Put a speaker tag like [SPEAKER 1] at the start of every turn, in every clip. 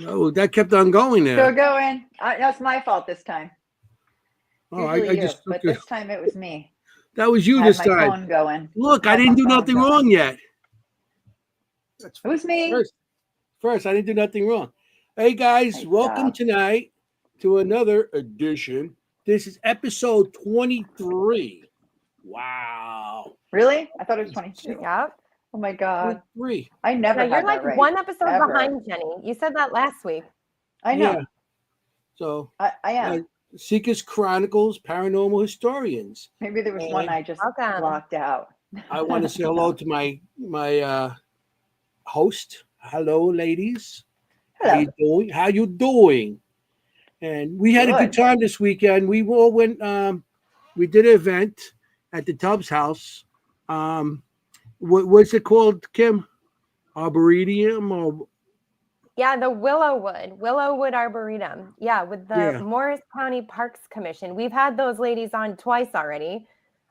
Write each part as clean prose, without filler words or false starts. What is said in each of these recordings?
[SPEAKER 1] Oh, that kept on going there.
[SPEAKER 2] Still going. That's my fault this time.
[SPEAKER 1] Oh,
[SPEAKER 2] Usually
[SPEAKER 1] I
[SPEAKER 2] you,
[SPEAKER 1] just
[SPEAKER 2] but this time it was me.
[SPEAKER 1] that was you
[SPEAKER 2] I had
[SPEAKER 1] this
[SPEAKER 2] my
[SPEAKER 1] time.
[SPEAKER 2] phone going.
[SPEAKER 1] Look, I didn't do nothing wrong yet.
[SPEAKER 2] It was me.
[SPEAKER 1] First, I didn't do nothing wrong. Hey guys,
[SPEAKER 2] Nice
[SPEAKER 1] welcome
[SPEAKER 2] job.
[SPEAKER 1] tonight to another edition. This is episode 23. Wow.
[SPEAKER 2] Really? I thought it was 22.
[SPEAKER 3] Yeah.
[SPEAKER 2] Oh my God.
[SPEAKER 1] 23.
[SPEAKER 2] I never
[SPEAKER 3] Now, you're
[SPEAKER 2] had
[SPEAKER 3] like
[SPEAKER 2] that right.
[SPEAKER 3] one episode
[SPEAKER 2] ever.
[SPEAKER 3] behind, Jenny. You said that last week.
[SPEAKER 2] I know.
[SPEAKER 1] Yeah. So
[SPEAKER 2] I am.
[SPEAKER 1] Seekers Chronicles, Paranormal Historians.
[SPEAKER 2] Maybe there was one I just
[SPEAKER 3] Welcome.
[SPEAKER 2] blocked out.
[SPEAKER 1] I want to say hello to my host. Hello, ladies.
[SPEAKER 2] Hello.
[SPEAKER 1] How you doing? How you doing? And we had a good time this weekend. We all went. We did an event at the Tubbs house. What's it called, Kimm? Arboretum or?
[SPEAKER 3] Yeah, the Willowwood Arboretum. Yeah, with the Morris County Parks Commission. We've had those ladies on twice already.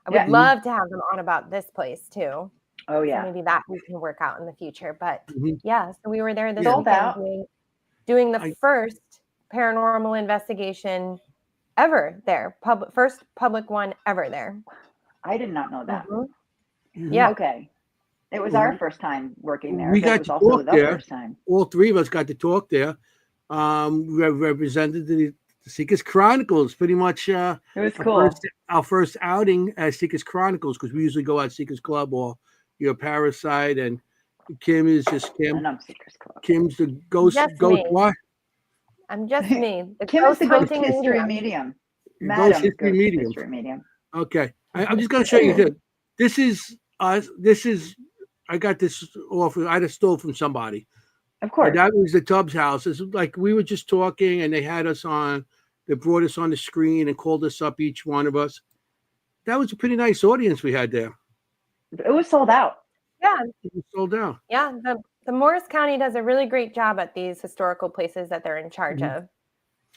[SPEAKER 3] I would love to have them on about this place too.
[SPEAKER 2] Oh yeah.
[SPEAKER 3] So maybe that we can work out in the future. But yeah, so we were there this
[SPEAKER 2] Sold
[SPEAKER 3] weekend
[SPEAKER 2] out.
[SPEAKER 3] doing the first paranormal investigation ever there. First public one ever there.
[SPEAKER 2] I did not know that.
[SPEAKER 3] Yeah.
[SPEAKER 2] Okay. It was our first time working there.
[SPEAKER 1] We
[SPEAKER 2] but
[SPEAKER 1] got
[SPEAKER 2] it was
[SPEAKER 1] to
[SPEAKER 2] also
[SPEAKER 1] talk
[SPEAKER 2] the
[SPEAKER 1] there.
[SPEAKER 2] first time.
[SPEAKER 1] All three of us got to talk there. We represented the Seekers Chronicles, pretty much.
[SPEAKER 2] It was cool.
[SPEAKER 1] Our first outing as Seekers Chronicles, because we usually go out Seekers Club or you're Parasite, and Kimm is just Kimm.
[SPEAKER 2] And I'm Seekers Club.
[SPEAKER 1] Kimm's the ghost. What?
[SPEAKER 3] I'm just me.
[SPEAKER 2] Kimm is the ghost
[SPEAKER 3] hunting
[SPEAKER 2] history medium.
[SPEAKER 1] Ghost history medium. Okay, I'm just going to show you this. This is us. This is. I got this off. I just stole from somebody.
[SPEAKER 2] Of course.
[SPEAKER 1] And that was the Tubbs house. It's like we were just talking, and they had us on. They brought us on the screen and called us up, each one of us. That was a pretty nice audience we had there.
[SPEAKER 2] It was sold out.
[SPEAKER 3] Yeah.
[SPEAKER 1] It was sold out.
[SPEAKER 3] Yeah. The Morris County does a really great job at these historical places that they're in charge of.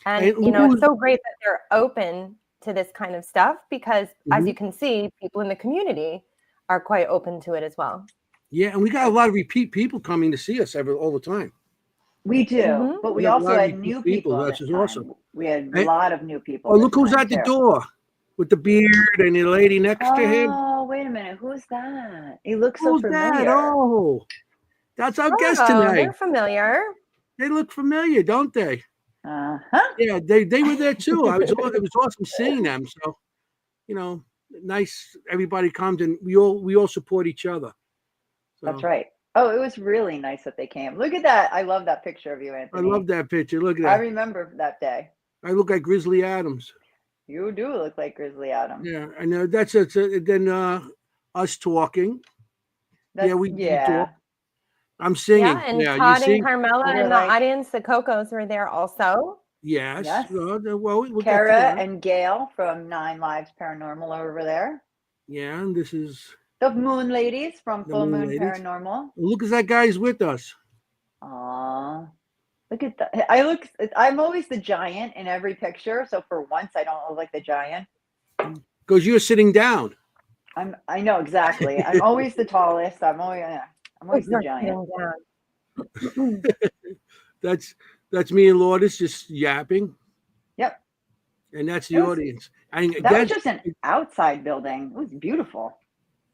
[SPEAKER 3] And it's so great that they're open to this kind of stuff because, as you can see, people in the community are quite open to it as well.
[SPEAKER 1] Yeah, and we got a lot of repeat people coming to see us all the time.
[SPEAKER 2] We do, but we also had new people.
[SPEAKER 1] That's awesome.
[SPEAKER 2] We had a lot of new people.
[SPEAKER 1] Oh, look who's at the door with the beard and the lady next to him.
[SPEAKER 2] Oh, wait a minute. Who's that? He looks so familiar.
[SPEAKER 1] That? Oh, that's our guest tonight.
[SPEAKER 3] They're familiar.
[SPEAKER 1] They look familiar, don't they?
[SPEAKER 2] Uh-huh.
[SPEAKER 1] Yeah, they were there too. It was awesome seeing them. So, nice. Everybody comes and we all support each other. So.
[SPEAKER 2] That's right. Oh, it was really nice that they came. Look at that. I love that picture of you, Anthony.
[SPEAKER 1] I love that picture. Look at that.
[SPEAKER 2] I remember that day.
[SPEAKER 1] I look like Grizzly Adams.
[SPEAKER 2] You do look like Grizzly Adams.
[SPEAKER 1] Yeah, I know. That's it. Then us talking. We talk. I'm singing.
[SPEAKER 3] Yeah, and Todd and Carmela in the audience, the Cocos were there also.
[SPEAKER 1] Yes.
[SPEAKER 2] Well, Kara and Gail from 9 Lives Paranormal over there.
[SPEAKER 1] Yeah, and this is
[SPEAKER 2] the Moon Ladies from Full Moon Paranormal.
[SPEAKER 1] Look at that guy's with us.
[SPEAKER 2] Aww. Look at that. I'm always the giant in every picture. So for once I don't look like the giant.
[SPEAKER 1] Because you're sitting down.
[SPEAKER 2] I know exactly. I'm always the tallest. I'm always the giant.
[SPEAKER 1] That's me and Lourdes just yapping.
[SPEAKER 2] Yep.
[SPEAKER 1] And that's the audience. And
[SPEAKER 2] that was just an outside building. It was beautiful.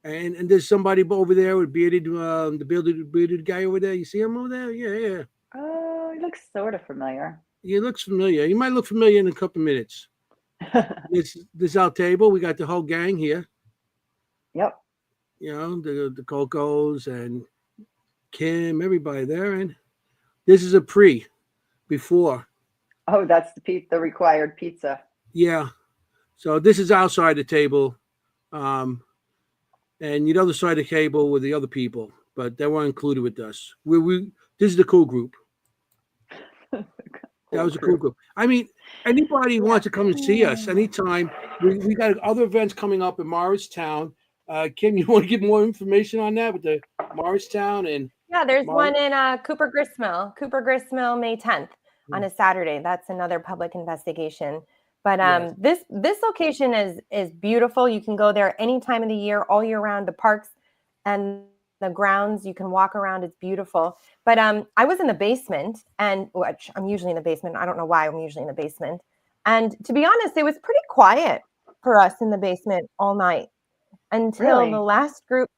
[SPEAKER 1] And there's somebody over there with bearded, the bearded guy over there. You see him over there? Yeah.
[SPEAKER 2] Oh, he looks sort of familiar.
[SPEAKER 1] He looks familiar. He might look familiar in a couple of minutes. This is our table. We got the whole gang here.
[SPEAKER 2] Yep.
[SPEAKER 1] The Cocos and Kimm, everybody there. And this is a before.
[SPEAKER 2] Oh, that's the required pizza.
[SPEAKER 1] Yeah. So this is outside the table. And the other side of the table with the other people, but they weren't included with us. This is the cool group. That was a cool group. I mean, anybody who wants to come and see us anytime. We got other events coming up in Morristown. Kimm, you want to give more information on that with the Morristown and?
[SPEAKER 3] Yeah, there's one in Cooper Grist Mill, May 10th on a Saturday. That's another public investigation. But this location is beautiful. You can go there any time of the year, all year round. The parks and the grounds. You can walk around. It's beautiful. But I was in the basement, and which I'm usually in the basement. I don't know why I'm usually in the basement. And to be honest, it was pretty quiet for us in the basement all night until
[SPEAKER 2] Really?
[SPEAKER 3] the last group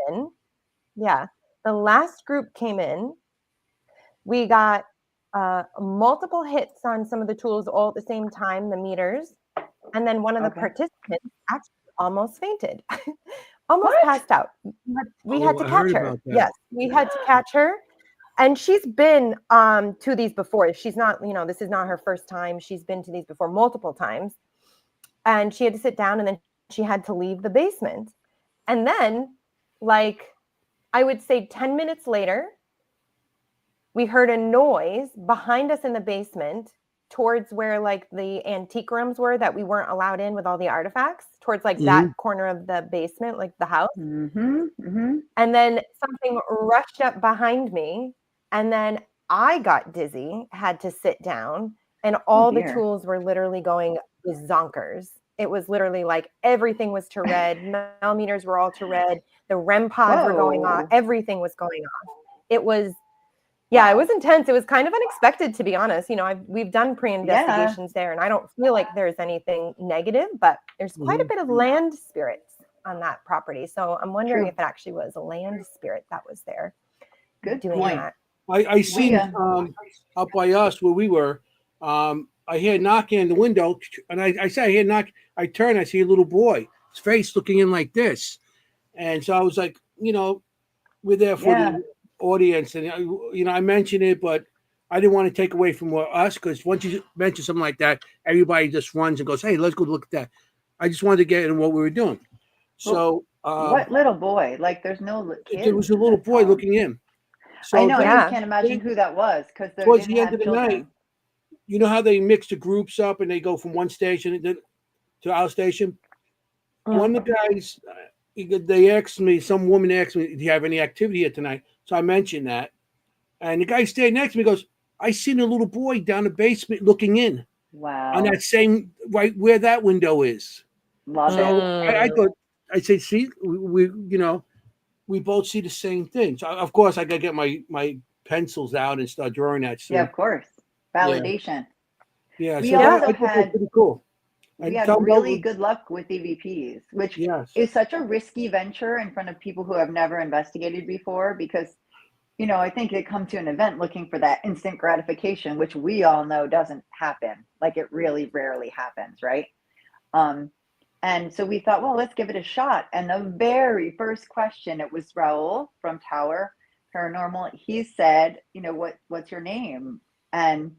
[SPEAKER 3] came in. Yeah, the last group came in. We got multiple hits on some of the tools all at the same time, the meters. And then one of the participants actually almost fainted, almost passed out. We had to catch her. Yes, we had to catch her. And she's been to these before. She's not, this is not her first time. She's been to these before multiple times. And she had to sit down, and then she had to leave the basement. And then, like, I would say 10 minutes later, we heard a noise behind us in the basement towards where like the antique rooms were that we weren't allowed in with all the artifacts, towards like that corner of the basement, like the house. And then something rushed up behind me, and then I got dizzy, had to sit down, and all the tools were literally going zonkers. It was literally like everything was to red. Millimeters were all to red. The REM pods were going off. Everything was going off. It was, it was intense. It was kind of unexpected, to be honest. We've done pre-investigations there, and I don't feel like there's anything negative, but there's quite a bit of land spirits on that property. So I'm wondering if it actually was a land spirit that was there.
[SPEAKER 2] Good
[SPEAKER 3] doing
[SPEAKER 2] point.
[SPEAKER 3] That.
[SPEAKER 1] I seen up by us where we were. I hear knocking on the window, and I say I hear knock. I turn, I see a little boy, his face looking in like this, and so I was like, we're there for the audience, and I mentioned it, but I didn't want to take away from us, because once you mention something like that, everybody just runs and goes, "Hey, let's go look at that." I just wanted to get in what we were doing. So,
[SPEAKER 2] what little boy? Like, there's no kids.
[SPEAKER 1] There was a little boy looking in. So
[SPEAKER 2] I know. I can't imagine who that was, because towards the end of the night,
[SPEAKER 1] you know how they mix the groups up and they go from one station to our station. One of the guys, some woman asked me, "Do you have any activity here tonight?" So I mentioned that, and the guy standing next to me goes, "I seen a little boy down the basement looking in."
[SPEAKER 2] Wow.
[SPEAKER 1] On that same, right where that window is.
[SPEAKER 2] Love it.
[SPEAKER 1] I thought, I said, "See, we both see the same thing." So of course I gotta get my pencils out and start drawing that soon.
[SPEAKER 2] Yeah, of course. Validation.
[SPEAKER 1] Yeah.
[SPEAKER 2] We
[SPEAKER 1] So
[SPEAKER 2] also
[SPEAKER 1] I think that's pretty cool.
[SPEAKER 2] We had really good luck with EVPs, which is such a risky venture in front of people who have never investigated before, because, I think they come to an event looking for that instant gratification, which we all know doesn't happen. Like, it really rarely happens, right? And so we thought, well, let's give it a shot. And the very first question, it was Raul from Tower Paranormal. He said, what's your name? And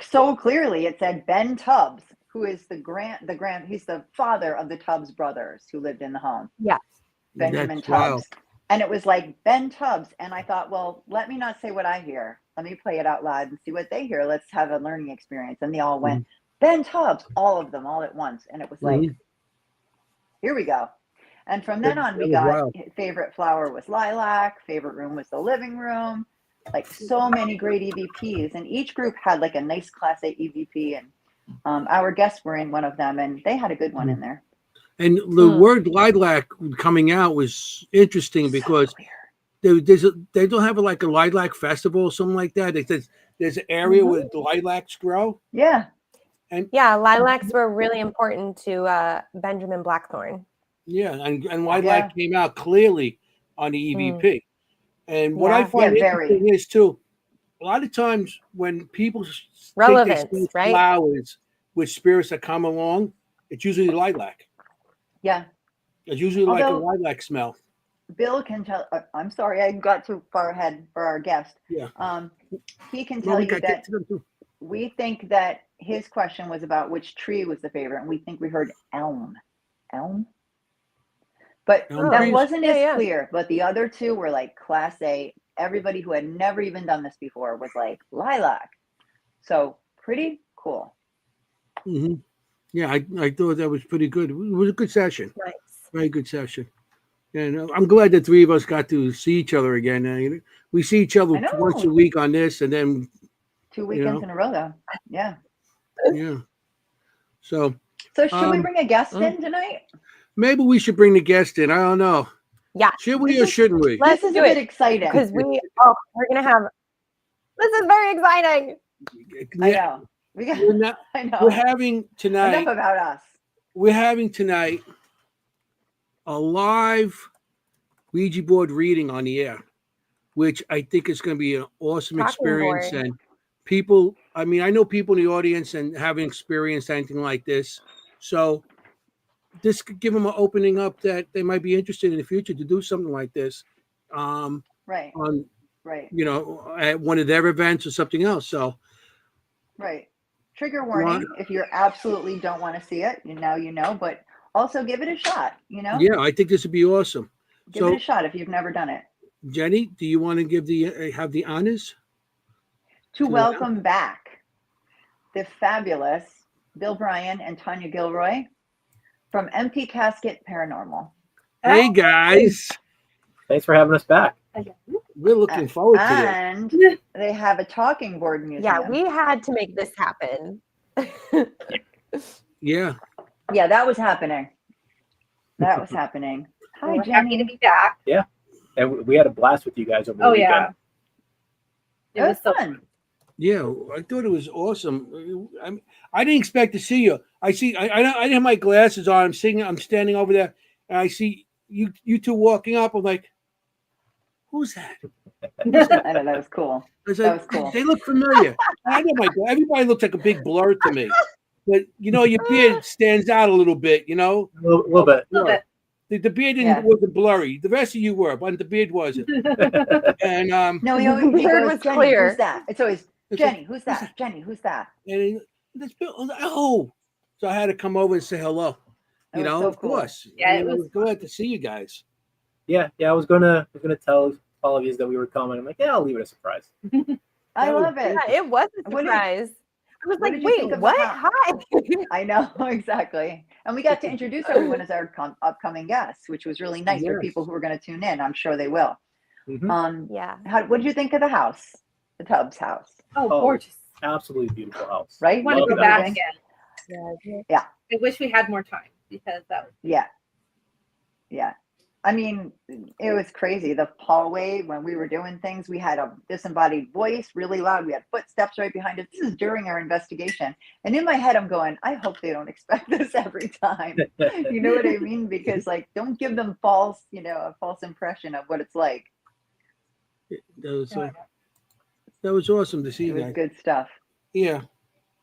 [SPEAKER 2] so clearly it said Ben Tubbs, who is he's the father of the Tubbs brothers who lived in the home.
[SPEAKER 3] Yes.
[SPEAKER 2] Benjamin Tubbs. And it was like Ben Tubbs. And I thought, well, let me not say what I hear. Let me play it out loud and see what they hear. Let's have a learning experience. And they all went, Ben Tubbs, all of them, all at once. And it was like, here we go. And from then on, we got favorite flower was lilac. Favorite room was the living room. Like, so many great EVPs. And each group had like a nice Class A EVP. And our guests were in one of them, and they had a good one in there.
[SPEAKER 1] And the word lilac coming out was interesting, because they don't have like a lilac festival or something like that. There's an area where the lilacs grow.
[SPEAKER 2] Yeah.
[SPEAKER 1] And
[SPEAKER 3] lilacs were really important to Benjamin Blackthorne.
[SPEAKER 1] Yeah, and lilac came out clearly on the EVP. And what I find interesting is too, a lot of times when people think they see flowers with spirits that come along, it's usually lilac.
[SPEAKER 2] Yeah.
[SPEAKER 1] It's usually like a lilac smell.
[SPEAKER 2] Bill can tell. I'm sorry, I got too far ahead for our guest.
[SPEAKER 1] Yeah.
[SPEAKER 2] He can tell you that we think that his question was about which tree was the favorite, and we think we heard elm. But that wasn't as clear. But the other two were like Class A. Everybody who had never even done this before was like lilac. So pretty cool.
[SPEAKER 1] Mm-hmm. Yeah, I thought that was pretty good. It was a good session.
[SPEAKER 3] Nice.
[SPEAKER 1] Very good session. And I'm glad the three of us got to see each other again. We see each other once a week on this, and then
[SPEAKER 2] 2 weekends in a row, though. Yeah.
[SPEAKER 1] Yeah. So
[SPEAKER 2] should we bring a guest in tonight?
[SPEAKER 1] Maybe we should bring the guest in. I don't know.
[SPEAKER 3] Yeah.
[SPEAKER 1] Should we or shouldn't we?
[SPEAKER 2] This is a bit exciting
[SPEAKER 3] because we're gonna have. This is very exciting.
[SPEAKER 2] I know.
[SPEAKER 1] We're having tonight.
[SPEAKER 2] Enough about us.
[SPEAKER 1] We're having tonight a live Ouija board reading on the air, which I think is going to be an awesome experience. And people, I mean, I know people in the audience and haven't experienced anything like this, so this could give them an opening up that they might be interested in the future to do something like this.
[SPEAKER 2] Right.
[SPEAKER 1] Right. You know, at one of their events or something else. So.
[SPEAKER 2] Right. Trigger warning if you absolutely don't want to see it. Now you know, but also give it a shot. You know.
[SPEAKER 1] Yeah, I think this would be awesome.
[SPEAKER 2] Give it a shot if you've never done it.
[SPEAKER 1] Jenny, do you want to give have the honors
[SPEAKER 2] to welcome back the fabulous Bill Bryan and Tanya Gilroy from Empty Casket Paranormal.
[SPEAKER 1] Hey guys,
[SPEAKER 4] thanks for having us back.
[SPEAKER 1] We're looking forward to it.
[SPEAKER 2] And they have a talking board museum.
[SPEAKER 3] Yeah, we had to make this happen.
[SPEAKER 1] Yeah,
[SPEAKER 2] that was happening. That was happening. Hi, Jenny.
[SPEAKER 5] Happy to be back.
[SPEAKER 4] Yeah, and we had a blast with you guys over the weekend.
[SPEAKER 2] It was fun.
[SPEAKER 1] Yeah, I thought it was awesome. I didn't expect to see you. I didn't have my glasses on. I'm standing over there, and I see you two walking up. I'm like, who's that?
[SPEAKER 2] I know, that was cool. That was cool.
[SPEAKER 1] They look familiar. I know everybody looks like a big blur to me, but you know your beard stands out a little bit. You know,
[SPEAKER 4] a little bit.
[SPEAKER 1] The beard wasn't blurry. The rest of you were, but the beard wasn't. And
[SPEAKER 2] no, the beard was clear. Who's that? It's always Jenny. Who's that? Jenny. Who's that?
[SPEAKER 1] And so I had to come over and say hello. You know,
[SPEAKER 2] so
[SPEAKER 1] of course.
[SPEAKER 5] Yeah,
[SPEAKER 1] it was glad to see you guys.
[SPEAKER 4] Yeah. I was gonna tell all of you that we were coming. I'm like, yeah, I'll leave it a surprise.
[SPEAKER 2] I love it.
[SPEAKER 3] Yeah, it was a surprise. I was like, wait, what? Hi.
[SPEAKER 2] I know, exactly. And we got to introduce everyone as our upcoming guests, which was really nice for people who are going to tune in. I'm sure they will.
[SPEAKER 4] Mm-hmm.
[SPEAKER 2] What did you think of the house? The Tubbs house?
[SPEAKER 5] Oh, gorgeous.
[SPEAKER 4] Absolutely beautiful house.
[SPEAKER 2] Right?
[SPEAKER 5] I want to go back again. Yeah. I wish we had more time because that was.
[SPEAKER 2] Yeah. I mean, it was crazy. The hallway, when we were doing things, we had a disembodied voice really loud. We had footsteps right behind us. This is during our investigation. And in my head, I'm going, I hope they don't expect this every time. You know what I mean? Because don't give them a false impression of what it's like.
[SPEAKER 1] That was awesome to see.
[SPEAKER 2] It was good stuff.
[SPEAKER 1] Yeah.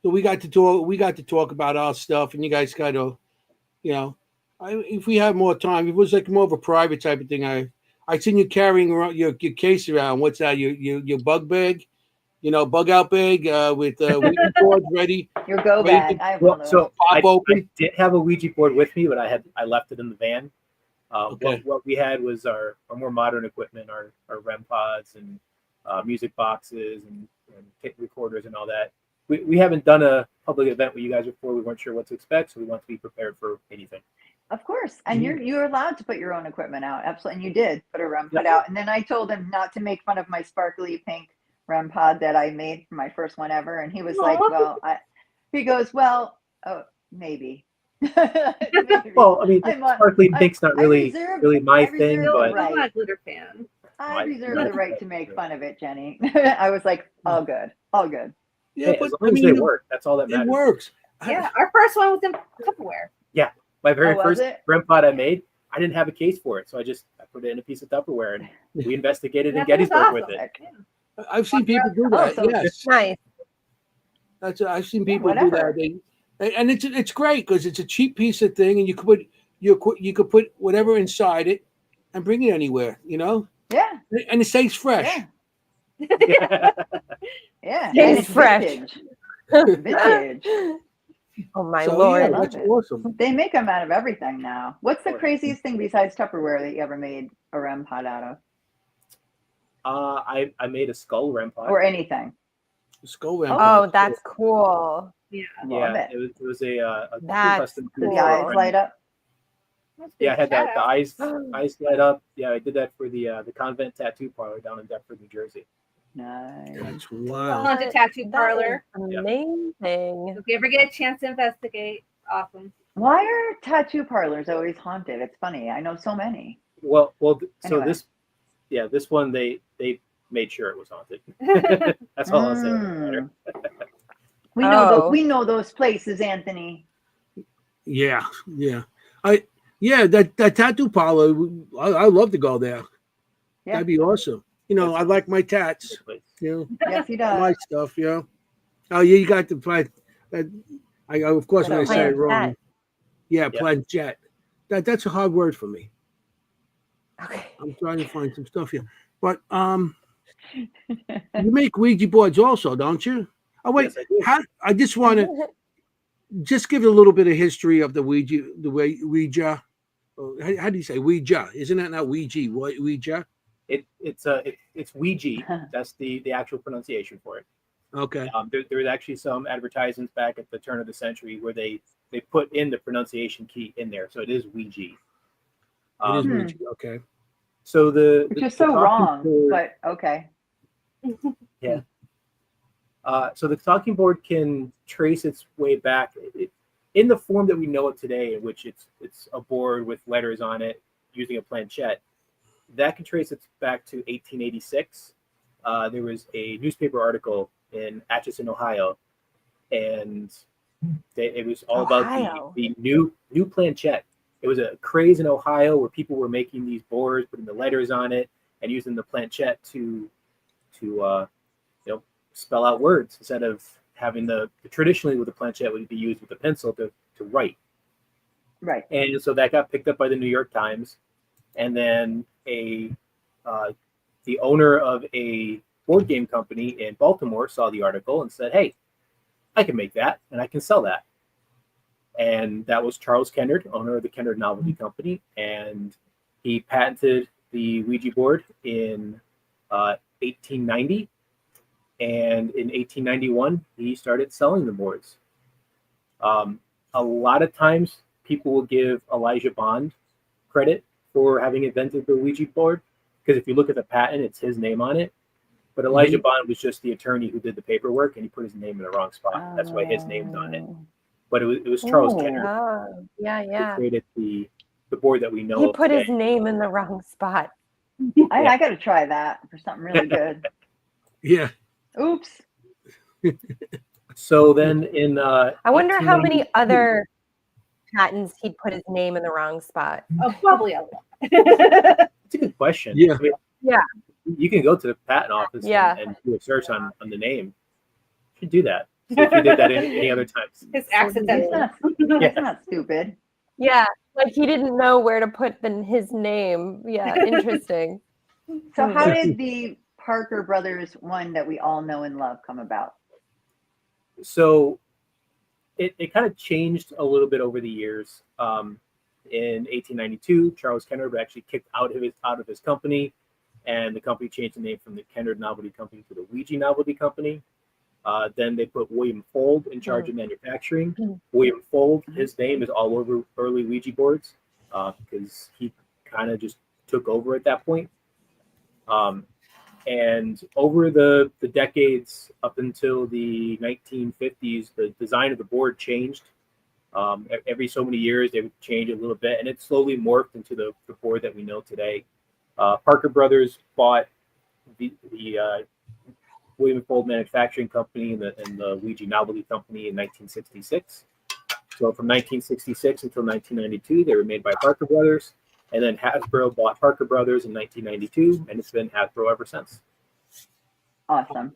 [SPEAKER 1] So we got to talk about our stuff, and you guys got to, if we had more time, if it was like more of a private type of thing, I seen you carrying around your case around. What's that? Your bug bag, bug out bag with Ouija boards ready.
[SPEAKER 2] Your go bag.
[SPEAKER 4] I did have a Ouija board with me, but I left it in the van. What we had was our more modern equipment, our REM pods and music boxes and tape recorders and all that. We haven't done a public event with you guys before. We weren't sure what to expect, so we want to be prepared for anything.
[SPEAKER 2] Of course. And you're allowed to put your own equipment out. Absolutely. And you did put a REM pod out. And then I told him not to make fun of my sparkly pink REM pod that I made for my first one ever. And he was like, maybe. Maybe.
[SPEAKER 4] Well, I mean, sparkly pink's not really my thing, but
[SPEAKER 5] I'm not a glitter fan.
[SPEAKER 2] I reserve the right to make fun of it, Jenny. I was like, all good.
[SPEAKER 1] Yeah,
[SPEAKER 4] but as long as they work, that's all that matters.
[SPEAKER 1] It works.
[SPEAKER 5] Yeah, our first one was in Tupperware.
[SPEAKER 4] Yeah, my very first REM pod I made, I didn't have a case for it, so I put it in a piece of Tupperware, and we investigated in Gettysburg with it.
[SPEAKER 2] Yeah.
[SPEAKER 1] I've seen people do that. Yes,
[SPEAKER 3] nice.
[SPEAKER 1] I've seen people do that. And it's great because it's a cheap piece of thing, and you could put whatever inside it and bring it anywhere.
[SPEAKER 2] Yeah.
[SPEAKER 1] And it stays fresh.
[SPEAKER 2] Yeah.
[SPEAKER 3] And it's fresh.
[SPEAKER 2] Vintage.
[SPEAKER 3] Oh my Lord.
[SPEAKER 1] Yeah, that's awesome.
[SPEAKER 2] They make them out of everything now. What's the craziest thing besides Tupperware that you ever made a REM pod out of?
[SPEAKER 4] I made a skull REM pod.
[SPEAKER 2] Or anything.
[SPEAKER 1] Skull REM
[SPEAKER 3] pod. Oh, that's cool.
[SPEAKER 5] Yeah.
[SPEAKER 4] It was a
[SPEAKER 3] custom.
[SPEAKER 2] Did the eyes light up?
[SPEAKER 4] Yeah, I had the eyes light up. Yeah, I did that for the convent tattoo parlor down in Deptford, New Jersey.
[SPEAKER 2] Nice.
[SPEAKER 1] That's wild.
[SPEAKER 5] Haunted tattoo parlor.
[SPEAKER 3] Amazing.
[SPEAKER 5] If you ever get a chance to investigate, awesome.
[SPEAKER 2] Why are tattoo parlors always haunted? It's funny. I know so many.
[SPEAKER 4] Well, so
[SPEAKER 2] Anyway.
[SPEAKER 4] this one they made sure it was haunted. That's all I'll say about the matter.
[SPEAKER 2] We know those places, Anthony.
[SPEAKER 1] Yeah. That tattoo parlor. I love to go there. Yeah. That'd be awesome. I like my tats.
[SPEAKER 2] Yes, he does.
[SPEAKER 1] My stuff. Oh yeah, you got the plan. Of course, when I say it wrong. Yeah, planchette. That's a hard word for me.
[SPEAKER 3] Okay.
[SPEAKER 1] I'm trying to find some stuff here, but you make Ouija boards also, don't you? Oh wait,
[SPEAKER 4] yes,
[SPEAKER 1] I just want to just give a little bit of history of the Ouija. The way Ouija. How do you say Ouija? Isn't that not Ouija? Ouija.
[SPEAKER 4] It's Ouija. That's the actual pronunciation for it.
[SPEAKER 1] Okay.
[SPEAKER 4] There was actually some advertisements back at the turn of the century where they put in the pronunciation key in there, so it is Ouija.
[SPEAKER 1] It is Ouija. Okay.
[SPEAKER 4] So
[SPEAKER 2] which is so wrong, but okay.
[SPEAKER 4] Yeah. So the talking board can trace its way back in the form that we know it today, in which it's a board with letters on it using a planchette. That can trace its back to 1886. There was a newspaper article in Atchison, Ohio, and it was all about the new planchette. It was a craze in Ohio where people were making these boards, putting the letters on it, and using the planchette to spell out words instead of having traditionally with the planchette would be used with a pencil to write.
[SPEAKER 2] Right.
[SPEAKER 4] And so that got picked up by the New York Times, and then the owner of a board game company in Baltimore saw the article and said, "Hey, I can make that and I can sell that." And that was Charles Kennard, owner of the Kennard Novelty Company, and he patented the Ouija board in 1890. And in 1891, he started selling the boards. A lot of times, people will give Elijah Bond credit for having invented the Ouija board, because if you look at the patent, it's his name on it. But Elijah Bond was just the attorney who did the paperwork, and he put his name in the wrong spot. That's why his name's on it. But it was Charles Kennard who created the board that we know.
[SPEAKER 3] He put his name in the wrong spot.
[SPEAKER 2] I got to try that for something really good.
[SPEAKER 1] Yeah.
[SPEAKER 2] Oops.
[SPEAKER 4] So then in
[SPEAKER 3] I wonder how many other patents he'd put his name in the wrong spot.
[SPEAKER 5] Oh, probably a lot.
[SPEAKER 4] It's a good question.
[SPEAKER 1] Yeah.
[SPEAKER 4] I mean,
[SPEAKER 3] Yeah.
[SPEAKER 4] You can go to the patent office and do a search on the name. You should do that. If you did that any other times.
[SPEAKER 5] It's accidental.
[SPEAKER 2] It's not stupid.
[SPEAKER 3] Yeah. Like he didn't know where to put his name. Yeah. Interesting.
[SPEAKER 2] So how did the Parker Brothers one that we all know and love come about?
[SPEAKER 4] So it kind of changed a little bit over the years. In 1892, Charles Kennard was actually kicked out of his company, and the company changed the name from the Kennard Novelty Company to the Ouija Novelty Company. Then they put William Fold in charge of manufacturing. William Fold, his name is all over early Ouija boards because he kind of just took over at that point. And over the decades up until the 1950s, the design of the board changed. Every so many years, they would change a little bit, and it slowly morphed into the board that we know today. Parker Brothers bought the William Fold Manufacturing Company and the Ouija Novelty Company in 1966. So from 1966 until 1992, they were made by Parker Brothers. And then Hasbro bought Parker Brothers in 1992, and it's been Hasbro ever since.
[SPEAKER 2] Awesome.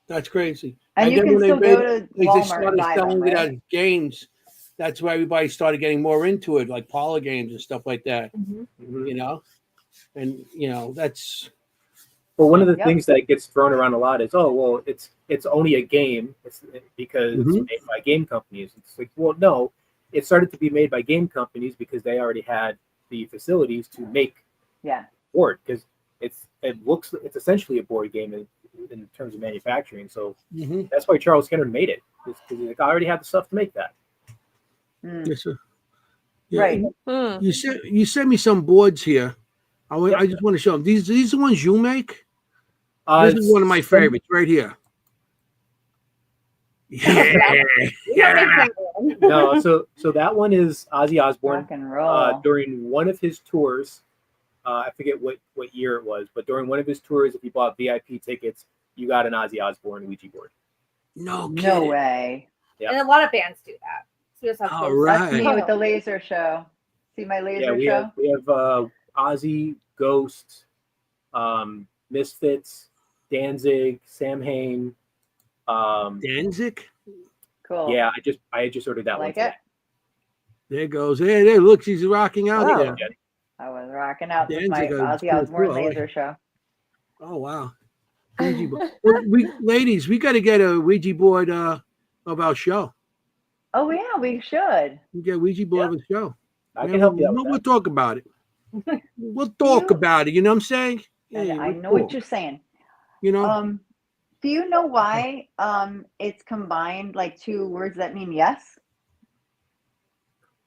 [SPEAKER 1] That's crazy.
[SPEAKER 2] And you can still go to Walmart
[SPEAKER 1] they started
[SPEAKER 2] and buy
[SPEAKER 1] selling
[SPEAKER 2] them,
[SPEAKER 1] it
[SPEAKER 2] right?
[SPEAKER 1] as games. That's why everybody started getting more into it, like parlor games and stuff like that. You know, and that's.
[SPEAKER 4] Well, one of the things that gets thrown around a lot is, oh, well, it's only a game. It's because it's made by game companies. It's like, well, no, it started to be made by game companies because they already had the facilities to make board, because it's essentially a board game in terms of manufacturing. So that's why Charles Kennard made it, because I already had the stuff to make that.
[SPEAKER 1] Yes, sir. Yeah.
[SPEAKER 2] Right.
[SPEAKER 1] You sent me some boards here. I just want to show them. These are the ones you make. This is one of my favorites right here. Yeah.
[SPEAKER 4] No, so that one is Ozzy Osbourne.
[SPEAKER 2] Rock and roll.
[SPEAKER 4] During one of his tours, I forget what year it was, but during one of his tours, if you bought VIP tickets, you got an Ozzy Osbourne Ouija board.
[SPEAKER 1] No
[SPEAKER 2] way.
[SPEAKER 4] Yeah.
[SPEAKER 5] And a lot of bands do that. So just have
[SPEAKER 1] All right.
[SPEAKER 2] That's me with the laser show. See my laser show?
[SPEAKER 4] We have Ozzy, Ghost, Misfits, Danzig, Samhain.
[SPEAKER 1] Danzig?
[SPEAKER 2] Cool.
[SPEAKER 4] Yeah, I just ordered that
[SPEAKER 2] like
[SPEAKER 4] one.
[SPEAKER 2] It?
[SPEAKER 1] There goes. Hey, look, she's rocking out there.
[SPEAKER 2] I was rocking out with my
[SPEAKER 1] Danzig,
[SPEAKER 2] Ozzy Osbourne laser show.
[SPEAKER 1] Oh wow. Ouija board. Well, ladies, we got to get a Ouija board of our show.
[SPEAKER 2] Oh yeah, we should.
[SPEAKER 1] We get a Ouija board of the show.
[SPEAKER 4] I can help you out with
[SPEAKER 1] We'll
[SPEAKER 4] that.
[SPEAKER 1] talk about it. We'll talk about it. You know what I'm saying?
[SPEAKER 2] Yeah, I know what you're saying.
[SPEAKER 1] You know.
[SPEAKER 2] Do you know why it's combined like two words that mean yes?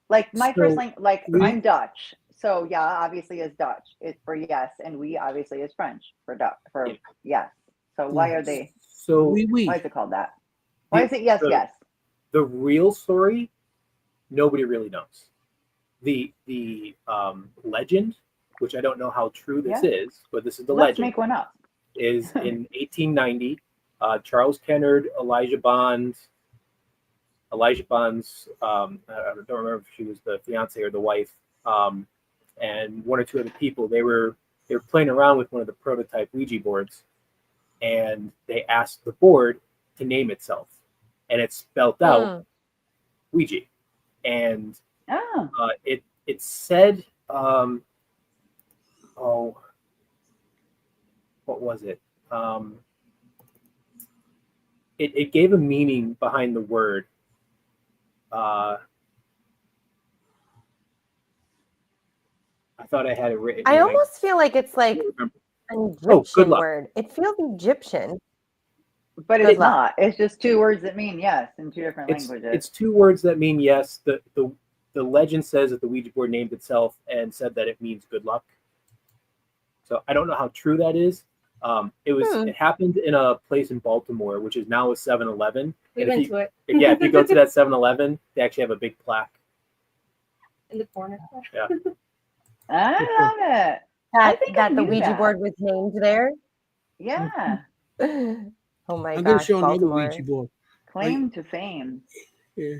[SPEAKER 2] Like my first language, like I'm Dutch, so yeah, obviously is Dutch. It's for yes, and we obviously is French for yes. So why are they?
[SPEAKER 4] So
[SPEAKER 2] why is it called that? Why is it yes?
[SPEAKER 4] The real story, nobody really knows. The legend, which I don't know how true this is, but this is the legend.
[SPEAKER 2] Let's make one up.
[SPEAKER 4] Is in 1890, Charles Kennard, Elijah Bond's, I don't remember if she was the fiance or the wife, and one or two other people. They were playing around with one of the prototype Ouija boards, and they asked the board to name itself, and it spelled out Ouija, and it said, what was it? It gave a meaning behind the word. I thought I had it written.
[SPEAKER 3] I almost feel like it's like an Egyptian word. It feels Egyptian.
[SPEAKER 2] But it's not. It's just two words that mean yes in two different languages. It's
[SPEAKER 4] two words that mean yes. The legend says that the Ouija board named itself and said that it means good luck. So I don't know how true that is. It happened in a place in Baltimore, which is now a 7-Eleven.
[SPEAKER 5] We went to it.
[SPEAKER 4] Yeah, if you go to that 7-Eleven, they actually have a big plaque
[SPEAKER 5] in the corner.
[SPEAKER 4] Yeah.
[SPEAKER 2] I love it.
[SPEAKER 3] That the Ouija board was named there.
[SPEAKER 2] Yeah.
[SPEAKER 3] Oh my gosh.
[SPEAKER 1] I'm going to show
[SPEAKER 3] Baltimore.
[SPEAKER 1] another Ouija board.
[SPEAKER 2] Claim to fame.
[SPEAKER 1] Yeah.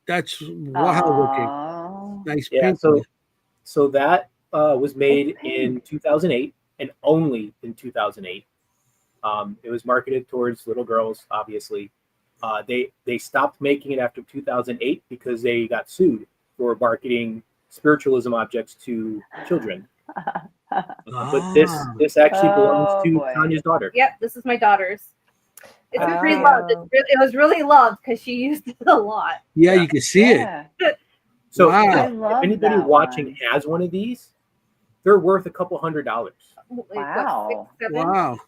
[SPEAKER 1] That's wow looking. Nice pink.
[SPEAKER 4] So that was made in 2008 and only in 2008. It was marketed towards little girls, obviously. They stopped making it after 2008 because they got sued for marketing spiritualism objects to children. But this actually belongs to Tanya's daughter.
[SPEAKER 5] Yep, this is my daughter's. It's pretty loved. It was really loved because she used it a lot.
[SPEAKER 1] Yeah, you can see it.
[SPEAKER 4] So
[SPEAKER 1] wow.
[SPEAKER 4] if anybody watching has one of these, they're worth a couple $100.
[SPEAKER 2] Wow.
[SPEAKER 5] 6, 7?
[SPEAKER 1] Wow.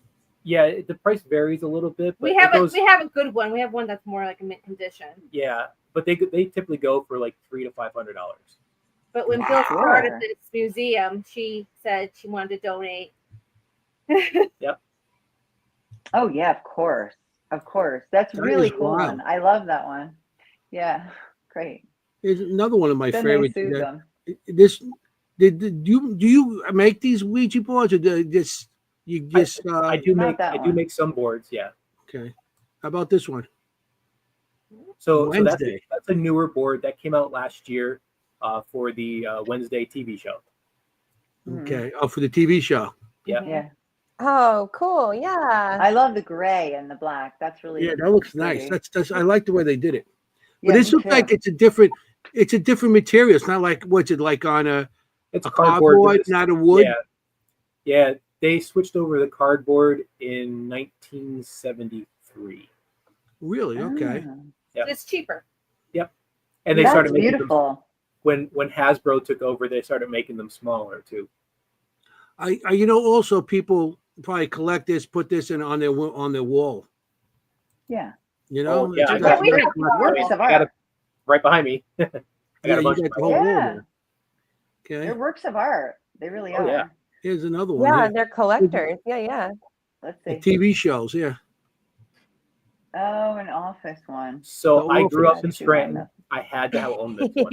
[SPEAKER 4] Yeah, the price varies a little bit. But
[SPEAKER 5] we have a good one. We have one that's more like a mint condition.
[SPEAKER 4] Yeah, but they typically go for like $300 to $500.
[SPEAKER 5] But when Bill started this museum, she said she wanted to donate.
[SPEAKER 4] Yep.
[SPEAKER 2] Oh yeah, of course. That's really cool one. I love that one. Yeah, great.
[SPEAKER 1] Here's another one of my favorites.
[SPEAKER 2] Do
[SPEAKER 1] you make these Ouija boards, or I
[SPEAKER 4] do make some boards. Yeah.
[SPEAKER 1] Okay. How about this one?
[SPEAKER 4] So that's a newer board that came out last year for the Wednesday TV show.
[SPEAKER 1] Okay. Oh, for the TV show.
[SPEAKER 4] Yeah.
[SPEAKER 2] Yeah.
[SPEAKER 3] Oh, cool. Yeah.
[SPEAKER 2] I love the gray and the black. That's really
[SPEAKER 1] that looks nice. That's I like the way they did it. But
[SPEAKER 2] Yeah,
[SPEAKER 1] this looks like it's a different material. It's not like what's it like on a cardboard, not a wood.
[SPEAKER 4] Yeah. They switched over the cardboard in 1973.
[SPEAKER 1] Really? Okay.
[SPEAKER 4] Yeah.
[SPEAKER 5] It's cheaper.
[SPEAKER 4] Yep. And they started making
[SPEAKER 2] beautiful.
[SPEAKER 4] When Hasbro took over, they started making them smaller too.
[SPEAKER 1] Also people probably collect this, put this on their wall.
[SPEAKER 2] Yeah.
[SPEAKER 5] We have
[SPEAKER 2] works of art
[SPEAKER 4] right behind me. I got a bunch of
[SPEAKER 1] wall.
[SPEAKER 2] Okay. They're works of art. They really are.
[SPEAKER 4] Yeah.
[SPEAKER 1] Here's another one.
[SPEAKER 3] Yeah, they're collectors. Yeah.
[SPEAKER 2] Let's see.
[SPEAKER 1] TV shows, yeah.
[SPEAKER 2] Oh, an office one.
[SPEAKER 4] So I grew up in Scranton. I had to own this one.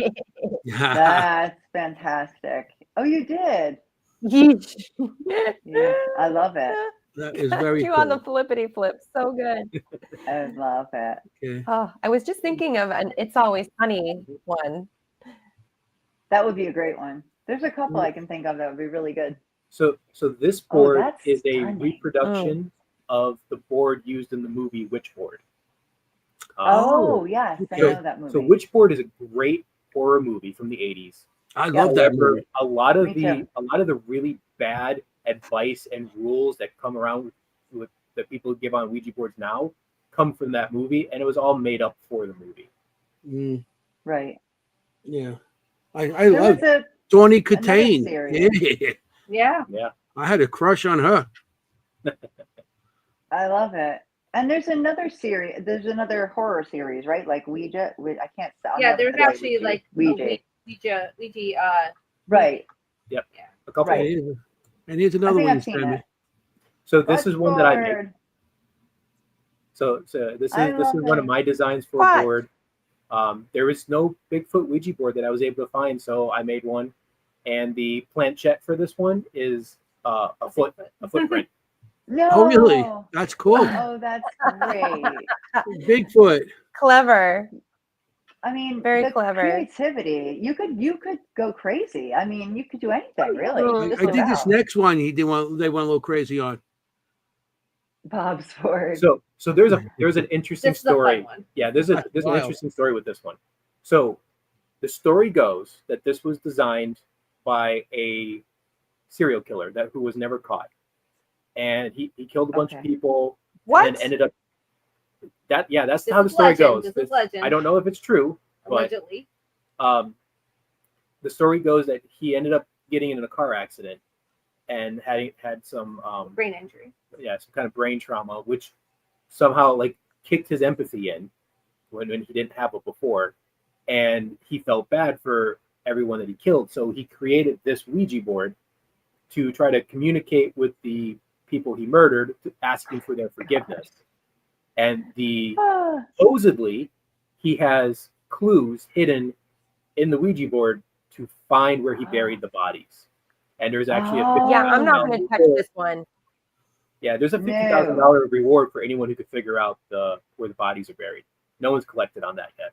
[SPEAKER 2] That's fantastic. Oh, you did.
[SPEAKER 3] Yeesh.
[SPEAKER 2] Yeah, I love it.
[SPEAKER 1] That is very
[SPEAKER 3] you
[SPEAKER 1] cool.
[SPEAKER 3] on the flippity flip. So good.
[SPEAKER 2] I love it.
[SPEAKER 1] Okay.
[SPEAKER 3] Oh, I was just thinking of an It's Always Sunny one.
[SPEAKER 2] That would be a great one. There's a couple I can think of that would be really good.
[SPEAKER 4] So this board
[SPEAKER 2] that's
[SPEAKER 4] is a
[SPEAKER 2] stunning.
[SPEAKER 4] reproduction of the board used in the movie Witchboard.
[SPEAKER 2] Yes, I
[SPEAKER 1] okay.
[SPEAKER 2] know that movie.
[SPEAKER 4] So Witchboard is a great horror movie from the 80s.
[SPEAKER 1] I love that
[SPEAKER 4] However,
[SPEAKER 1] movie.
[SPEAKER 4] a lot of
[SPEAKER 2] Me
[SPEAKER 4] the
[SPEAKER 2] too.
[SPEAKER 4] really bad advice and rules that come around with that people give on Ouija boards now come from that movie, and it was all made up for the movie.
[SPEAKER 1] Mm,
[SPEAKER 2] Right.
[SPEAKER 1] yeah. I
[SPEAKER 2] There
[SPEAKER 1] love
[SPEAKER 2] was
[SPEAKER 1] Tawny
[SPEAKER 2] another
[SPEAKER 1] Katane.
[SPEAKER 2] series.
[SPEAKER 1] Yeah.
[SPEAKER 5] Yeah.
[SPEAKER 1] I had a crush on her.
[SPEAKER 2] I love it. And there's another series. There's another horror series, right? Like Ouija. I can't sound.
[SPEAKER 5] Yeah, there's actually like
[SPEAKER 2] Ouija.
[SPEAKER 5] Ouija.
[SPEAKER 2] Right.
[SPEAKER 4] Yep. A couple.
[SPEAKER 2] Right.
[SPEAKER 1] And here's
[SPEAKER 2] I
[SPEAKER 1] another
[SPEAKER 2] think
[SPEAKER 1] one.
[SPEAKER 2] I've seen it.
[SPEAKER 4] So this is one that I made.
[SPEAKER 2] Witchboard.
[SPEAKER 4] So this
[SPEAKER 2] I
[SPEAKER 4] is
[SPEAKER 2] love
[SPEAKER 4] one of
[SPEAKER 2] it.
[SPEAKER 4] my designs for
[SPEAKER 3] What?
[SPEAKER 4] a board. There was no Bigfoot Ouija board that I was able to find, so I made one. And the planchette for this one is a footprint.
[SPEAKER 2] No.
[SPEAKER 1] Oh, really? That's cool.
[SPEAKER 2] Oh, that's great.
[SPEAKER 1] Bigfoot.
[SPEAKER 3] Clever.
[SPEAKER 2] I mean,
[SPEAKER 3] Very
[SPEAKER 2] the
[SPEAKER 3] clever.
[SPEAKER 2] creativity. You could go crazy. I mean, you could do anything really.
[SPEAKER 1] I
[SPEAKER 2] just
[SPEAKER 1] did this
[SPEAKER 2] about.
[SPEAKER 1] next one. They went a little crazy on.
[SPEAKER 2] Bob's board.
[SPEAKER 4] So there's an interesting
[SPEAKER 5] This is a fun
[SPEAKER 4] story.
[SPEAKER 5] one.
[SPEAKER 4] Yeah, there's an
[SPEAKER 1] Wild.
[SPEAKER 4] interesting story with this one. So the story goes that this was designed by a serial killer who was never caught, and he killed a bunch of people.
[SPEAKER 3] What?
[SPEAKER 4] And then ended up that's
[SPEAKER 5] This
[SPEAKER 4] how the
[SPEAKER 5] is
[SPEAKER 4] story
[SPEAKER 5] legend.
[SPEAKER 4] goes.
[SPEAKER 5] This is legend.
[SPEAKER 4] I don't know if it's true, but
[SPEAKER 5] Allegedly.
[SPEAKER 4] the story goes that he ended up getting in a car accident and had some
[SPEAKER 5] Brain injury.
[SPEAKER 4] some kind of brain trauma, which somehow like kicked his empathy in when he didn't have it before, and he felt bad for everyone that he killed. So he created this Ouija board to try to communicate with the people he murdered, asking for their forgiveness. And supposedly he has clues hidden in the Ouija board to find where he buried the bodies. And there's actually
[SPEAKER 3] Yeah, I'm not going to touch this one.
[SPEAKER 4] Yeah, there's a $50,000 reward for anyone who could figure out where the bodies are buried. No one's collected on that yet.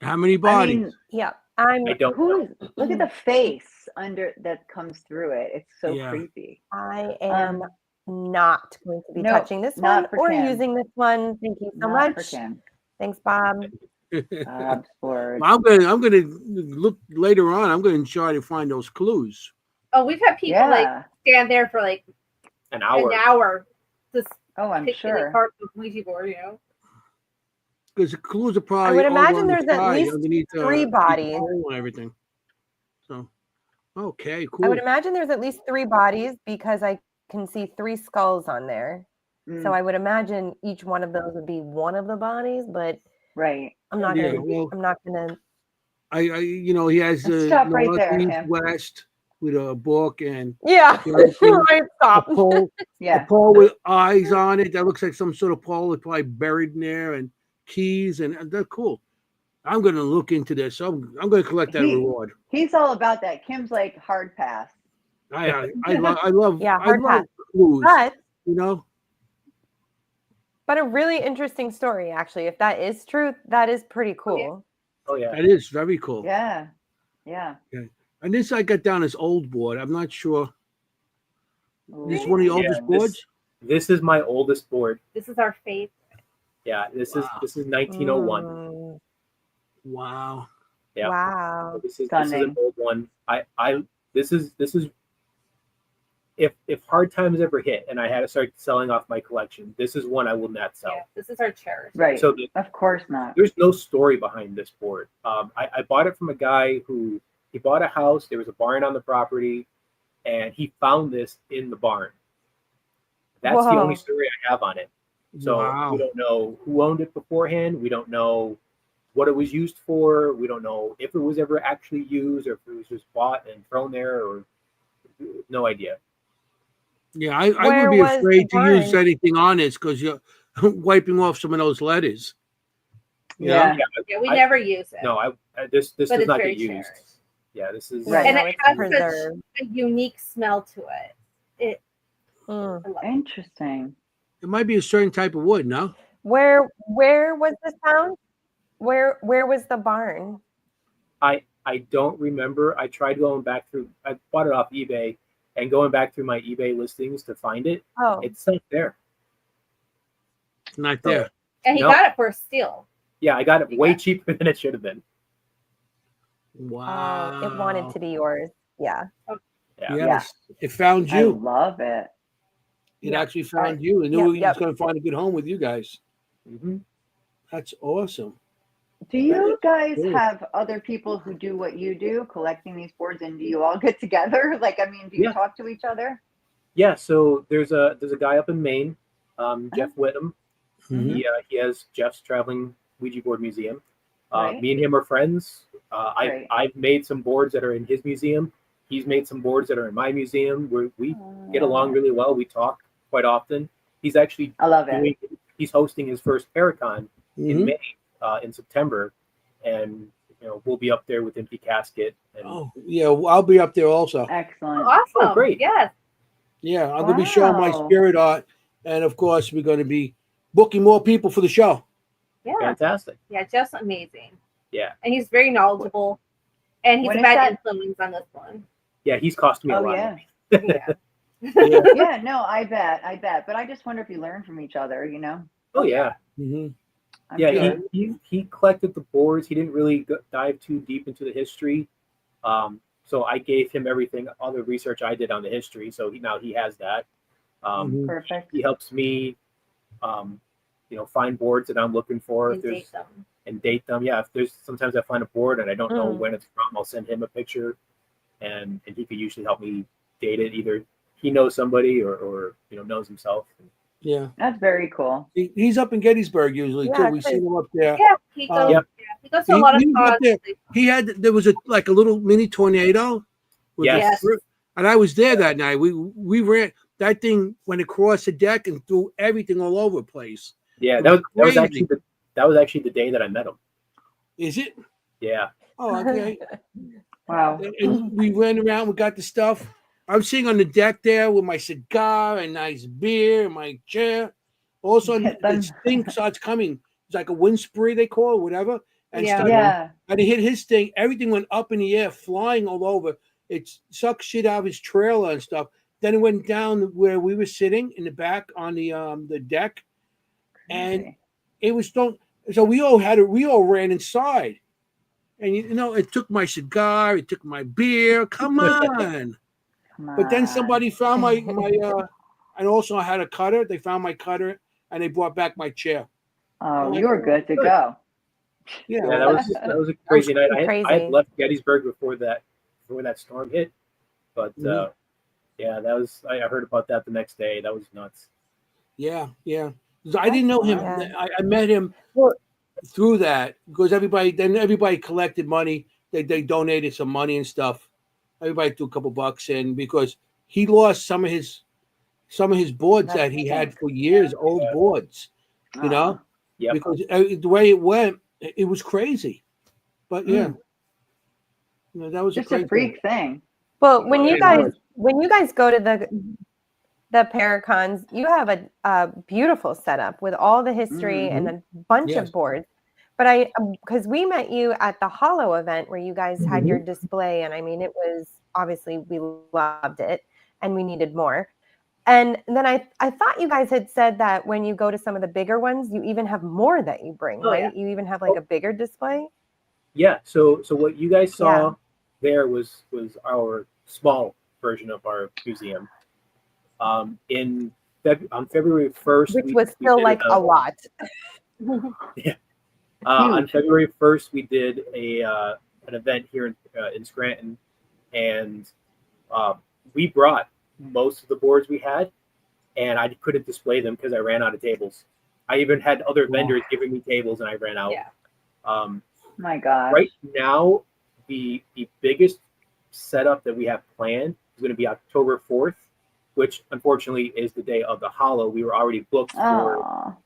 [SPEAKER 1] How many bodies?
[SPEAKER 2] I mean,
[SPEAKER 3] Yeah,
[SPEAKER 4] I don't know.
[SPEAKER 2] Look at the face under that comes through it. It's so
[SPEAKER 1] Yeah.
[SPEAKER 2] creepy.
[SPEAKER 3] I am not going to be
[SPEAKER 2] no,
[SPEAKER 3] touching this one
[SPEAKER 2] not for
[SPEAKER 3] or
[SPEAKER 2] Kim.
[SPEAKER 3] using this one. Thank you so
[SPEAKER 2] Not
[SPEAKER 3] much.
[SPEAKER 2] for Kim.
[SPEAKER 3] Thanks, Bob.
[SPEAKER 2] Bob's board.
[SPEAKER 1] I'm gonna look later on. I'm gonna try to find those clues.
[SPEAKER 5] Oh, we've had people like stand there for like
[SPEAKER 4] an hour.
[SPEAKER 5] Just
[SPEAKER 2] I'm sure.
[SPEAKER 5] Apart the Ouija board, you know.
[SPEAKER 1] Because the clues are probably.
[SPEAKER 3] I would
[SPEAKER 1] all
[SPEAKER 3] imagine
[SPEAKER 1] on the
[SPEAKER 3] there's at
[SPEAKER 1] side
[SPEAKER 3] least
[SPEAKER 1] underneath,
[SPEAKER 3] 3 bodies.
[SPEAKER 1] and everything. So, okay, cool.
[SPEAKER 3] I would imagine there's at least 3 bodies because I can see 3 skulls on there. So I would imagine each one of those would be one of the bodies, but
[SPEAKER 2] right.
[SPEAKER 3] I'm not gonna. I'm not gonna.
[SPEAKER 1] He has
[SPEAKER 2] stop right there,
[SPEAKER 1] Northeast,
[SPEAKER 2] Kim.
[SPEAKER 1] West with a book and
[SPEAKER 3] Yeah, right. Stop.
[SPEAKER 1] a pole,
[SPEAKER 2] Yeah.
[SPEAKER 1] a pole with eyes on it that looks like some sort of pole that's probably buried in there, and keys, and that's cool. I'm gonna look into this. I'm gonna collect that reward.
[SPEAKER 2] He's all about that. Kim's like hard pass.
[SPEAKER 1] I love
[SPEAKER 3] hard pass.
[SPEAKER 1] Clues,
[SPEAKER 3] But
[SPEAKER 1] But
[SPEAKER 3] a really interesting story, actually. If that is true, that is pretty cool.
[SPEAKER 4] Oh yeah,
[SPEAKER 1] that is very cool.
[SPEAKER 2] Yeah.
[SPEAKER 1] And this I got down as old board. I'm not sure. This is
[SPEAKER 2] Ooh.
[SPEAKER 1] one of the oldest boards.
[SPEAKER 4] This is my oldest board.
[SPEAKER 5] This is our favorite.
[SPEAKER 4] Yeah, this is 1901.
[SPEAKER 1] Wow.
[SPEAKER 4] Yeah.
[SPEAKER 3] Wow.
[SPEAKER 4] This is an old one. This is if hard times ever hit and I had to start selling off my collection, this is one I will not sell.
[SPEAKER 5] Yeah, this is our cherish.
[SPEAKER 2] Right.
[SPEAKER 4] So
[SPEAKER 2] of course not.
[SPEAKER 4] There's no story behind this board. I bought it from a guy who he bought a house. There was a barn on the property, and he found this in the barn. That's the only story I have on it. So we don't know who owned it beforehand. We don't know what it was used for. We don't know if it was ever actually used or if it was just bought and thrown there, or no idea.
[SPEAKER 1] Yeah, I would be afraid to use anything on this because you're wiping off some of those letters.
[SPEAKER 2] Yeah,
[SPEAKER 5] we never use it.
[SPEAKER 4] No, this does not get used. Yeah, this is
[SPEAKER 2] Right.
[SPEAKER 5] And
[SPEAKER 3] No,
[SPEAKER 5] it
[SPEAKER 3] it's
[SPEAKER 5] has
[SPEAKER 3] preserved.
[SPEAKER 5] such a unique smell to it. I love it.
[SPEAKER 2] Interesting.
[SPEAKER 1] It might be a certain type of wood, no?
[SPEAKER 3] Where was this found? Where was the barn?
[SPEAKER 4] I don't remember. I tried going back through. I bought it off eBay, and going back through my eBay listings to find it.
[SPEAKER 3] Oh,
[SPEAKER 4] It's not there.
[SPEAKER 1] It's not there.
[SPEAKER 5] And he
[SPEAKER 4] No.
[SPEAKER 5] got it for a steal.
[SPEAKER 4] Yeah, I got it way cheaper than it should have been.
[SPEAKER 1] Wow.
[SPEAKER 3] it wanted to be yours. Yeah.
[SPEAKER 4] Yeah.
[SPEAKER 1] Yes. It found
[SPEAKER 2] I
[SPEAKER 1] you.
[SPEAKER 2] love it.
[SPEAKER 1] It actually found you. It knew
[SPEAKER 3] Yep,
[SPEAKER 1] he
[SPEAKER 3] yep.
[SPEAKER 1] was going to find a good home with you guys.
[SPEAKER 4] Mm-hmm.
[SPEAKER 1] That's awesome.
[SPEAKER 2] Do you guys
[SPEAKER 1] cool.
[SPEAKER 2] have other people who do what you do, collecting these boards, and do you all get together? Like, I mean, do you talk to each other?
[SPEAKER 4] Yeah. So there's a guy up in Maine, Jeff Whittam.
[SPEAKER 1] Mhm.
[SPEAKER 4] He has Jeff's traveling Ouija board museum.
[SPEAKER 2] Right.
[SPEAKER 4] Me and him are friends. I've made some boards that are in his museum. He's made some boards that are in my museum. We get along really well. We talk quite often. He's actually
[SPEAKER 2] I love it.
[SPEAKER 4] He's hosting his first Paracon in
[SPEAKER 1] Mhm.
[SPEAKER 4] May, in September, and we'll be up there with Empty Casket. And,
[SPEAKER 1] Oh, yeah. Well, I'll be up there also.
[SPEAKER 2] Excellent.
[SPEAKER 5] Awesome.
[SPEAKER 4] Oh, great.
[SPEAKER 5] Yes.
[SPEAKER 1] Yeah. I'm going to be showing my
[SPEAKER 2] Wow.
[SPEAKER 1] spirit art. And of course, we're going to be booking more people for the show.
[SPEAKER 5] Yeah.
[SPEAKER 4] Fantastic.
[SPEAKER 5] Yeah. Jeff's amazing.
[SPEAKER 4] Yeah.
[SPEAKER 5] And he's very knowledgeable. And he's
[SPEAKER 2] When
[SPEAKER 5] a
[SPEAKER 2] is
[SPEAKER 5] bad
[SPEAKER 2] that?
[SPEAKER 5] influence on this one.
[SPEAKER 4] Yeah, he's cost me a
[SPEAKER 2] Oh,
[SPEAKER 4] lot.
[SPEAKER 2] yeah.
[SPEAKER 5] Yeah.
[SPEAKER 1] Yeah.
[SPEAKER 2] Yeah, no, I bet. But I just wonder if you learn from each other, you know?
[SPEAKER 4] Oh yeah.
[SPEAKER 1] hmm
[SPEAKER 2] I'm
[SPEAKER 4] Yeah,
[SPEAKER 2] sure.
[SPEAKER 4] he collected the boards. He didn't really dive too deep into the history. So I gave him everything, all the research I did on the history. So now he has that.
[SPEAKER 2] Perfect.
[SPEAKER 4] He helps me, find boards that I'm looking for.
[SPEAKER 5] And date them.
[SPEAKER 4] And date them. Yeah, if there's sometimes I find a board and I don't know when it's from, I'll send him a picture, and he could usually help me date it. Either he knows somebody or knows himself.
[SPEAKER 1] Yeah.
[SPEAKER 2] That's very cool.
[SPEAKER 1] He's up in Gettysburg usually too. We see him up there.
[SPEAKER 5] Yeah. He goes, he goes to a lot of
[SPEAKER 1] was up
[SPEAKER 5] cons.
[SPEAKER 1] there. There was a little mini tornado.
[SPEAKER 4] Yes.
[SPEAKER 1] And I was there that night. We ran that thing, went across the deck and threw everything all over the place.
[SPEAKER 4] Yeah, that was actually the day that I met him.
[SPEAKER 1] Is it?
[SPEAKER 4] Yeah.
[SPEAKER 1] Oh, okay.
[SPEAKER 2] Wow.
[SPEAKER 1] And we ran around. We got the stuff. I'm sitting on the deck there with my cigar and nice beer and my chair. All of a sudden, this thing starts coming. It's like a wind spree, they call it, whatever. And and he hit his thing. Everything went up in the air, flying all over. It sucked shit out of his trailer and stuff. Then it went down where we were sitting in the back on the deck, and it was so we all ran inside, and it took my cigar, it took my beer. Come on. But then somebody found my and also I had a cutter. They found my cutter and they brought back my chair.
[SPEAKER 2] Oh, you were good to go.
[SPEAKER 1] Yeah,
[SPEAKER 4] that was a crazy night. I had left Gettysburg before that storm hit, but that was I heard about that the next day. That was nuts.
[SPEAKER 1] Yeah. I didn't know him. I met him through that because everybody collected money. They donated some money and stuff. Everybody threw a couple bucks in because he lost some of his boards that he had for years, old boards. Because the way it went, it was crazy. But that was
[SPEAKER 2] just a freak thing.
[SPEAKER 3] Well, when you guys go to the Paracons, you have a beautiful setup with all the history and a bunch of boards. But because we met you at the Hollow event where you guys had your display, and I mean, it was obviously we loved it and we needed more. And then I thought you guys had said that when you go to some of the bigger ones, you even have more that you bring, right? Yeah. You even have like a bigger display.
[SPEAKER 4] Yeah. So what you guys saw there was our small version of our museum. On February 1st,
[SPEAKER 3] which was still like a lot.
[SPEAKER 4] Yeah. On February 1st, we did an event here in Scranton, and we brought most of the boards we had, and I couldn't display them because I ran out of tables. I even had other vendors giving me tables, and I ran out.
[SPEAKER 2] Yeah. My God.
[SPEAKER 4] Right now, the biggest setup that we have planned is going to be October 4th, which unfortunately is the day of the Hollow. We were already booked for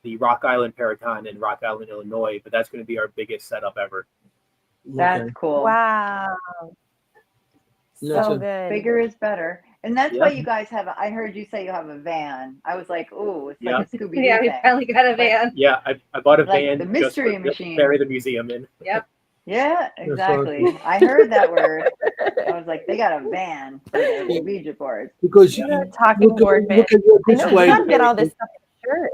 [SPEAKER 4] the Rock Island Paracon in Rock Island, Illinois, but that's going to be our biggest setup ever.
[SPEAKER 2] That's cool.
[SPEAKER 3] Wow. So
[SPEAKER 2] So
[SPEAKER 3] good.
[SPEAKER 2] bigger is better. And that's why you guys have, I heard you say you have a van. I was like, oh, it's like a Scooby-Doo
[SPEAKER 5] Yeah, we
[SPEAKER 2] thing.
[SPEAKER 5] finally got a van.
[SPEAKER 4] Yeah, I bought a
[SPEAKER 2] Like
[SPEAKER 4] van
[SPEAKER 2] the mystery
[SPEAKER 4] just
[SPEAKER 2] machine.
[SPEAKER 4] to carry the museum in.
[SPEAKER 5] Yep.
[SPEAKER 2] Yeah, exactly. I heard that word. I was like, they got a van for the Ouija boards.
[SPEAKER 1] Because
[SPEAKER 3] talking board van.
[SPEAKER 1] look at your
[SPEAKER 3] I know, you
[SPEAKER 1] display.
[SPEAKER 3] gotta get all this stuff insured.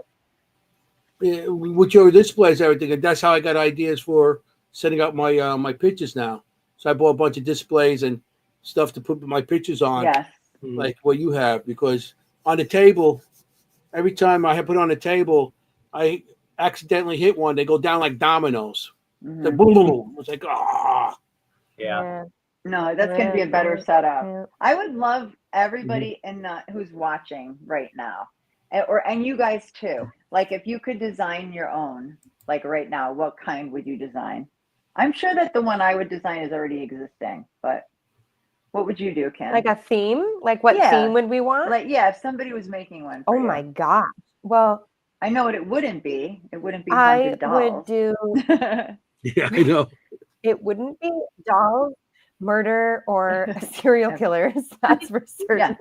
[SPEAKER 1] With your displays, everything, and that's how I got ideas for setting up my my pictures now. So I bought a bunch of displays and stuff to put my pictures on,
[SPEAKER 2] Yes.
[SPEAKER 1] like what you have. Because on the table, every time I put on the table, I accidentally hit one. They go down like dominoes. The boom, boom, boom. It's like
[SPEAKER 4] Yeah.
[SPEAKER 2] No, that's going to be a better setup. I would love everybody in the who's watching right now, and you guys too. Like, if you could design your own, like right now, what kind would you design? I'm sure that the one I would design is already existing, but what would you do, Kimm?
[SPEAKER 3] Like a theme? Like what theme would we want?
[SPEAKER 2] Like, yeah, if somebody was making one.
[SPEAKER 3] Oh my gosh. Well,
[SPEAKER 2] I know what it wouldn't be. It wouldn't be
[SPEAKER 3] I
[SPEAKER 2] haunted dolls.
[SPEAKER 3] would do.
[SPEAKER 1] Yeah, I know.
[SPEAKER 3] It wouldn't be dolls, murder, or serial killers. That's for certain.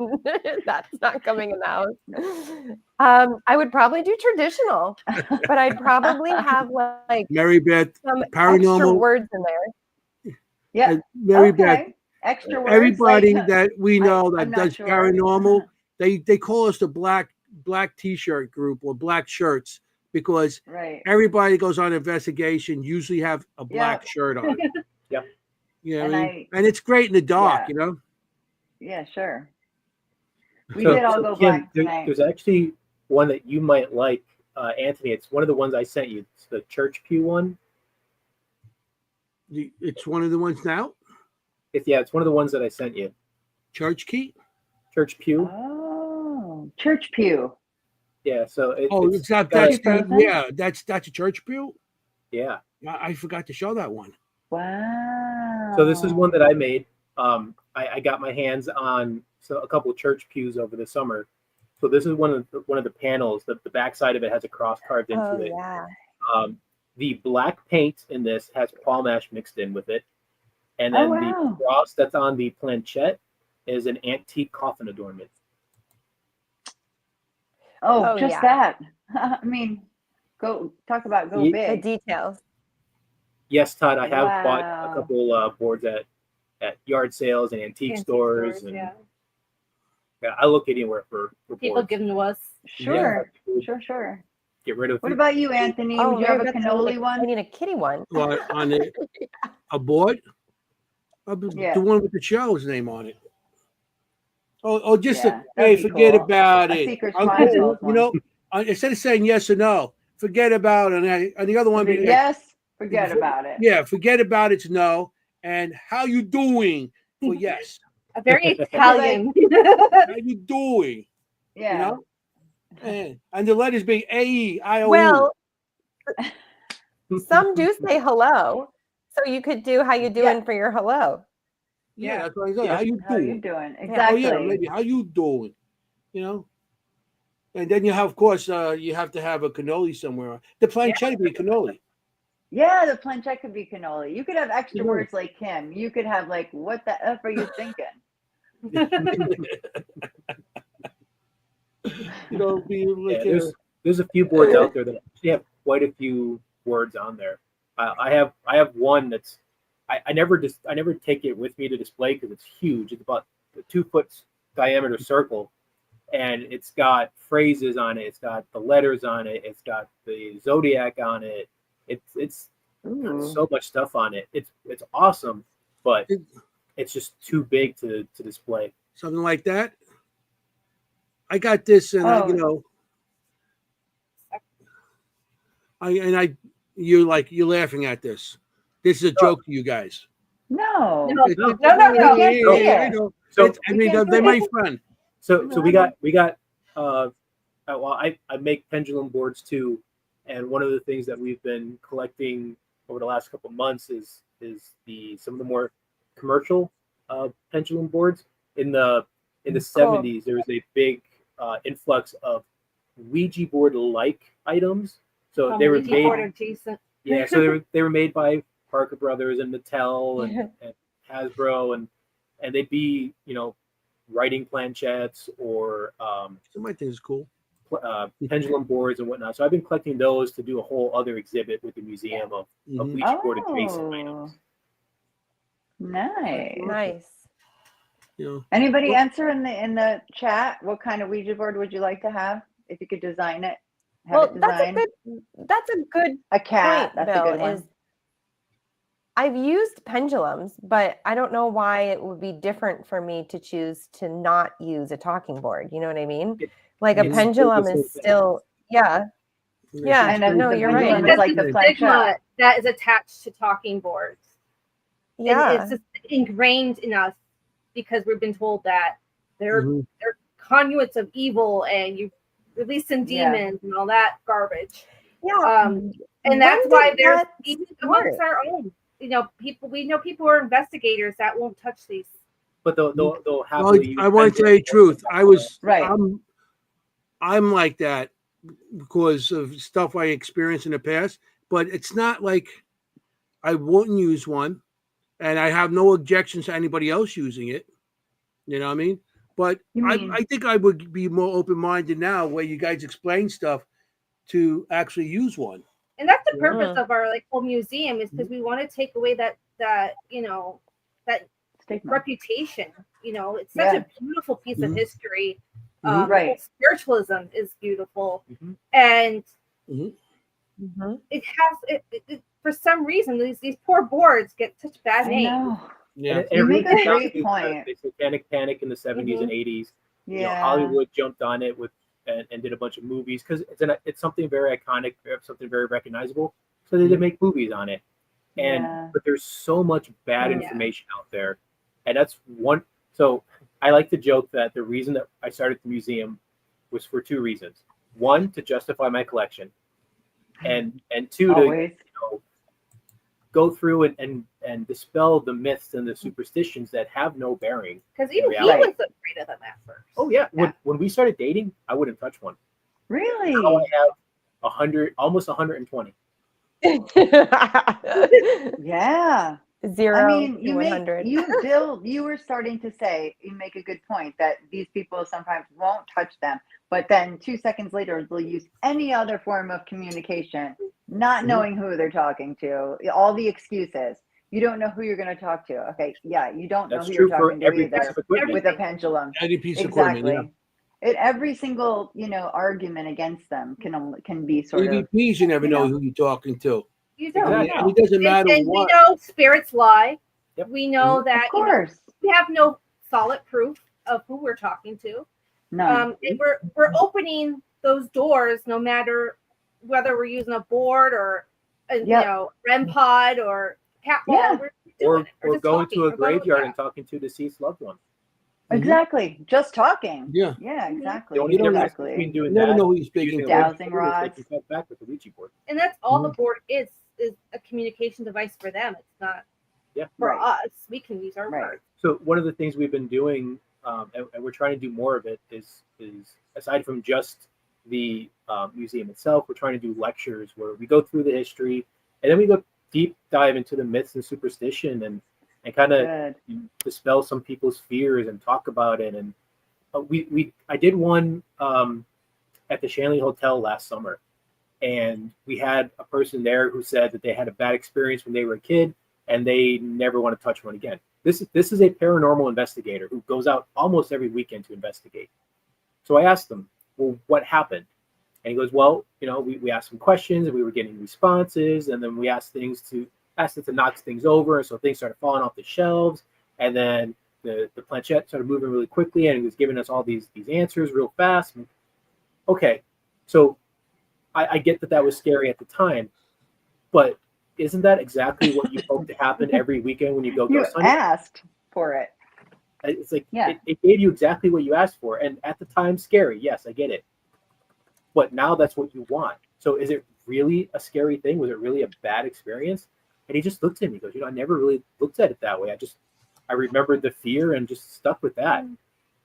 [SPEAKER 3] That's not coming in the house. I would probably do traditional, but I'd probably have like
[SPEAKER 1] Mary Beth,
[SPEAKER 3] some
[SPEAKER 1] paranormal
[SPEAKER 3] extra words in there.
[SPEAKER 2] Yeah,
[SPEAKER 1] Mary Beth.
[SPEAKER 2] Extra words.
[SPEAKER 1] Everybody
[SPEAKER 2] like,
[SPEAKER 1] that we know that
[SPEAKER 2] I'm not
[SPEAKER 1] does
[SPEAKER 2] sure.
[SPEAKER 1] paranormal, they call us the black T-shirt group or black shirts because everybody that goes on investigation usually have a black shirt on.
[SPEAKER 4] Yep.
[SPEAKER 1] You know what I mean? And it's great in the dark, you know?
[SPEAKER 2] Yeah, sure. We did all go
[SPEAKER 4] Kimm,
[SPEAKER 2] black tonight.
[SPEAKER 4] There's actually one that you might like, Anthony. It's one of the ones I sent you. It's the church pew one.
[SPEAKER 1] It's one of the ones now?
[SPEAKER 4] It's one of the ones that I sent you.
[SPEAKER 1] Church key?
[SPEAKER 4] Church pew.
[SPEAKER 2] Oh, church pew.
[SPEAKER 4] Yeah, so
[SPEAKER 1] it's not that's a church pew?
[SPEAKER 4] Yeah.
[SPEAKER 1] I forgot to show that one.
[SPEAKER 2] Wow.
[SPEAKER 4] So this is one that I made. I got my hands on a couple of church pews over the summer. So this is one of the panels. The back side of it has a cross carved into it.
[SPEAKER 3] Yeah.
[SPEAKER 4] The black paint in this has palm ash mixed in with it. And then the cross that's on the planchette is an antique coffin adornment.
[SPEAKER 2] Oh, just that. I mean, go big.
[SPEAKER 3] The details.
[SPEAKER 4] Yes, Todd, I have bought a couple boards at yard sales and antique stores. And I look anywhere for
[SPEAKER 5] people
[SPEAKER 4] boards.
[SPEAKER 5] give them to us.
[SPEAKER 2] Sure. Sure.
[SPEAKER 4] Get rid of.
[SPEAKER 2] What about you, Anthony? Would you have a cannoli one?
[SPEAKER 3] I need a kitty one.
[SPEAKER 1] Well, on a board? The one with the show's name on it. Oh, just hey, forget about it. You know, instead of saying yes or no, forget about it. And the other one,
[SPEAKER 2] yes, forget about it.
[SPEAKER 1] Yeah, forget about it's no. And how you doing? For yes.
[SPEAKER 5] A very Italian.
[SPEAKER 1] How you doing?
[SPEAKER 2] Yeah.
[SPEAKER 1] You know? And the letters being A-E-I-O-U.
[SPEAKER 3] Well, some do say hello. So you could do how you doing for your hello.
[SPEAKER 1] Yeah, that's what I said. How you doing?
[SPEAKER 2] How you doing? Exactly.
[SPEAKER 1] Oh, yeah, maybe how you doing? You know? And then you have, of course, you have to have a cannoli somewhere. The planchette would be cannoli.
[SPEAKER 2] Yeah, the planchette could be cannoli. You could have extra words like Kimm. You could have like, what the F are you thinking?
[SPEAKER 1] You know, be like
[SPEAKER 4] there's a few boards out there that actually have quite a few words on there. I have one that's I never take it with me to display because it's huge. It's about a 2-foot diameter circle, and it's got phrases on it. It's got the letters on it. It's got the zodiac on it. It's got so much stuff on it. It's awesome, but it's just too big to display.
[SPEAKER 1] Something like that. I got this, and you're laughing at this. This is a joke to you guys.
[SPEAKER 2] No.
[SPEAKER 1] I know. So I mean, they're my friend.
[SPEAKER 4] So we got. Well, I make pendulum boards too, and one of the things that we've been collecting over the last couple of months is some of the more commercial pendulum boards. In the 70s, there was a big influx of Ouija board like items. So they were made. Yeah, so they were made by Parker Brothers and Mattel and Hasbro, and they'd be, writing planchettes or
[SPEAKER 1] some of my things is cool.
[SPEAKER 4] Pendulum boards and whatnot. So I've been collecting those to do a whole other exhibit with the museum of Ouija board adjacent items.
[SPEAKER 2] Nice.
[SPEAKER 1] Yeah.
[SPEAKER 2] Anybody answer in the chat? What kind of Ouija board would you like to have? If you could design it,
[SPEAKER 3] that's a good
[SPEAKER 2] a cat.
[SPEAKER 3] point,
[SPEAKER 2] That's
[SPEAKER 3] Bill,
[SPEAKER 2] a good one.
[SPEAKER 3] is I've used pendulums, but I don't know why it would be different for me to choose to not use a talking board. You know what I mean? Like a pendulum is still, yeah.
[SPEAKER 2] And
[SPEAKER 3] no, you're right.
[SPEAKER 5] Because like the stigma that is attached to talking boards.
[SPEAKER 3] Yeah.
[SPEAKER 5] And it's just ingrained in us because we've been told that they're conduits of evil and you release some demons and all that garbage.
[SPEAKER 3] Yeah.
[SPEAKER 5] And that's why there's even amongst our own, we know people who are investigators that won't touch these.
[SPEAKER 4] But they'll happily.
[SPEAKER 1] I want to tell you the truth. I was
[SPEAKER 2] right.
[SPEAKER 1] I'm like that because of stuff I experienced in the past. But it's not like I wouldn't use one, and I have no objections to anybody else using it. You know what I mean? But I think I would be more open-minded now, where you guys explain stuff, to actually use one.
[SPEAKER 5] And that's the purpose of our whole museum, is because we want to take away that
[SPEAKER 2] stigma.
[SPEAKER 5] Reputation. It's such a beautiful piece of history.
[SPEAKER 2] Right.
[SPEAKER 5] Spiritualism is beautiful, and it has it for some reason these poor boards get such bad names.
[SPEAKER 2] Yeah, you make a great point.
[SPEAKER 4] The Satanic Panic in the 70s and 80s.
[SPEAKER 2] Yeah,
[SPEAKER 4] Hollywood jumped on it and did a bunch of movies because it's something very iconic, something very recognizable. So they did make movies on it, but there's so much bad information out there, and that's one. So I like to joke that the reason that I started the museum was for two reasons: one, to justify my collection, and two, to go through and dispel the myths and the superstitions that have no bearing.
[SPEAKER 5] Because even he was afraid of them at first.
[SPEAKER 4] Oh yeah. When we started dating, I wouldn't touch one.
[SPEAKER 2] Really?
[SPEAKER 4] Now I have 100, almost 120.
[SPEAKER 2] Yeah.
[SPEAKER 3] 0
[SPEAKER 2] I mean,
[SPEAKER 3] to 100.
[SPEAKER 2] You were starting to say, you make a good point that these people sometimes won't touch them, but then 2 seconds later they'll use any other form of communication, not knowing who they're talking to. All the excuses. You don't know who you're going to talk to. Okay, yeah, you don't know who you're talking to either with a pendulum.
[SPEAKER 1] Any piece of equipment,
[SPEAKER 2] Every single argument against them can be sort of
[SPEAKER 1] EVPs. You never know who you're talking to.
[SPEAKER 5] You don't know.
[SPEAKER 1] It doesn't matter
[SPEAKER 5] and
[SPEAKER 1] what.
[SPEAKER 5] We know spirits lie. Yep. We know that
[SPEAKER 2] of course.
[SPEAKER 5] We have no solid proof of who we're talking to.
[SPEAKER 2] No.
[SPEAKER 5] And we're opening those doors no matter whether we're using a board or a REM pod or cat ball.
[SPEAKER 4] Or going to a graveyard and talking to deceased loved ones.
[SPEAKER 2] Exactly. Just talking.
[SPEAKER 1] Yeah.
[SPEAKER 2] Yeah, exactly.
[SPEAKER 4] The only difference between doing
[SPEAKER 1] never
[SPEAKER 4] that,
[SPEAKER 1] know who you're speaking
[SPEAKER 2] dowsing rods.
[SPEAKER 4] They can cut back with the Ouija board.
[SPEAKER 5] And that's all the board is a communication device for them. It's not for us. We can use our words.
[SPEAKER 4] So one of the things we've been doing, and we're trying to do more of it, is aside from just the museum itself, we're trying to do lectures where we go through the history and then we go deep dive into the myths and superstition and kind of dispel some people's fears and talk about it. And I did one at the Shanley Hotel last summer, and we had a person there who said that they had a bad experience when they were a kid and they never want to touch one again. This is a paranormal investigator who goes out almost every weekend to investigate. So I asked him, well, what happened? And he goes, well, we asked some questions and we were getting responses, and then we asked it to knock things over, and so things started falling off the shelves, and then the planchette started moving really quickly, and he was giving us all these answers real fast. Okay, so I get that was scary at the time, but isn't that exactly what you hope to happen every weekend when you go ghost hunting?
[SPEAKER 2] You asked for it.
[SPEAKER 4] It's like it gave you exactly what you asked for, and at the time, scary. Yes, I get it, but now that's what you want. So is it really a scary thing? Was it really a bad experience? And he just looked at me. He goes, I never really looked at it that way. I remembered the fear and just stuck with that.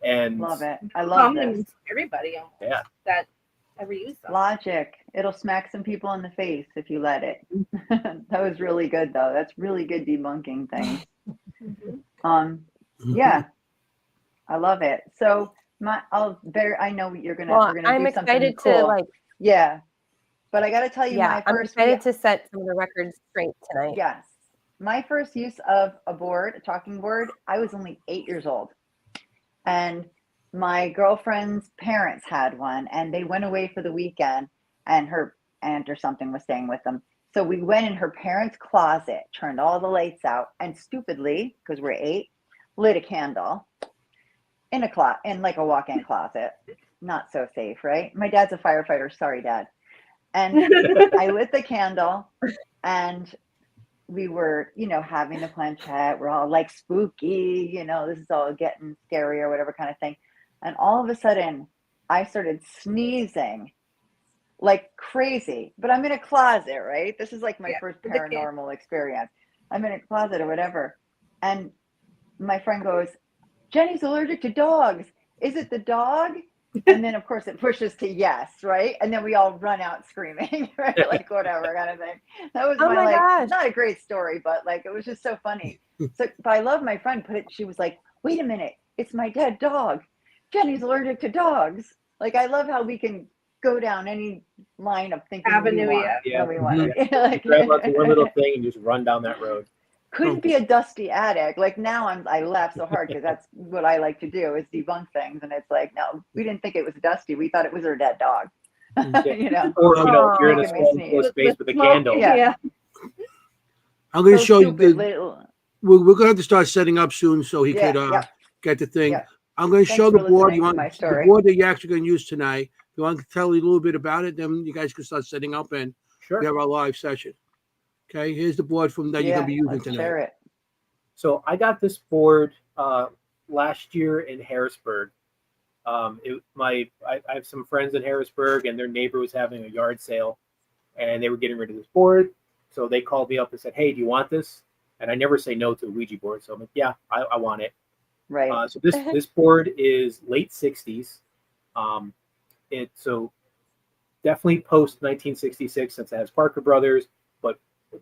[SPEAKER 4] And
[SPEAKER 2] love it. I love
[SPEAKER 5] this. Everybody.
[SPEAKER 4] Yeah.
[SPEAKER 5] That ever used them.
[SPEAKER 2] Logic. It'll smack some people in the face if you let it. That was really good, though. That's really good debunking things. Yeah, I love it. So I know we're gonna
[SPEAKER 3] I'm
[SPEAKER 2] do something
[SPEAKER 3] excited
[SPEAKER 2] cool.
[SPEAKER 3] to
[SPEAKER 2] Yeah, but I got to tell you,
[SPEAKER 3] I'm excited to set some of the records straight tonight.
[SPEAKER 2] Yes, my first use of a talking board, I was only 8 years old, and my girlfriend's parents had one, and they went away for the weekend, and her aunt or something was staying with them. So we went in her parents' closet, turned all the lights out, and stupidly, because we're 8, lit a candle in like a walk-in closet. Not so safe, right? My dad's a firefighter. Sorry, Dad. And I lit the candle, and we were, having the planchette. We're all like spooky, this is all getting scary or whatever kind of thing. And all of a sudden, I started sneezing like crazy. But I'm in a closet, right? This is like my first paranormal experience. I'm in a closet or whatever. And my friend goes, Jenny's allergic to dogs. Is it the dog? And then, of course, it pushes to yes, right? And then we all run out screaming, right? Like whatever kind of thing. That was gosh. Not a great story, but like it was just so funny. So, but I love my friend she was like, wait a minute, it's my dead dog. Jenny's allergic to dogs. Like I love how we can go down any line of thinking
[SPEAKER 5] avenue,
[SPEAKER 2] we want.
[SPEAKER 4] Like, grab onto one little thing and just run down that road.
[SPEAKER 2] Couldn't be a dusty attic. Like now I laugh so hard because that's what I like to do is debunk things. And it's like, no, we didn't think it was dusty. We thought it was her dead dog.
[SPEAKER 4] Or, you're in a small space with a candle.
[SPEAKER 2] Yeah.
[SPEAKER 1] I'm going to show you. We're going to have to start setting up soon so he could get the thing. Yeah. I'm going to show the board. You want the board that you're actually going to use tonight. If you want to tell you a little bit about it, then you guys can start setting up and we have our live session. Okay, here's the board from that you're going to be using tonight. Share it.
[SPEAKER 4] So I got this board last year in Harrisburg. I have some friends in Harrisburg, and their neighbor was having a yard sale, and they were getting rid of this board. So they called me up and said, "Hey, do you want this?" And I never say no to a Ouija board, so I'm like, "Yeah, I want it."
[SPEAKER 2] Right.
[SPEAKER 4] So this board is late '60s. So definitely post 1966 since it has Parker Brothers, but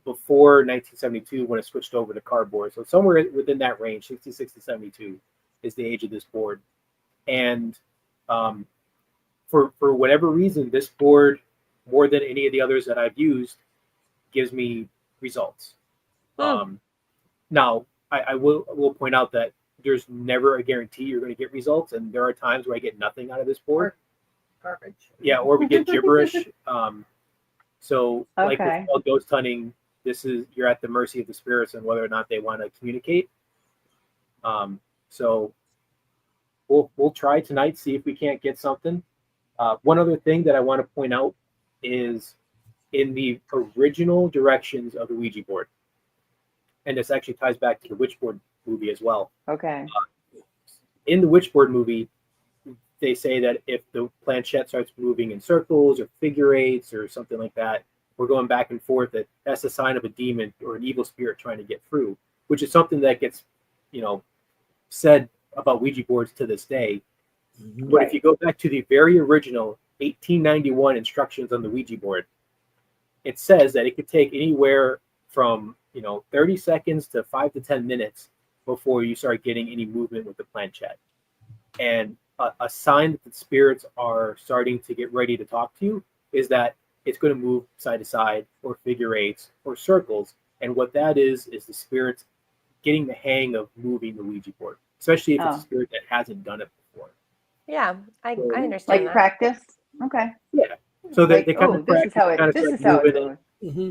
[SPEAKER 4] before 1972 when it switched over to cardboard. So somewhere within that range, 66 to 72 is the age of this board. And for whatever reason, this board, more than any of the others that I've used, gives me results. Now, I will point out that there's never a guarantee you're going to get results, and there are times where I get nothing out of this board.
[SPEAKER 5] Garbage.
[SPEAKER 4] Yeah, or we get gibberish. So like with all ghost hunting, you're at the mercy of the spirits and whether or not they want to communicate. So we'll try tonight, see if we can't get something. One other thing that I want to point out is in the original directions of the Ouija board, and this actually ties back to the Witchboard movie as well.
[SPEAKER 2] Okay.
[SPEAKER 4] In the Witchboard movie, they say that if the planchette starts moving in circles or figure eights or something like that, we're going back and forth, that's a sign of a demon or an evil spirit trying to get through, which is something that gets, said about Ouija boards to this day. Mm-hmm. But if you go back to the very original 1891 instructions on the Ouija board, it says that it could take anywhere from 30 seconds to 5 to 10 minutes before you start getting any movement with the planchette. And a sign that the spirits are starting to get ready to talk to you is that it's going to move side to side or figure eights or circles. And what that is the spirits getting the hang of moving the Ouija board, especially if it's a spirit that hasn't done it before.
[SPEAKER 3] Yeah, I understand.
[SPEAKER 2] Like practice? Okay.
[SPEAKER 4] Yeah. So they kind of
[SPEAKER 2] this is how it goes.
[SPEAKER 4] Mm-hmm.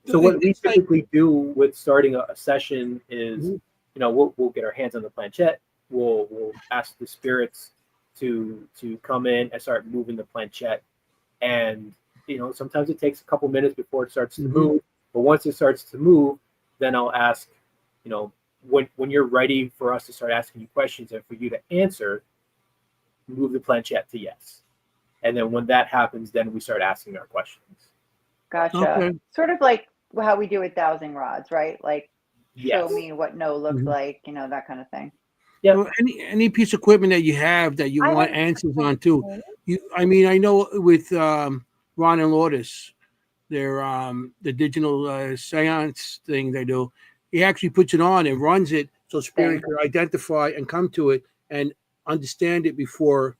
[SPEAKER 4] So what we typically do with starting a session is, we'll get our hands on the planchette. We'll ask the spirits to come in and start moving the planchette. And, sometimes it takes a couple minutes before it starts to move. But once it starts to move, then I'll ask, when you're ready for us to start asking you questions and for you to answer, move the planchette to yes. And then when that happens, then we start asking our questions.
[SPEAKER 2] Gotcha. Okay. Sort of like how we do with dowsing rods, right? Like, show me what no looks like, that kind of thing.
[SPEAKER 4] Yeah.
[SPEAKER 1] So any piece of equipment that you have that you want answers on too. I mean, I know with Ron and Lourdes, their the digital seance thing they do. He actually puts it on and runs it so spirit can identify and come to it and understand it before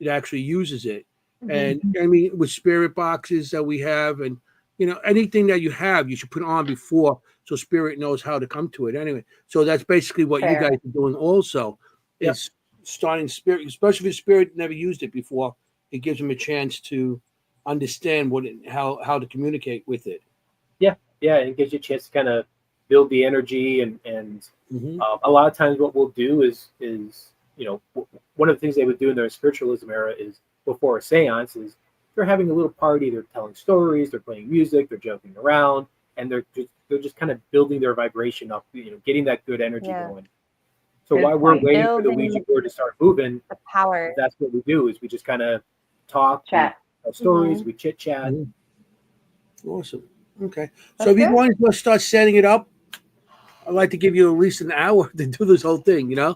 [SPEAKER 1] it actually uses it. And I mean, with spirit boxes that we have, and anything that you have, you should put on before so spirit knows how to come to it. Anyway, so that's basically what you guys are doing. Also, is starting spirit, especially if spirit never used it before. It gives them a chance to understand how to communicate with it.
[SPEAKER 4] Yeah, it gives you a chance to kind of build the energy, and a lot of times what we'll do is one of the things they would do in their spiritualism era is before a seance is they're having a little party, they're telling stories, they're playing music, they're joking around, and they're just kind of building their vibration up, getting that good energy going. So while we're waiting for the Ouija board to start moving,
[SPEAKER 3] the power,
[SPEAKER 4] that's what we do is we just kind of talk,
[SPEAKER 2] chat,
[SPEAKER 4] tell stories, we chit chat.
[SPEAKER 1] Awesome. Okay. So if you want to start setting it up, I'd like to give you at least an hour to do this whole thing,
[SPEAKER 2] Yeah,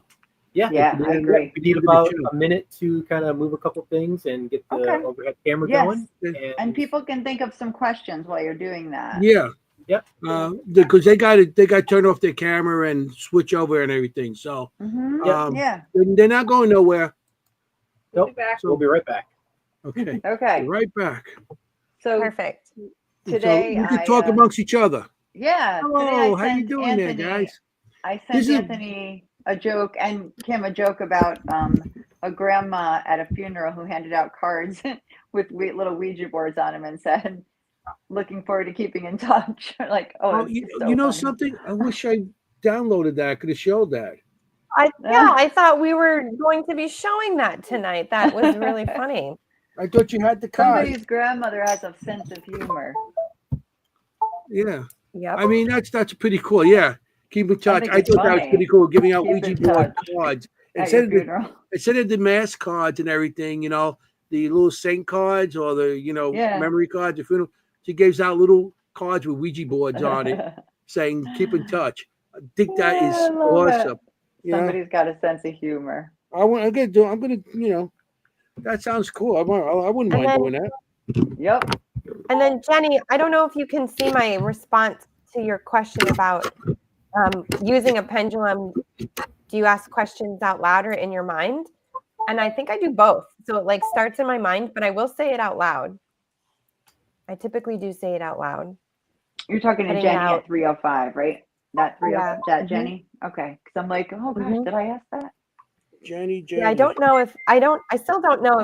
[SPEAKER 2] I agree.
[SPEAKER 4] We need about a minute to kind of move a couple things and get the overhead camera going.
[SPEAKER 2] And people can think of some questions while you're doing that.
[SPEAKER 1] Yeah.
[SPEAKER 4] Yep.
[SPEAKER 1] Because they got to turn off their camera and switch over and everything. So they're not going nowhere.
[SPEAKER 4] Nope. We'll be right back.
[SPEAKER 1] Okay.
[SPEAKER 2] Okay.
[SPEAKER 1] Right back.
[SPEAKER 2] So
[SPEAKER 3] perfect.
[SPEAKER 2] Today
[SPEAKER 1] so you can talk amongst each other.
[SPEAKER 2] Yeah.
[SPEAKER 1] Hello, how you doing there, guys?
[SPEAKER 2] I sent Anthony a joke and Kimm a joke about a grandma at a funeral who handed out cards with little Ouija boards on them and said, "Looking forward to keeping in touch." Like,
[SPEAKER 1] you know funny. Something? I wish I downloaded that. I could have showed that.
[SPEAKER 3] I thought we were going to be showing that tonight. That was really funny.
[SPEAKER 1] I thought you had the card.
[SPEAKER 2] Somebody's grandmother has a sense of humor.
[SPEAKER 1] Yeah.
[SPEAKER 3] Yeah.
[SPEAKER 1] I mean, that's pretty cool. Yeah. Keep in touch. I thought that was pretty cool. Giving out Ouija board cards. Instead of the mask cards and everything, the little saint cards or the, memory cards, the funeral, she gives out little cards with Ouija boards on it saying, keep in touch. I think that is awesome.
[SPEAKER 2] Somebody's got a sense of humor.
[SPEAKER 1] I'm gonna, that sounds cool. I wouldn't mind doing that.
[SPEAKER 2] Yep.
[SPEAKER 3] And then Jennie, I don't know if you can see my response to your question about using a pendulum. Do you ask questions out loud or in your mind? And I think I do both. So it starts in my mind, but I will say it out loud. I typically do say it out loud.
[SPEAKER 2] You're talking to Jennie at 3:05, right? That 3:05, that Jennie? Okay. Because I'm like, oh gosh, did I ask that?
[SPEAKER 1] Jennie.
[SPEAKER 3] Yeah, I don't know if I still don't know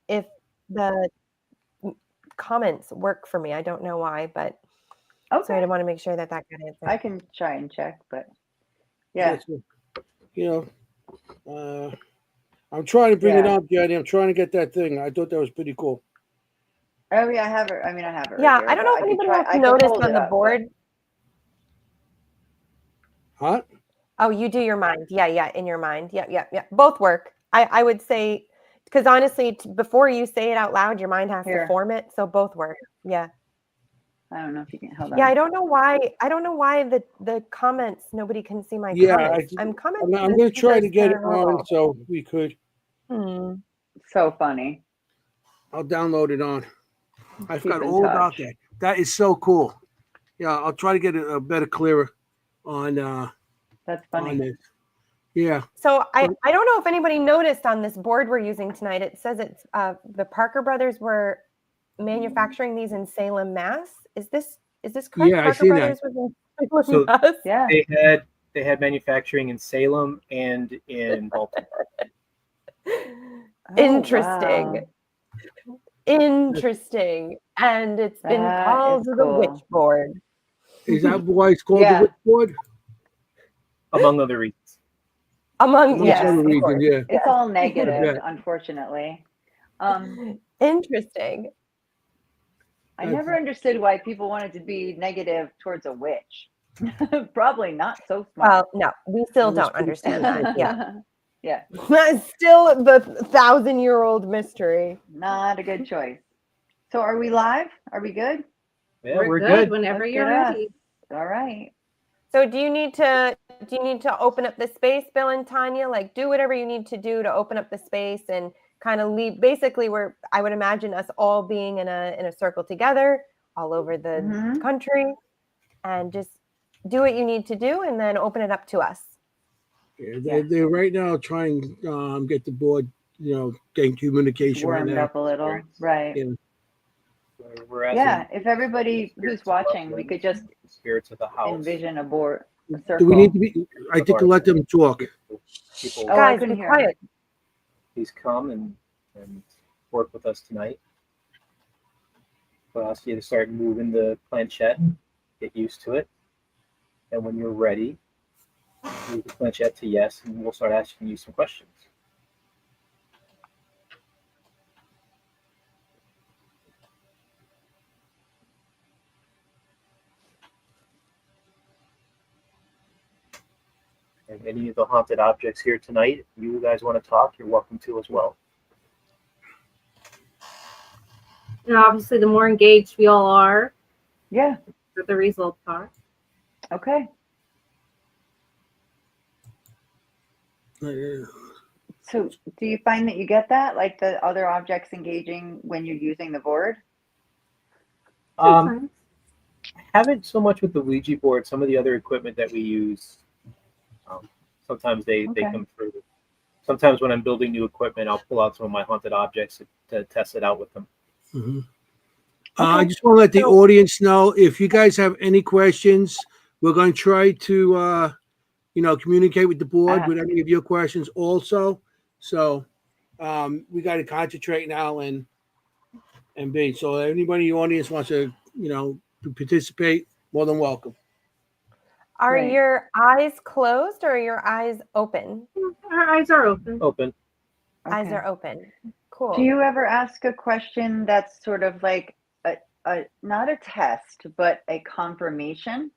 [SPEAKER 3] if the comments work for me. I don't know why, but so I want to make sure that got answered.
[SPEAKER 2] I can try and check, but
[SPEAKER 1] I'm trying to bring it up, Jennie. I'm trying to get that thing. I thought that was pretty cool.
[SPEAKER 2] Oh yeah, I have it. I mean, I have it.
[SPEAKER 3] Yeah,
[SPEAKER 2] right
[SPEAKER 3] I don't know if anybody else noticed on the board.
[SPEAKER 1] Huh?
[SPEAKER 3] Oh, you do your mind. Yeah, in your mind. Yeah. Both work. I would say, because honestly, before you say it out loud, your mind has to form it. So both work. Yeah.
[SPEAKER 2] I don't know if you can hold on.
[SPEAKER 3] Yeah, I don't know why the comments, nobody can see my comments. I'm commenting.
[SPEAKER 1] I'm going to try to get it on so we could.
[SPEAKER 2] So funny.
[SPEAKER 1] I'll download it on. I forgot all about that. That is so cool. Yeah, I'll try to get it a better clearer on
[SPEAKER 2] that's funny.
[SPEAKER 1] On this. Yeah.
[SPEAKER 3] So I don't know if anybody noticed on this board we're using tonight, it says it's the Parker brothers were manufacturing these in Salem, Mass. Is this correct?
[SPEAKER 1] Yeah,
[SPEAKER 3] Parker
[SPEAKER 1] I see
[SPEAKER 3] brothers
[SPEAKER 1] that.
[SPEAKER 3] Was in Salem, Mass?
[SPEAKER 2] Yeah.
[SPEAKER 4] They had manufacturing in Salem and in Baltimore.
[SPEAKER 3] Interesting. Wow. Interesting. And it's been called the witch board.
[SPEAKER 1] Is that why it's called the witch board?
[SPEAKER 4] Among other reasons.
[SPEAKER 1] Among other reasons, yeah.
[SPEAKER 2] It's all negative, unfortunately.
[SPEAKER 3] Interesting.
[SPEAKER 2] I never understood why people wanted to be negative towards a witch. Probably not so smart.
[SPEAKER 3] Well, no, we still don't understand that. Yeah.
[SPEAKER 2] Yeah.
[SPEAKER 3] That's still the 1,000-year-old mystery.
[SPEAKER 2] Not a good choice. So are we live? Are we good?
[SPEAKER 5] Yeah, we're good whenever you're ready.
[SPEAKER 2] All right.
[SPEAKER 3] So do you need to do you need to open up the space, Bill and Tanya? Like, do whatever you need to do to open up the space and kind of leave. Basically, I would imagine us all being in a circle together all over the country, and just do what you need to do, and then open it up to us.
[SPEAKER 1] Yeah, they're right now trying get the board, getting communication
[SPEAKER 2] warmed
[SPEAKER 1] right now.
[SPEAKER 2] up a little, right?
[SPEAKER 1] Yeah.
[SPEAKER 2] Yeah, if everybody who's watching, we could just
[SPEAKER 4] spirits of the house
[SPEAKER 2] envision a board, a circle.
[SPEAKER 1] Do we need to be? I think to let them talk.
[SPEAKER 4] People,
[SPEAKER 3] Guys, be quiet.
[SPEAKER 4] Please come and work with us tonight. We'll ask you to start moving the planchette, get used to it, and when you're ready, move the planchette to yes, and we'll start asking you some questions. And any of the haunted objects here tonight, if you guys want to talk, you're welcome to as well.
[SPEAKER 5] And obviously, the more engaged we all are, the results are.
[SPEAKER 2] Okay. So do you find that you get that, like the other objects engaging when you're using the board?
[SPEAKER 4] I haven't so much with the Ouija board. Some of the other equipment that we use, sometimes they come through. Sometimes when I'm building new equipment, I'll pull out some of my haunted objects to test it out with them.
[SPEAKER 1] Mm-hmm. I just want to let the audience know, if you guys have any questions, we're going to try to communicate with the board with any of your questions also. So we got to concentrate now and be. So anybody in the audience wants to participate, more than welcome.
[SPEAKER 3] Are your eyes closed or are your eyes open?
[SPEAKER 5] Our eyes are open.
[SPEAKER 4] Open.
[SPEAKER 3] Eyes are open. Cool.
[SPEAKER 2] Do you ever ask a question that's sort of like a not a test, but a confirmation?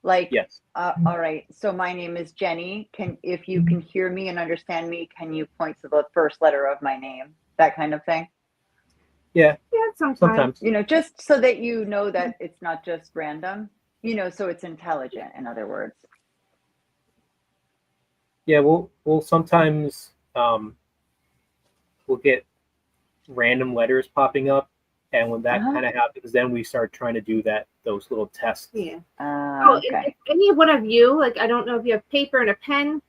[SPEAKER 2] Like,
[SPEAKER 4] yes.
[SPEAKER 2] All right, so my name is Jennie. If you can hear me and understand me, can you point to the first letter of my name? That kind of thing?
[SPEAKER 4] Yeah.
[SPEAKER 5] Yeah, sometimes.
[SPEAKER 2] Just so that you know that it's not just random, so it's intelligent, in other words.
[SPEAKER 4] Yeah, we'll sometimes we'll get random letters popping up, and when that kind of happens, then we start trying to do those little tests.
[SPEAKER 5] Yeah.
[SPEAKER 2] Okay.
[SPEAKER 5] If any one of you, like, I don't know if you have paper and a pen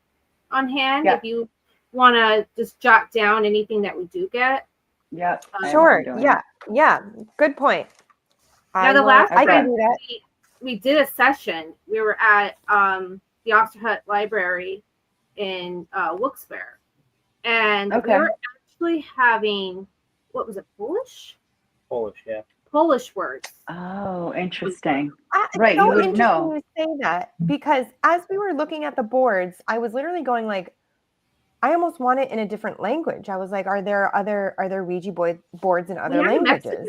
[SPEAKER 5] on hand, if you want to just jot down anything that we do get.
[SPEAKER 2] Yeah.
[SPEAKER 3] Sure. Yeah. Good point.
[SPEAKER 5] Now, the last time we did a session, we were at the Osterhut Library in Wilkes-Barre, and we were actually having, what was it, Polish, yeah. Polish words.
[SPEAKER 2] Oh, interesting.
[SPEAKER 3] Right, so you would know. You say that, because as we were looking at the boards, I was literally going like, I almost want it in a different language. I was like, are there Ouija boards in other languages?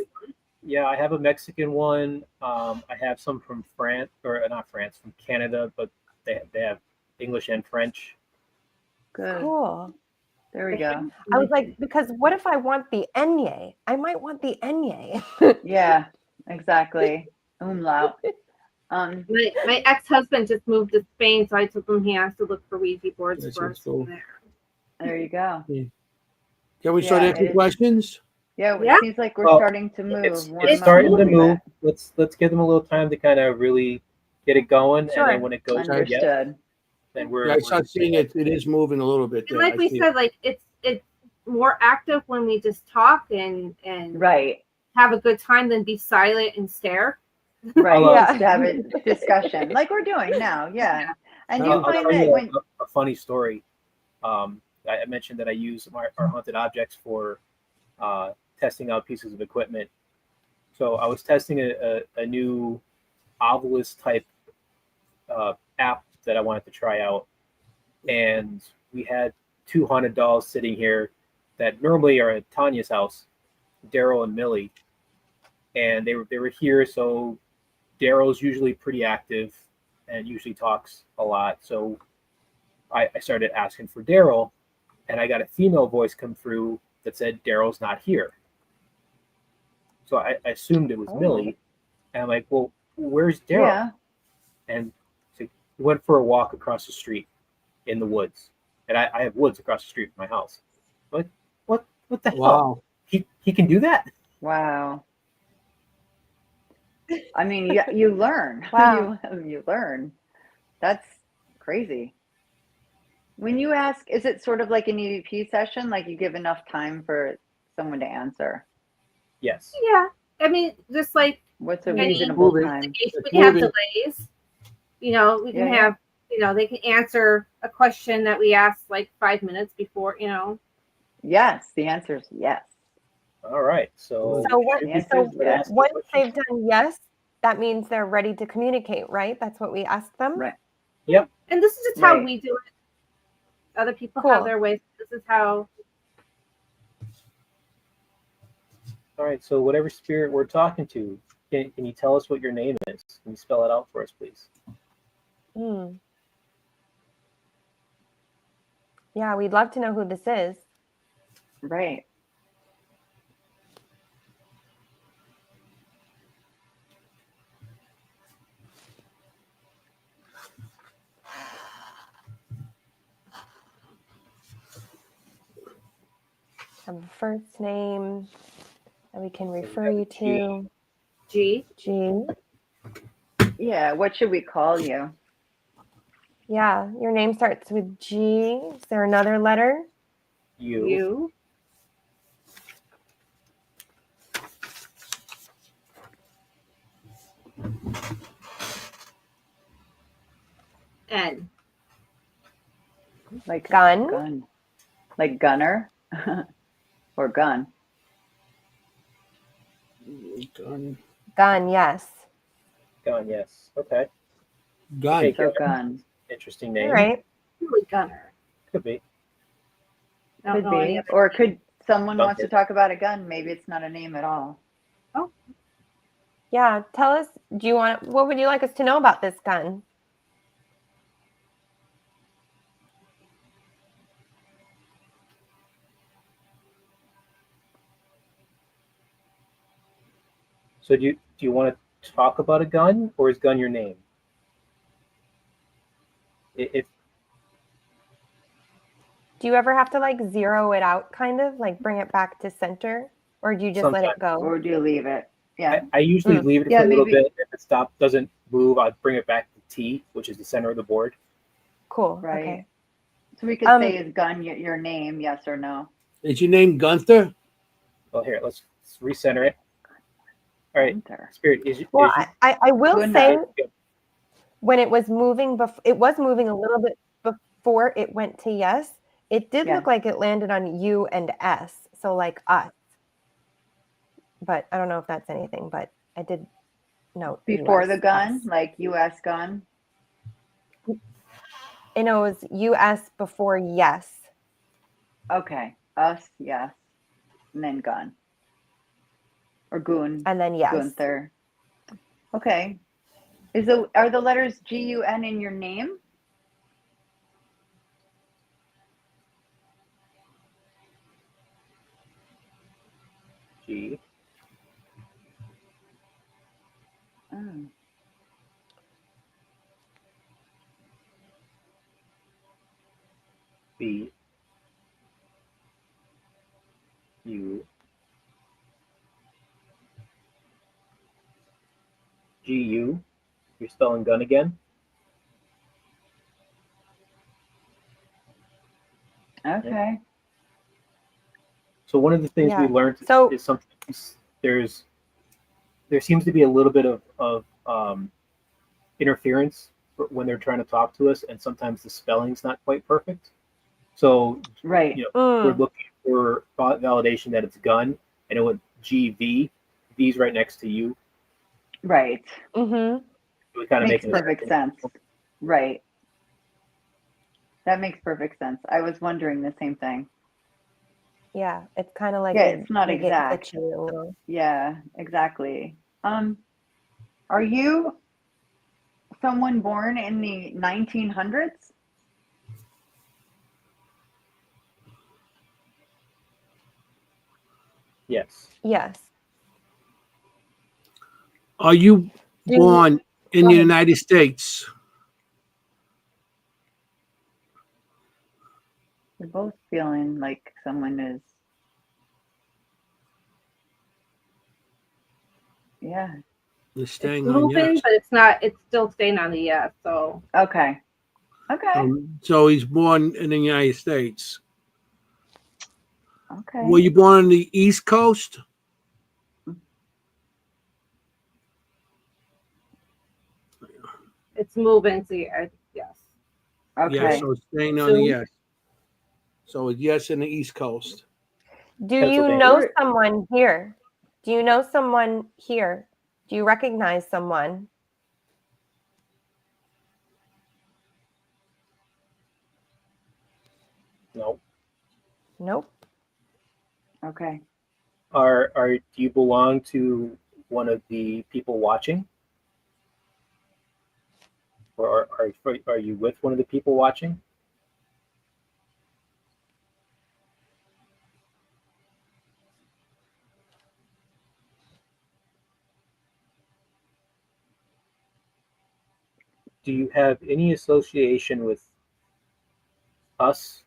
[SPEAKER 4] Yeah, I have a Mexican one. I have some from France, or not France, from Canada, but they have English and French.
[SPEAKER 2] Good.
[SPEAKER 3] Cool.
[SPEAKER 2] There we go.
[SPEAKER 3] I was like, because what if I want the enye? I might want the enye.
[SPEAKER 2] Yeah, exactly. Umlaut.
[SPEAKER 5] My ex-husband just moved to Spain, so I told him he has to look for Ouija boards for us there.
[SPEAKER 2] There you go.
[SPEAKER 1] Can we start asking questions?
[SPEAKER 2] Yeah, it seems like we're starting to move.
[SPEAKER 4] It's starting to move. Let's give them a little time to kind of really get it going, and then when it goes to yes, then we're.
[SPEAKER 1] I start seeing it. It is moving a little bit.
[SPEAKER 5] And like we said, like it's more active when we just talk and have a good time than be silent and stare.
[SPEAKER 2] Right. Just to have a discussion like we're doing now. Yeah. And you find that when
[SPEAKER 4] a funny story. I mentioned that I use our haunted objects for testing out pieces of equipment. So I was testing a new Ovilus type app that I wanted to try out, and we had 2 haunted dolls sitting here that normally are at Tanya's house, Daryl and Millie, and they were here. So Daryl's usually pretty active and usually talks a lot. So I started asking for Daryl, and I got a female voice come through that said Daryl's not here. So I assumed it was Millie, and I'm like, well, where's Daryl?
[SPEAKER 2] Yeah.
[SPEAKER 4] And went for a walk across the street in the woods, and I have woods across the street from my house. What the hell? He can do that?
[SPEAKER 2] Wow. I mean, you learn.
[SPEAKER 3] Wow.
[SPEAKER 2] You learn. That's crazy. When you ask, is it sort of like an EVP session? Like you give enough time for someone to answer?
[SPEAKER 4] Yes.
[SPEAKER 5] Yeah. I mean, just like
[SPEAKER 2] what's a reasonable time?
[SPEAKER 5] We can have delays. You know, we can have, you know, they can answer a question that we asked like 5 minutes before, you know.
[SPEAKER 2] Yes, the answer is yes.
[SPEAKER 4] All right. So
[SPEAKER 3] once they've done yes, that means they're ready to communicate, right? That's what we asked them.
[SPEAKER 2] Right.
[SPEAKER 4] Yep.
[SPEAKER 5] And this is just how we do it. Other people have their ways. This is how.
[SPEAKER 4] All right. So whatever spirit we're talking to, can you tell us what your name is? Can you spell it out for us, please?
[SPEAKER 3] Yeah, we'd love to know who this is.
[SPEAKER 2] Right.
[SPEAKER 3] Have a first name that we can refer you to.
[SPEAKER 5] G.
[SPEAKER 2] Yeah, what should we call you?
[SPEAKER 3] Yeah, your name starts with G. Is there another letter?
[SPEAKER 5] U. N.
[SPEAKER 2] Like
[SPEAKER 3] gun.
[SPEAKER 2] Like gunner or gun?
[SPEAKER 3] Gun, yes.
[SPEAKER 4] Gun, yes. Okay.
[SPEAKER 1] Gun.
[SPEAKER 4] Okay,
[SPEAKER 2] so gun.
[SPEAKER 4] Interesting name.
[SPEAKER 3] All right.
[SPEAKER 5] Really gunner.
[SPEAKER 4] Could be.
[SPEAKER 2] Could be. Or could someone wants to talk about a gun? Maybe it's not a name at all.
[SPEAKER 5] Oh.
[SPEAKER 3] Yeah. Tell us, what would you like us to know about this gun?
[SPEAKER 4] So do you want to talk about a gun, or is gun your name? If
[SPEAKER 3] do you ever have to like zero it out, kind of like bring it back to center, or do you just let it go?
[SPEAKER 2] Or do you leave it? Yeah.
[SPEAKER 4] I usually leave it for a little bit. If it doesn't move, I'll bring it back to T, which is the center of the board.
[SPEAKER 3] Cool.
[SPEAKER 2] Right.
[SPEAKER 3] Okay.
[SPEAKER 2] So we could say, is gun your name? Yes or no?
[SPEAKER 1] Is your name Gunther?
[SPEAKER 4] Well, here, let's recenter it. All right, Spirit is.
[SPEAKER 3] Well, I will say, when it was moving, it was moving a little bit before it went to yes. It did look like it landed on U and S, so like us. But I don't know if that's anything. But I did note
[SPEAKER 2] before
[SPEAKER 3] US,
[SPEAKER 2] the gun,
[SPEAKER 3] us.
[SPEAKER 2] like U.S. gun.
[SPEAKER 3] And it was U.S. before yes.
[SPEAKER 2] Okay, us, yes, and then gun. Or goon.
[SPEAKER 3] And then yes.
[SPEAKER 2] Gunther. Okay. Are the letters G-U-N in your name?
[SPEAKER 4] G.
[SPEAKER 2] Oh.
[SPEAKER 4] B. U. G-U. You're spelling gun again?
[SPEAKER 2] Okay.
[SPEAKER 4] Yeah. So one of the things we learned is sometimes there seems to be a little bit of interference when they're trying to talk to us, and sometimes the spelling's not quite perfect. So we're looking for validation that it's gun, and it went GV. V's right next to you.
[SPEAKER 2] Right.
[SPEAKER 3] Mm-hmm.
[SPEAKER 4] We kind of
[SPEAKER 2] makes perfect sense. Right. That makes perfect sense. I was wondering the same thing.
[SPEAKER 3] Yeah, it's kind of like
[SPEAKER 2] it's not exact.
[SPEAKER 3] A little.
[SPEAKER 2] Yeah, exactly. Are you someone born in the 1900s?
[SPEAKER 4] Yes.
[SPEAKER 3] Yes.
[SPEAKER 1] Are you born in the United States?
[SPEAKER 2] We're both feeling like someone is. Yeah.
[SPEAKER 1] It's staying
[SPEAKER 5] it's
[SPEAKER 1] on
[SPEAKER 5] moving,
[SPEAKER 1] yes.
[SPEAKER 5] but it's not. It's still staying on the yes. So
[SPEAKER 2] Okay.
[SPEAKER 1] So he's born in the United States.
[SPEAKER 2] Okay.
[SPEAKER 1] Were you born on the East Coast?
[SPEAKER 5] it's moving. So yes.
[SPEAKER 2] Okay.
[SPEAKER 1] Yeah, so it's staying on the yes. So it's yes in the East Coast.
[SPEAKER 3] Do you know someone here? Do you know someone here? Do you recognize someone?
[SPEAKER 4] No.
[SPEAKER 3] Nope.
[SPEAKER 2] Okay.
[SPEAKER 4] Do you belong to one of the people watching? Or are you with one of the people watching? Do you have any association with us,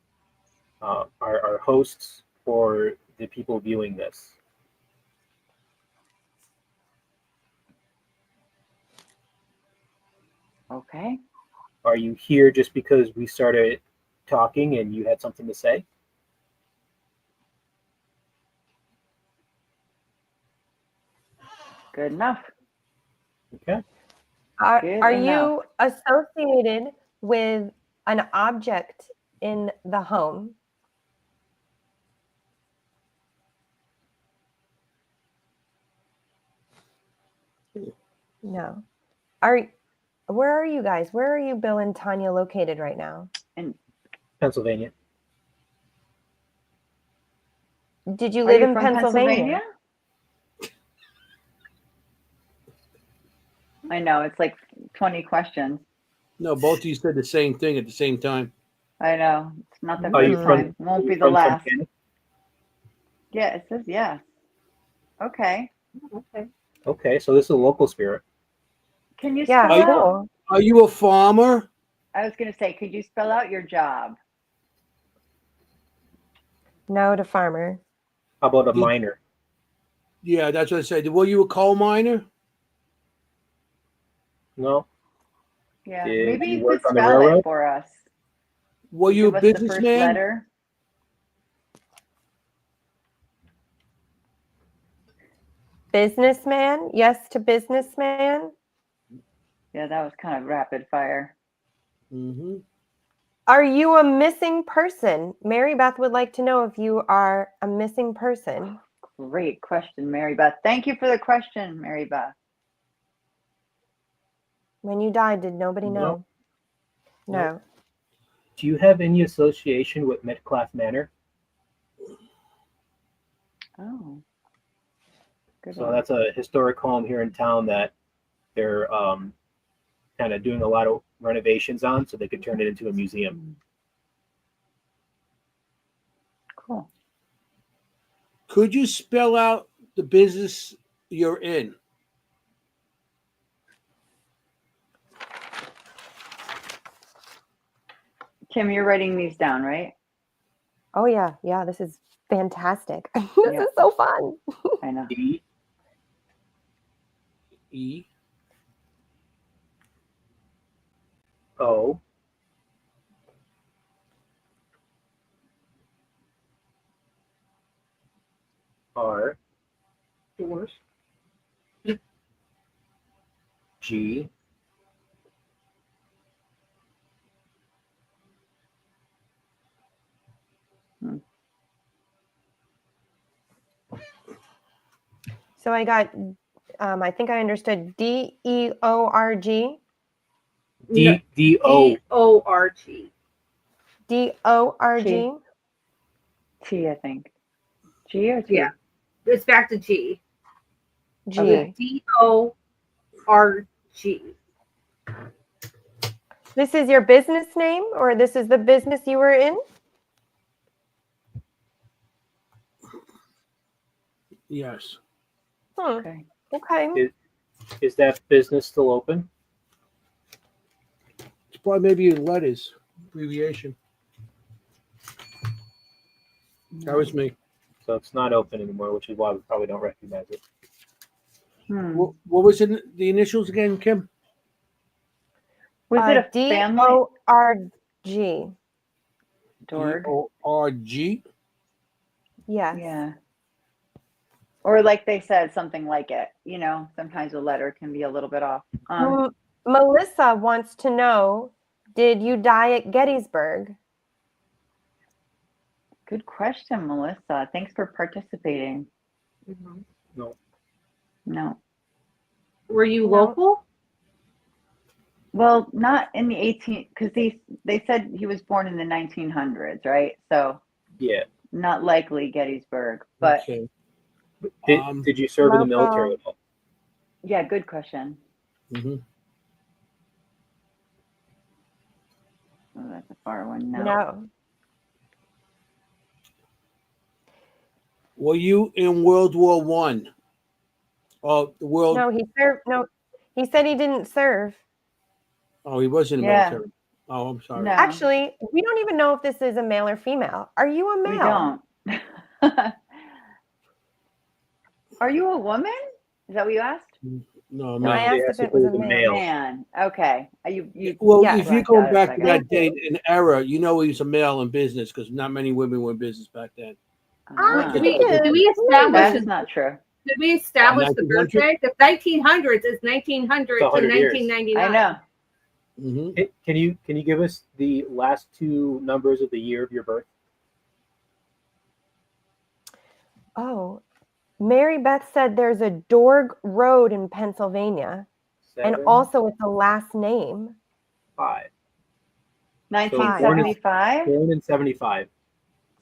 [SPEAKER 4] our hosts, or the people viewing this?
[SPEAKER 2] Okay.
[SPEAKER 4] Are you here just because we started talking and you had something to say?
[SPEAKER 2] Good enough.
[SPEAKER 4] Okay.
[SPEAKER 3] Are you associated with an object in the home? No. Where are you guys? Where are you, Bill and Tanya, located right now?
[SPEAKER 2] In
[SPEAKER 4] Pennsylvania.
[SPEAKER 3] Did you live in
[SPEAKER 2] from
[SPEAKER 3] Pennsylvania?
[SPEAKER 2] I know, it's like 20 questions.
[SPEAKER 1] No, both of you said the same thing at the same time.
[SPEAKER 2] I know. It's not the first time. Won't be the last.
[SPEAKER 4] Pennsylvania?
[SPEAKER 2] Yeah, it says yes. Okay.
[SPEAKER 4] Okay, so this is a local spirit.
[SPEAKER 2] Can you spell out?
[SPEAKER 1] Are you a farmer?
[SPEAKER 2] I was going to say, could you spell out your job?
[SPEAKER 3] No to farmer.
[SPEAKER 4] How about a miner?
[SPEAKER 1] Yeah, that's what I said. Were you a coal miner?
[SPEAKER 4] No.
[SPEAKER 2] Yeah, maybe you could spell it for us.
[SPEAKER 1] Were you a businessman?
[SPEAKER 2] The first letter.
[SPEAKER 3] Businessman? Yes to businessman?
[SPEAKER 2] Yeah, that was kind of rapid fire.
[SPEAKER 1] Mm-hmm.
[SPEAKER 3] Are you a missing person? Mary Beth would like to know if you are a missing person.
[SPEAKER 2] Great question, Mary Beth. Thank you for the question, Mary Beth.
[SPEAKER 3] When you died, did nobody know? No.
[SPEAKER 4] Do you have any association with Metcalfe Manor?
[SPEAKER 2] Oh.
[SPEAKER 4] So that's a historic home here in town that they're kind of doing a lot of renovations on so they could turn it into a museum.
[SPEAKER 2] Cool.
[SPEAKER 1] Could you spell out the business you're in?
[SPEAKER 2] Kim, you're writing these down, right?
[SPEAKER 3] Oh, yeah. Yeah, this is fantastic. This is so fun.
[SPEAKER 2] I know.
[SPEAKER 1] E.
[SPEAKER 4] O. R. G.
[SPEAKER 3] So I got, I think I understood D-E-O-R-G.
[SPEAKER 5] D-O-R-G.
[SPEAKER 3] D-O-R-G.
[SPEAKER 2] T, I think. G or T?
[SPEAKER 5] Yeah. It's back to G.
[SPEAKER 3] G.
[SPEAKER 5] Okay. D-O-R-G.
[SPEAKER 3] This is your business name, or this is the business you were in?
[SPEAKER 1] Yes.
[SPEAKER 2] Okay.
[SPEAKER 3] Okay.
[SPEAKER 4] Is that business still open?
[SPEAKER 1] It's probably maybe in letters, abbreviation. That was me.
[SPEAKER 4] So it's not open anymore, which is why we probably don't recognize it.
[SPEAKER 1] What was it? The initials again, Kim?
[SPEAKER 2] Was it a family?
[SPEAKER 3] D-O-R-G.
[SPEAKER 2] Dorg.
[SPEAKER 1] D-O-R-G?
[SPEAKER 3] Yes.
[SPEAKER 2] Yeah. Or like they said, something like it. You know, sometimes a letter can be a little bit off.
[SPEAKER 3] Melissa wants to know, did you die at Gettysburg?
[SPEAKER 2] Good question, Melissa. Thanks for participating.
[SPEAKER 4] No.
[SPEAKER 2] No.
[SPEAKER 5] Were you local?
[SPEAKER 2] Well, not in the 18, because they said he was born in the 1900s, right? So
[SPEAKER 4] yeah,
[SPEAKER 2] not likely Gettysburg, but
[SPEAKER 1] Okay.
[SPEAKER 4] Did you serve in the military at all?
[SPEAKER 2] Yeah, good question.
[SPEAKER 1] Mm-hmm.
[SPEAKER 2] Oh, that's a far one.
[SPEAKER 3] No.
[SPEAKER 1] Were you in World War One? Oh, the world.
[SPEAKER 3] No, he served. No, he said he didn't serve.
[SPEAKER 1] Oh, he was in the military. Oh, I'm sorry.
[SPEAKER 2] No.
[SPEAKER 3] Actually, we don't even know if this is a male or female. Are you a male?
[SPEAKER 2] We don't. Are you a woman? Is that what you asked?
[SPEAKER 1] No,
[SPEAKER 3] No, I
[SPEAKER 1] man.
[SPEAKER 3] asked if it was a male.
[SPEAKER 2] Man. Okay.
[SPEAKER 1] Well,
[SPEAKER 3] Yeah.
[SPEAKER 1] if you go back to that date and era, you know he was a male in business because not many women were in business back then.
[SPEAKER 5] Did we establish?
[SPEAKER 2] That's not true.
[SPEAKER 5] Did we establish the birthday? The 1900s is 1900 to 1999.
[SPEAKER 2] I know.
[SPEAKER 1] Mm-hmm.
[SPEAKER 4] Can you give us the last two numbers of the year of your birth?
[SPEAKER 3] Oh, Mary Beth said there's a Dorg Road in Pennsylvania,
[SPEAKER 4] 7,
[SPEAKER 3] and also it's a last name.
[SPEAKER 4] 5.
[SPEAKER 2] 1975?
[SPEAKER 4] Born in 75.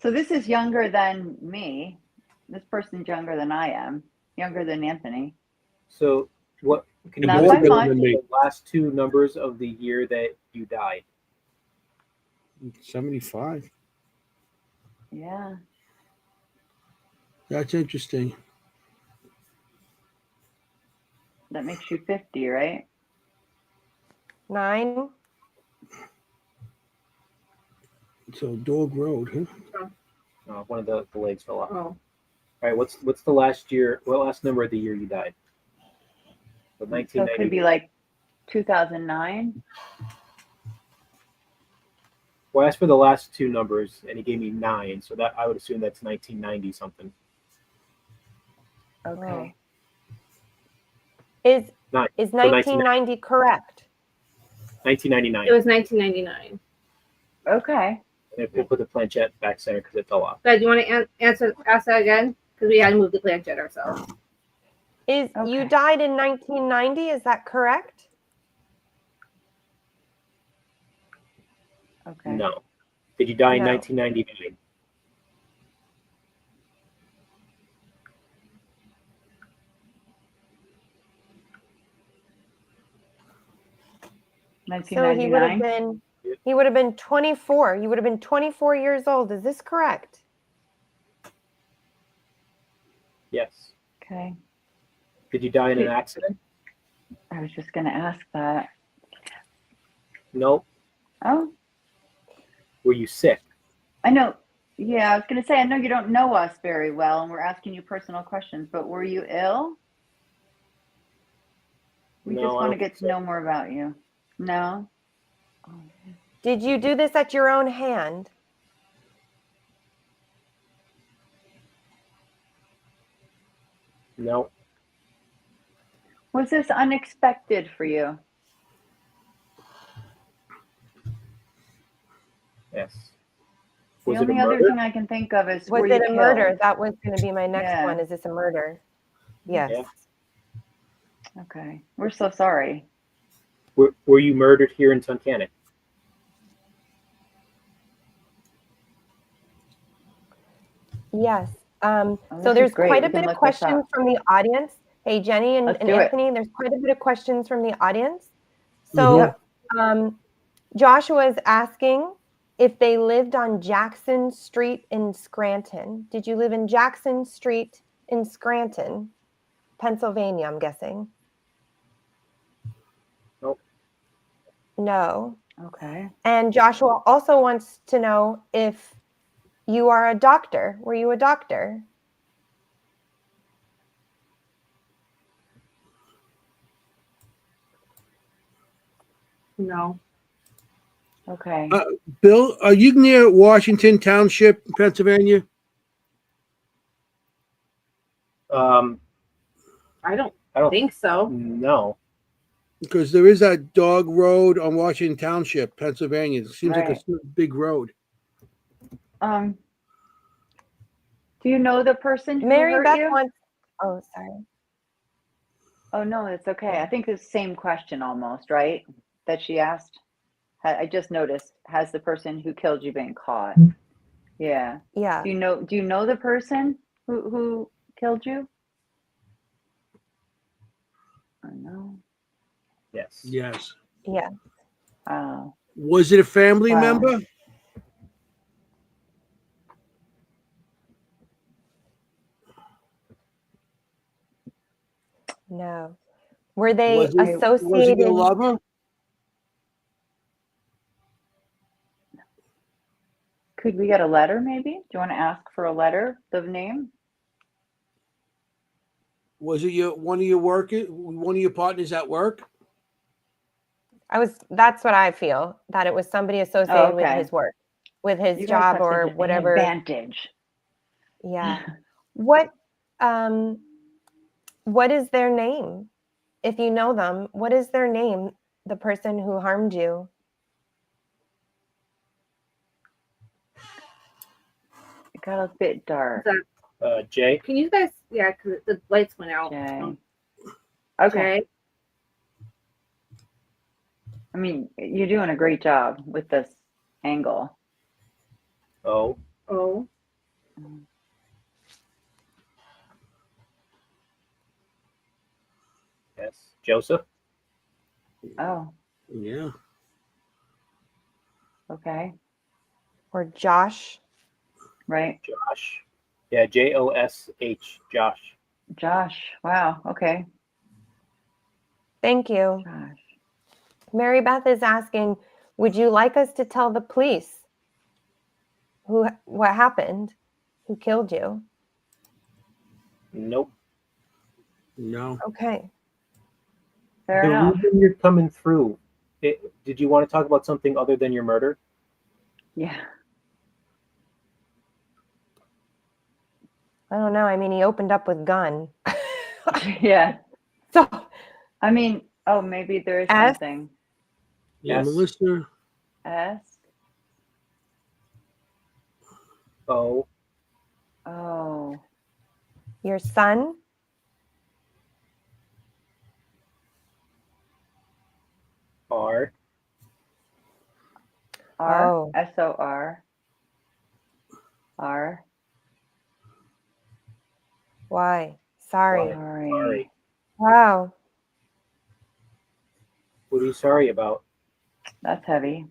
[SPEAKER 2] So this is younger than me. This person's younger than I am. Younger than Anthony.
[SPEAKER 4] So what can you
[SPEAKER 2] Not
[SPEAKER 4] give
[SPEAKER 2] by
[SPEAKER 4] us
[SPEAKER 2] much.
[SPEAKER 4] the last two numbers of the year that you died?
[SPEAKER 1] 75.
[SPEAKER 2] Yeah.
[SPEAKER 1] That's interesting.
[SPEAKER 2] That makes you 50, right?
[SPEAKER 3] 9.
[SPEAKER 1] So Dog Road, huh?
[SPEAKER 4] One of the legs fell off.
[SPEAKER 5] Oh.
[SPEAKER 4] All right, what's the last year? What last number of the year you died? So
[SPEAKER 2] So it could be like 2009.
[SPEAKER 4] Well, I asked for the last two numbers, and he gave me 9, so that I would assume that's 1990 something.
[SPEAKER 2] Okay.
[SPEAKER 3] Is 1990 correct?
[SPEAKER 4] 1999.
[SPEAKER 5] It was 1999.
[SPEAKER 2] Okay.
[SPEAKER 4] And we'll put the planchette back center because it fell off.
[SPEAKER 5] But do you want to ask that again? Because we had to move the planchette ourselves.
[SPEAKER 3] You died in 1990? Is that correct?
[SPEAKER 2] Okay.
[SPEAKER 4] No. Did you die in 1999?
[SPEAKER 3] So he would have been 24. You would have been 24 years old. Is this correct?
[SPEAKER 4] Yes.
[SPEAKER 2] Okay.
[SPEAKER 4] Did you die in an accident?
[SPEAKER 2] I was just going to ask that.
[SPEAKER 4] Nope.
[SPEAKER 2] Oh.
[SPEAKER 4] Were you sick?
[SPEAKER 2] I know. Yeah, I was going to say, I know you don't know us very well, and we're asking you personal questions, but were you ill? We just want to get to know more about you. No?
[SPEAKER 3] Did you do this at your own hand?
[SPEAKER 4] No.
[SPEAKER 2] Was this unexpected for you?
[SPEAKER 4] Yes.
[SPEAKER 2] The only other thing I can think of is,
[SPEAKER 3] was it a murder? That was going to be my next one. Is this a murder? Yes.
[SPEAKER 4] Yeah.
[SPEAKER 2] Okay. We're so sorry.
[SPEAKER 4] Were you murdered here in Tunkhannock?
[SPEAKER 3] Yes. So there's quite a bit of questions from the audience. Hey, Jenny and Anthony, there's quite a bit of questions from the audience. So Joshua is asking if they lived on Jackson Street in Scranton. Did you live in Jackson Street in Scranton, Pennsylvania, I'm guessing?
[SPEAKER 4] Nope.
[SPEAKER 3] No.
[SPEAKER 2] Okay.
[SPEAKER 3] And Joshua also wants to know if you are a doctor. Were you a doctor?
[SPEAKER 5] No.
[SPEAKER 2] Okay.
[SPEAKER 1] Bill, are you near Washington Township, Pennsylvania?
[SPEAKER 5] I don't think so.
[SPEAKER 4] No.
[SPEAKER 1] Because there is that dog road on Washington Township, Pennsylvania. It seems like a big road.
[SPEAKER 2] Do you know the person who
[SPEAKER 3] Mary
[SPEAKER 2] hurt
[SPEAKER 3] Beth
[SPEAKER 2] you?
[SPEAKER 3] wants. Oh, sorry.
[SPEAKER 2] Oh no, it's okay. I think it's the same question almost, right? That she asked. I just noticed. Has the person who killed you been caught? Yeah.
[SPEAKER 3] Yeah.
[SPEAKER 2] Do you know the person who killed you? Oh no.
[SPEAKER 4] Yes.
[SPEAKER 1] Yes.
[SPEAKER 3] Yeah.
[SPEAKER 1] Was it a family member?
[SPEAKER 3] No. Were they
[SPEAKER 1] Was it your lover?
[SPEAKER 2] Could we get a letter maybe? Do you want to ask for a letter, the name?
[SPEAKER 1] Was it one of your partners at work?
[SPEAKER 3] That's what I feel, that it was somebody associated with his work, with his job or whatever.
[SPEAKER 2] An advantage.
[SPEAKER 3] Yeah. What is their name? If you know them, what is their name? The person who harmed you?
[SPEAKER 2] It got a bit dark.
[SPEAKER 4] Jay.
[SPEAKER 5] Can you guys? Yeah, because the lights went out.
[SPEAKER 2] Jay. Okay.
[SPEAKER 5] Jay.
[SPEAKER 2] I mean, you're doing a great job with this angle.
[SPEAKER 4] Oh. Yes. Joseph.
[SPEAKER 2] Oh.
[SPEAKER 1] Yeah.
[SPEAKER 2] Okay.
[SPEAKER 3] Or Josh.
[SPEAKER 2] Right.
[SPEAKER 4] Josh. Yeah, Josh. Josh.
[SPEAKER 2] Josh. Wow. Okay.
[SPEAKER 3] Thank you.
[SPEAKER 2] Josh.
[SPEAKER 3] Mary Beth is asking, would you like us to tell the police what happened? Who killed you?
[SPEAKER 4] Nope.
[SPEAKER 1] No.
[SPEAKER 3] Okay.
[SPEAKER 2] Fair enough.
[SPEAKER 4] reason you're coming through, did you want to talk about something other than your murder?
[SPEAKER 2] Yeah.
[SPEAKER 3] I don't know. I mean, he opened up with gun.
[SPEAKER 2] Yeah.
[SPEAKER 3] So,
[SPEAKER 2] I mean, maybe there is something.
[SPEAKER 1] Yeah,
[SPEAKER 4] Yes.
[SPEAKER 1] Melissa.
[SPEAKER 2] S.
[SPEAKER 4] Oh.
[SPEAKER 3] Your son?
[SPEAKER 2] R.
[SPEAKER 3] Oh.
[SPEAKER 2] SOR. R.
[SPEAKER 3] Why? Sorry.
[SPEAKER 4] Sorry.
[SPEAKER 3] Wow.
[SPEAKER 4] What are you sorry about?
[SPEAKER 2] That's heavy.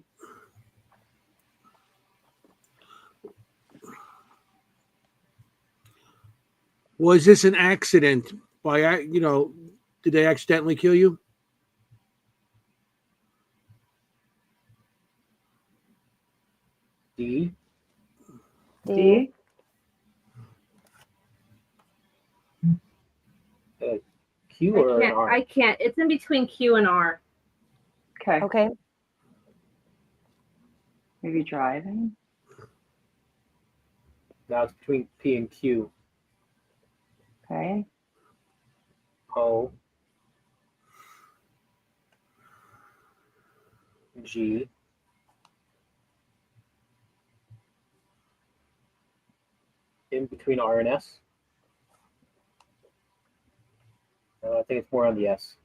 [SPEAKER 1] Was this an accident? Did they accidentally kill you?
[SPEAKER 4] D. Q or R?
[SPEAKER 5] I can't. It's in between Q and R.
[SPEAKER 3] Okay.
[SPEAKER 2] Maybe driving.
[SPEAKER 4] Now it's between P and Q.
[SPEAKER 2] Okay.
[SPEAKER 4] O. G. In between R and S. I think it's more on the S.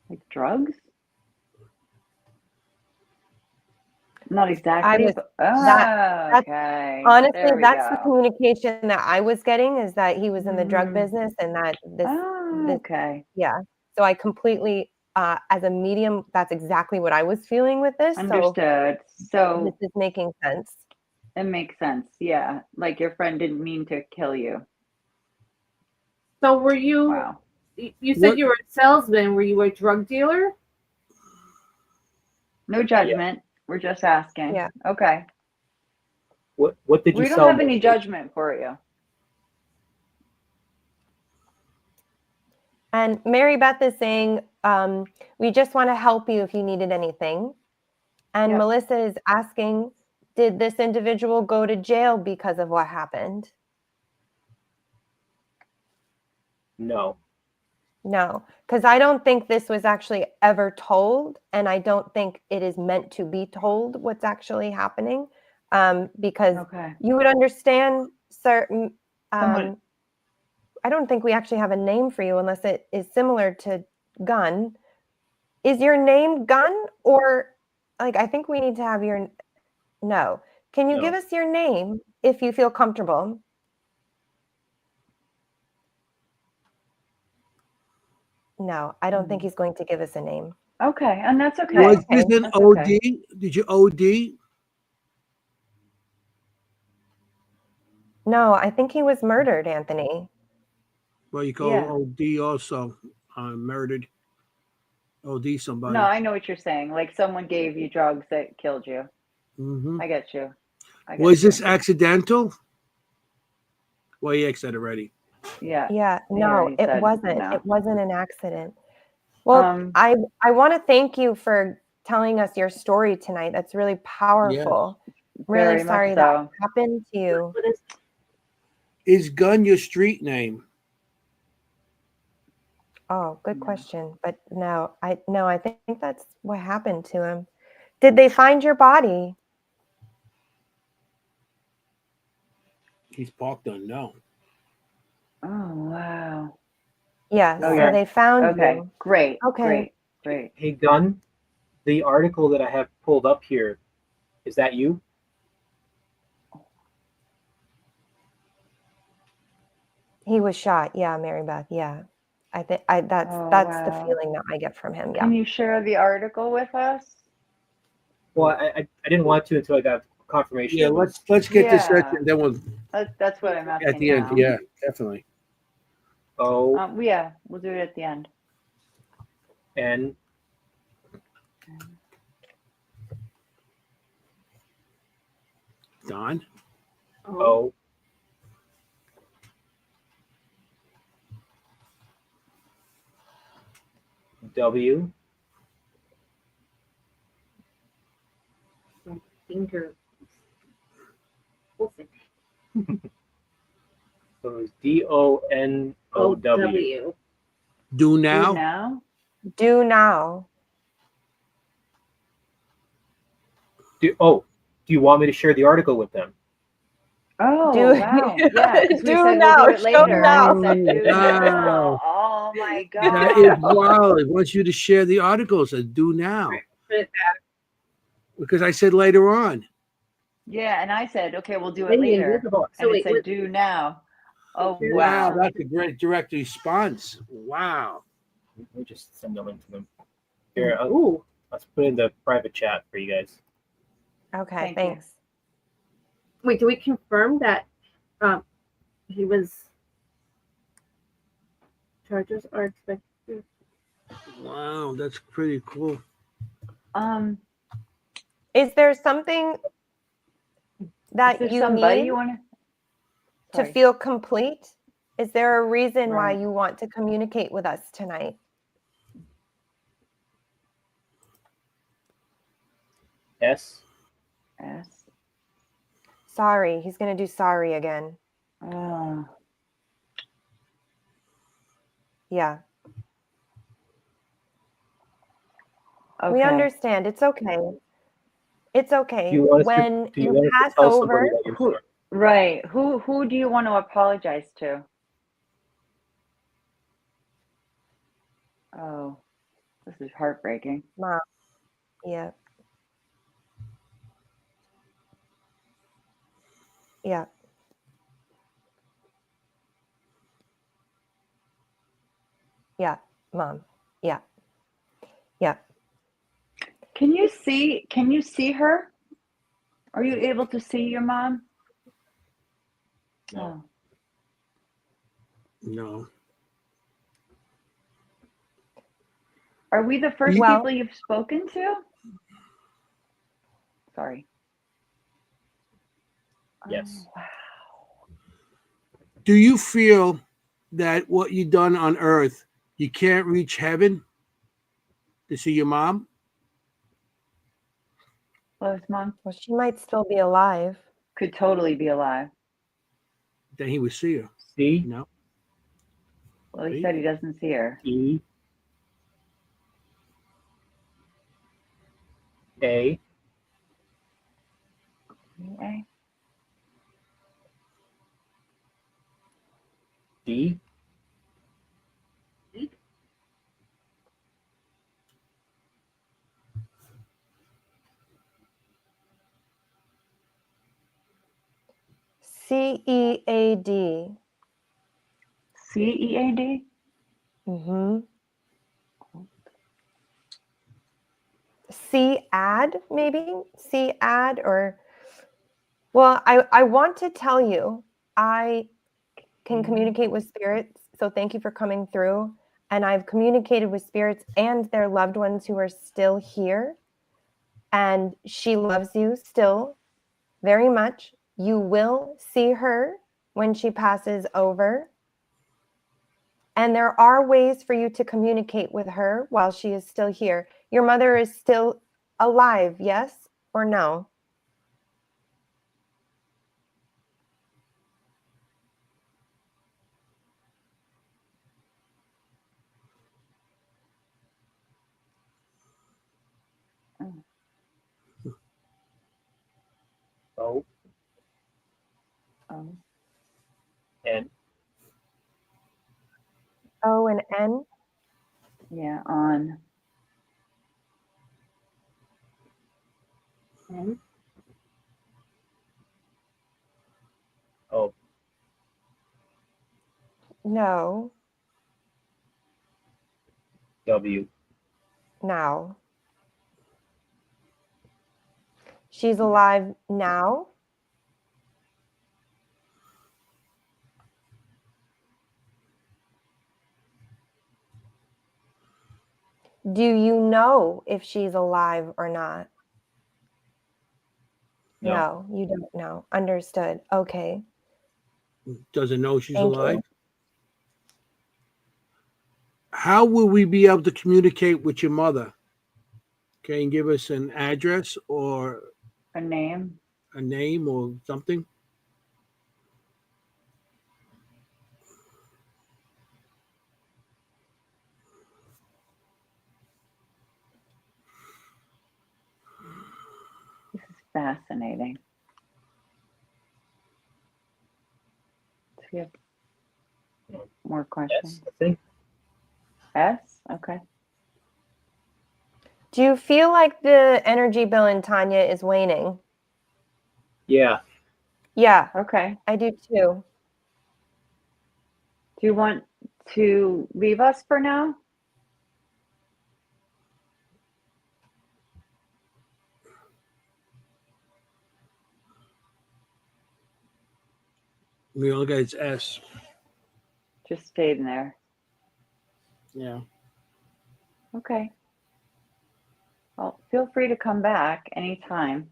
[SPEAKER 2] Like drugs? Not exactly. Okay.
[SPEAKER 3] Honestly, that's the communication that I was getting, is that he was in the drug business and that this.
[SPEAKER 2] Okay.
[SPEAKER 3] Yeah. So I completely, as a medium, that's exactly what I was feeling with this.
[SPEAKER 2] Understood. So
[SPEAKER 3] this is making sense.
[SPEAKER 2] It makes sense. Yeah. Like your friend didn't mean to kill you.
[SPEAKER 5] So were you?
[SPEAKER 2] Wow.
[SPEAKER 5] You said you were a salesman. Were you a drug dealer?
[SPEAKER 2] No judgment. Yeah. We're just asking.
[SPEAKER 3] Yeah.
[SPEAKER 2] Okay.
[SPEAKER 4] What did you
[SPEAKER 2] We
[SPEAKER 4] sell?
[SPEAKER 2] don't have any judgment for you.
[SPEAKER 3] And Mary Beth is saying, we just want to help you if you needed anything. And
[SPEAKER 2] Yep.
[SPEAKER 3] Melissa is asking, did this individual go to jail because of what happened?
[SPEAKER 4] No.
[SPEAKER 3] No, because I don't think this was actually ever told, and I don't think it is meant to be told what's actually happening, because you would understand certain. I don't think we actually have a name for you unless it is similar to Gun. Is your name Gun, or like I think we need to have your no? Can you give us your name if you feel comfortable? No, I don't think he's going to give us a name.
[SPEAKER 2] Okay, and that's okay.
[SPEAKER 1] Was this an OD? Okay. Did you OD?
[SPEAKER 3] No, I think he was murdered, Anthony.
[SPEAKER 1] Well, you call OD also murdered. OD somebody.
[SPEAKER 2] No, I know what you're saying. Like someone gave you drugs that killed you.
[SPEAKER 1] Mm-hmm.
[SPEAKER 2] I get you.
[SPEAKER 1] Was this accidental? Well, you said already.
[SPEAKER 2] Yeah.
[SPEAKER 3] Yeah. No, it wasn't. No. It wasn't an accident. Well, I want to thank you for telling us your story tonight. That's really powerful. Yes. Really sorry that happened to you.
[SPEAKER 1] Is Gun your street name?
[SPEAKER 3] Oh, good question. But no, I think that's what happened to him. Did they find your body?
[SPEAKER 1] He's parked unknown.
[SPEAKER 2] Oh, wow.
[SPEAKER 3] Yeah, so they found you.
[SPEAKER 2] Great.
[SPEAKER 3] Okay.
[SPEAKER 2] Great.
[SPEAKER 4] Hey, Gun, the article that I have pulled up here, is that you?
[SPEAKER 3] He was shot. Yeah, Mary Beth. Yeah. I think that's the feeling that I get from him. Yeah.
[SPEAKER 2] Can you share the article with us?
[SPEAKER 4] Well, I didn't want to until I got confirmation.
[SPEAKER 1] Yeah, let's get this and then we'll.
[SPEAKER 2] That's what I'm asking
[SPEAKER 1] at the end. Yeah, definitely.
[SPEAKER 4] Oh.
[SPEAKER 2] Yeah, we'll do it at the end.
[SPEAKER 4] N.
[SPEAKER 1] Don.
[SPEAKER 4] O. W.
[SPEAKER 5] Finger.
[SPEAKER 4] So it's DONOW.
[SPEAKER 1] Do now.
[SPEAKER 3] Do now.
[SPEAKER 4] Do you want me to share the article with them?
[SPEAKER 2] Oh, wow. Yeah.
[SPEAKER 3] Do now.
[SPEAKER 2] We'll do it later.
[SPEAKER 3] Now.
[SPEAKER 1] Wow.
[SPEAKER 2] Oh, my God.
[SPEAKER 1] That is wild. It wants you to share the articles and do now. Because I said later on.
[SPEAKER 2] Yeah, and I said, okay, we'll do it later. And it said do now. Oh, wow.
[SPEAKER 1] That's a great direct response. Wow.
[SPEAKER 4] Let me just send a link to them. Here, let's put in the private chat for you guys.
[SPEAKER 3] Okay, thanks.
[SPEAKER 5] Wait, do we confirm that he was charges are expected?
[SPEAKER 1] Wow, that's pretty cool.
[SPEAKER 3] Is there something that you need to feel complete? Is there a reason why you want to communicate with us tonight?
[SPEAKER 4] S.
[SPEAKER 3] Sorry. He's going to do sorry again. Yeah. Okay. We understand. It's okay. It's okay. When you pass over.
[SPEAKER 2] Who do you want to apologize to? Oh, this is heartbreaking.
[SPEAKER 3] Mom. Yeah. Yeah. Yeah, Mom. Yeah. Yeah.
[SPEAKER 2] Can you see her? Are you able to see your mom?
[SPEAKER 4] No.
[SPEAKER 1] No.
[SPEAKER 2] Are we the first people you've spoken to? Sorry.
[SPEAKER 4] Yes.
[SPEAKER 2] Oh, wow.
[SPEAKER 1] Do you feel that what you've done on earth, you can't reach heaven to see your mom?
[SPEAKER 2] Well, his mom
[SPEAKER 3] she might still be alive.
[SPEAKER 2] could totally be alive.
[SPEAKER 1] Then he would see her.
[SPEAKER 4] C.
[SPEAKER 1] No.
[SPEAKER 2] Well, he said he doesn't see her.
[SPEAKER 4] E. A.
[SPEAKER 2] A.
[SPEAKER 4] D.
[SPEAKER 3] CEAD.
[SPEAKER 2] CEAD?
[SPEAKER 3] Mm-hmm. CAD, maybe? CAD or... Well, I want to tell you, I can communicate with spirits, so thank you for coming through. And I've communicated with spirits and their loved ones who are still here. And she loves you still very much. You will see her when she passes over. And there are ways for you to communicate with her while she is still here. Your mother is still alive, yes or no?
[SPEAKER 4] O.
[SPEAKER 2] Oh.
[SPEAKER 4] N.
[SPEAKER 3] O and N?
[SPEAKER 2] Yeah, on.
[SPEAKER 5] N.
[SPEAKER 4] O.
[SPEAKER 3] No.
[SPEAKER 4] W.
[SPEAKER 3] Now. She's alive now? Do you know if she's alive or not? No, you don't know. Understood. Okay.
[SPEAKER 1] Doesn't know she's
[SPEAKER 3] Thank
[SPEAKER 1] alive.
[SPEAKER 3] you.
[SPEAKER 1] How will we be able to communicate with your mother? Can you give us an address or
[SPEAKER 2] A name?
[SPEAKER 1] a name or something?
[SPEAKER 2] This is fascinating. Do you have more questions?
[SPEAKER 4] S, I think.
[SPEAKER 2] S? Okay.
[SPEAKER 3] Do you feel like the energy bill in Tanya is waning?
[SPEAKER 4] Yeah.
[SPEAKER 3] Yeah.
[SPEAKER 2] Okay.
[SPEAKER 3] I do too.
[SPEAKER 2] Do you want to leave us for now?
[SPEAKER 1] We all got it's S.
[SPEAKER 2] Just stayed in there.
[SPEAKER 1] Yeah.
[SPEAKER 2] Okay. Well, feel free to come back anytime.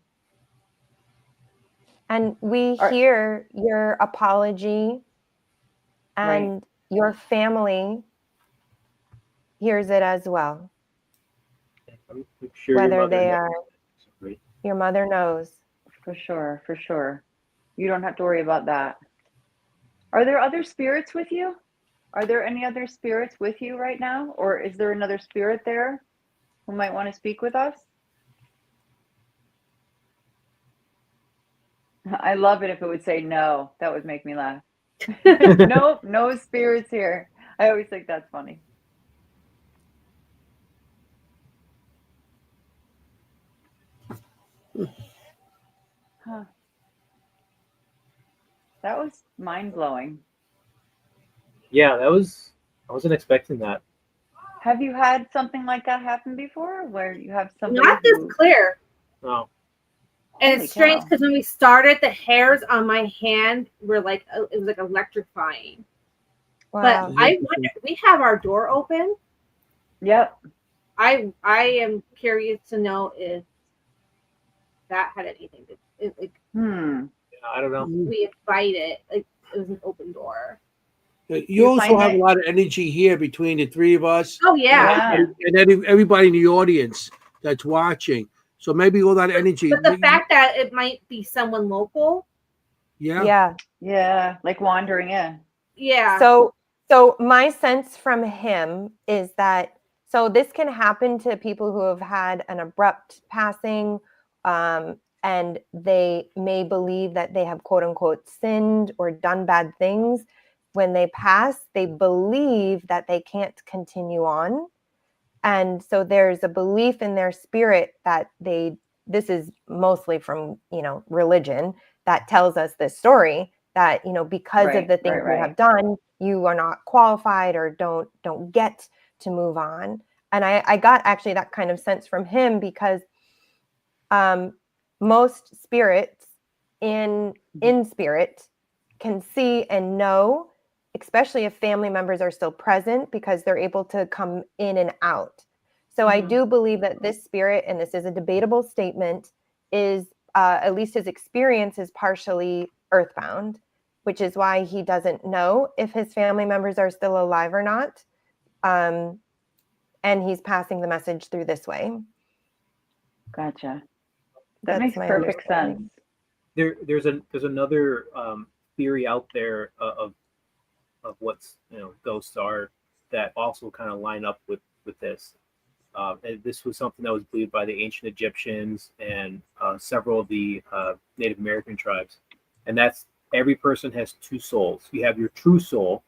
[SPEAKER 3] And we hear your apology, and your family hears it as well.
[SPEAKER 4] I'm sure
[SPEAKER 3] whether they are, your mother knows.
[SPEAKER 2] For sure, for sure. You don't have to worry about that. Are there other spirits with you? Are there any other spirits with you right now? Or is there another spirit there who might want to speak with us? I love it if it would say no. That would make me laugh. Nope, no spirits here. I always think that's funny. Huh. That was mind-blowing.
[SPEAKER 5] Yeah,
[SPEAKER 4] I wasn't expecting that.
[SPEAKER 2] Have you had something like that happen before, where you have somebody
[SPEAKER 5] not this clear?
[SPEAKER 4] No.
[SPEAKER 5] And it's strange because when we started, the hairs on my hand were like, it was like electrifying. Wow. But I wonder, we have our door open.
[SPEAKER 2] Yep.
[SPEAKER 5] I am curious to know if that had anything to do.
[SPEAKER 4] I don't know.
[SPEAKER 5] We invited, like it was an open door.
[SPEAKER 1] You also have a lot of energy here between the three of us.
[SPEAKER 5] Oh yeah.
[SPEAKER 1] And everybody in the audience that's watching. So maybe all that energy.
[SPEAKER 5] But the fact that it might be someone local.
[SPEAKER 3] Yeah.
[SPEAKER 2] Like wandering in.
[SPEAKER 5] Yeah.
[SPEAKER 3] So my sense from him is that, so this can happen to people who have had an abrupt passing, and they may believe that they have quote unquote sinned or done bad things. When they pass, they believe that they can't continue on. And so there's a belief in their spirit that this is mostly from, religion that tells us this story, that, because of the things you have done, you are not qualified or don't get to move on. And I got actually that kind of sense from him, because most spirits in spirit can see and know, especially if family members are still present, because they're able to come in and out. So I do believe that this spirit, and this is a debatable statement, is at least his experience is partially earthbound, which is why he doesn't know if his family members are still alive or not. And he's passing the message through this way.
[SPEAKER 2] Gotcha. That makes perfect sense.
[SPEAKER 4] There's another theory out there of what's ghosts are, that also kind of line up with this. And this was something that was believed by the ancient Egyptians and several of the Native American tribes, and that's every person has two souls. You have your true soul,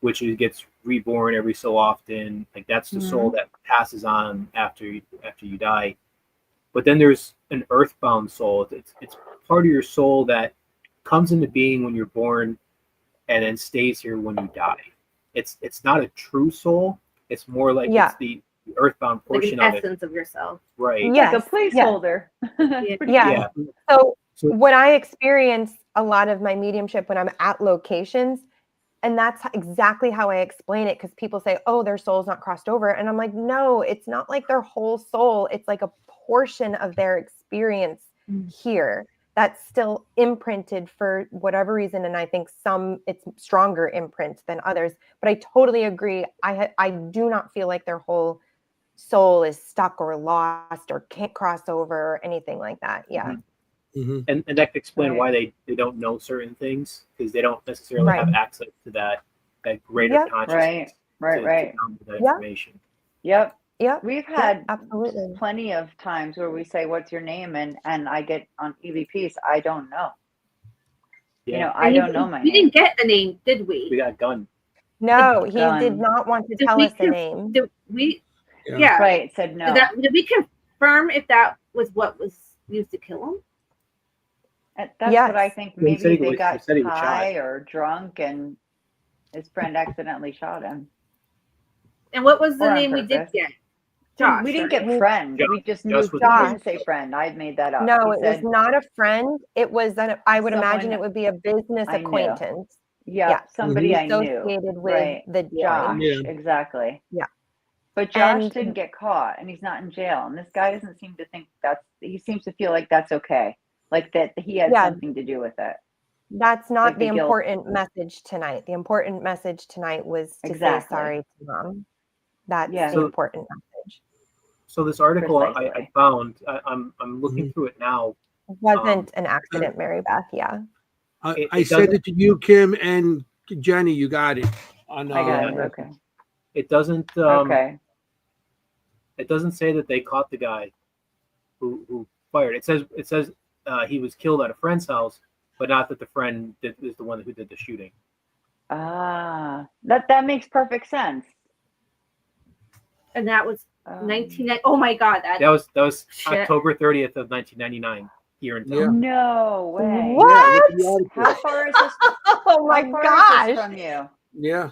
[SPEAKER 4] which gets reborn every so often. Like that's the soul that passes on after you die. But then there's an earthbound soul. It's part of your soul that comes into being when you're born and then stays here when you die. It's not a true soul. It's more like it's the earthbound portion
[SPEAKER 5] like an
[SPEAKER 4] of
[SPEAKER 5] essence of yourself.
[SPEAKER 4] Right.
[SPEAKER 2] Like a placeholder.
[SPEAKER 3] Yeah. So when I experience a lot of my mediumship when I'm at locations, and that's exactly how I explain it, because people say, oh, their soul's not crossed over. And I'm like, no, it's not like their whole soul. It's like a portion of their experience here that's still imprinted for whatever reason. And I think it's stronger imprints than others. But I totally agree. I do not feel like their whole soul is stuck or lost or can't cross over or anything like that. Yeah.
[SPEAKER 4] And that could explain why they don't know certain things, because they don't necessarily have access to that greater consciousness.
[SPEAKER 2] Right.
[SPEAKER 4] That information.
[SPEAKER 2] Yep.
[SPEAKER 3] Yeah,
[SPEAKER 2] we've had
[SPEAKER 3] absolutely
[SPEAKER 2] plenty of times where we say, "What's your name?" and I get on EVPs, I don't know.
[SPEAKER 4] Yeah.
[SPEAKER 2] I don't know my name.
[SPEAKER 5] We didn't get the name, did we?
[SPEAKER 4] We got Gun.
[SPEAKER 3] No, he did not want to tell us the name.
[SPEAKER 5] Did we?
[SPEAKER 2] Yeah. Right. Said no.
[SPEAKER 5] Did we confirm if that was what was used to kill him?
[SPEAKER 2] That's what I think. Maybe they got high or drunk, and his friend accidentally shot him.
[SPEAKER 5] And what was the name we did get? Josh.
[SPEAKER 2] We didn't get friend. We just knew. He didn't say friend. I made that up.
[SPEAKER 3] No, it was not a friend. It was I would imagine it would be a business acquaintance.
[SPEAKER 2] Yeah, somebody I knew
[SPEAKER 3] associated with the
[SPEAKER 2] Josh. Exactly.
[SPEAKER 3] Yeah.
[SPEAKER 2] But Josh didn't get caught, and he's not in jail. And this guy doesn't seem to think he seems to feel like that's okay, like that he had something to do with it.
[SPEAKER 3] That's not the important message tonight. The important message tonight was to say sorry to Mom. That's the important message.
[SPEAKER 4] So this article I found, I'm looking through it now.
[SPEAKER 3] It wasn't an accident, Mary Beth. Yeah.
[SPEAKER 1] I sent it to you, Kimm, and Jennie. You got it.
[SPEAKER 2] I got it. Okay.
[SPEAKER 4] It doesn't. It doesn't say that they caught the guy who fired. It says he was killed at a friend's house, but not that the friend is the one who did the shooting.
[SPEAKER 2] That makes perfect sense.
[SPEAKER 5] And that was 1990. Oh my God, that was
[SPEAKER 4] October 30th of 1999 here in town.
[SPEAKER 2] No way.
[SPEAKER 3] What?
[SPEAKER 2] How far is this?
[SPEAKER 3] Oh my gosh.
[SPEAKER 2] From you?
[SPEAKER 1] Yeah.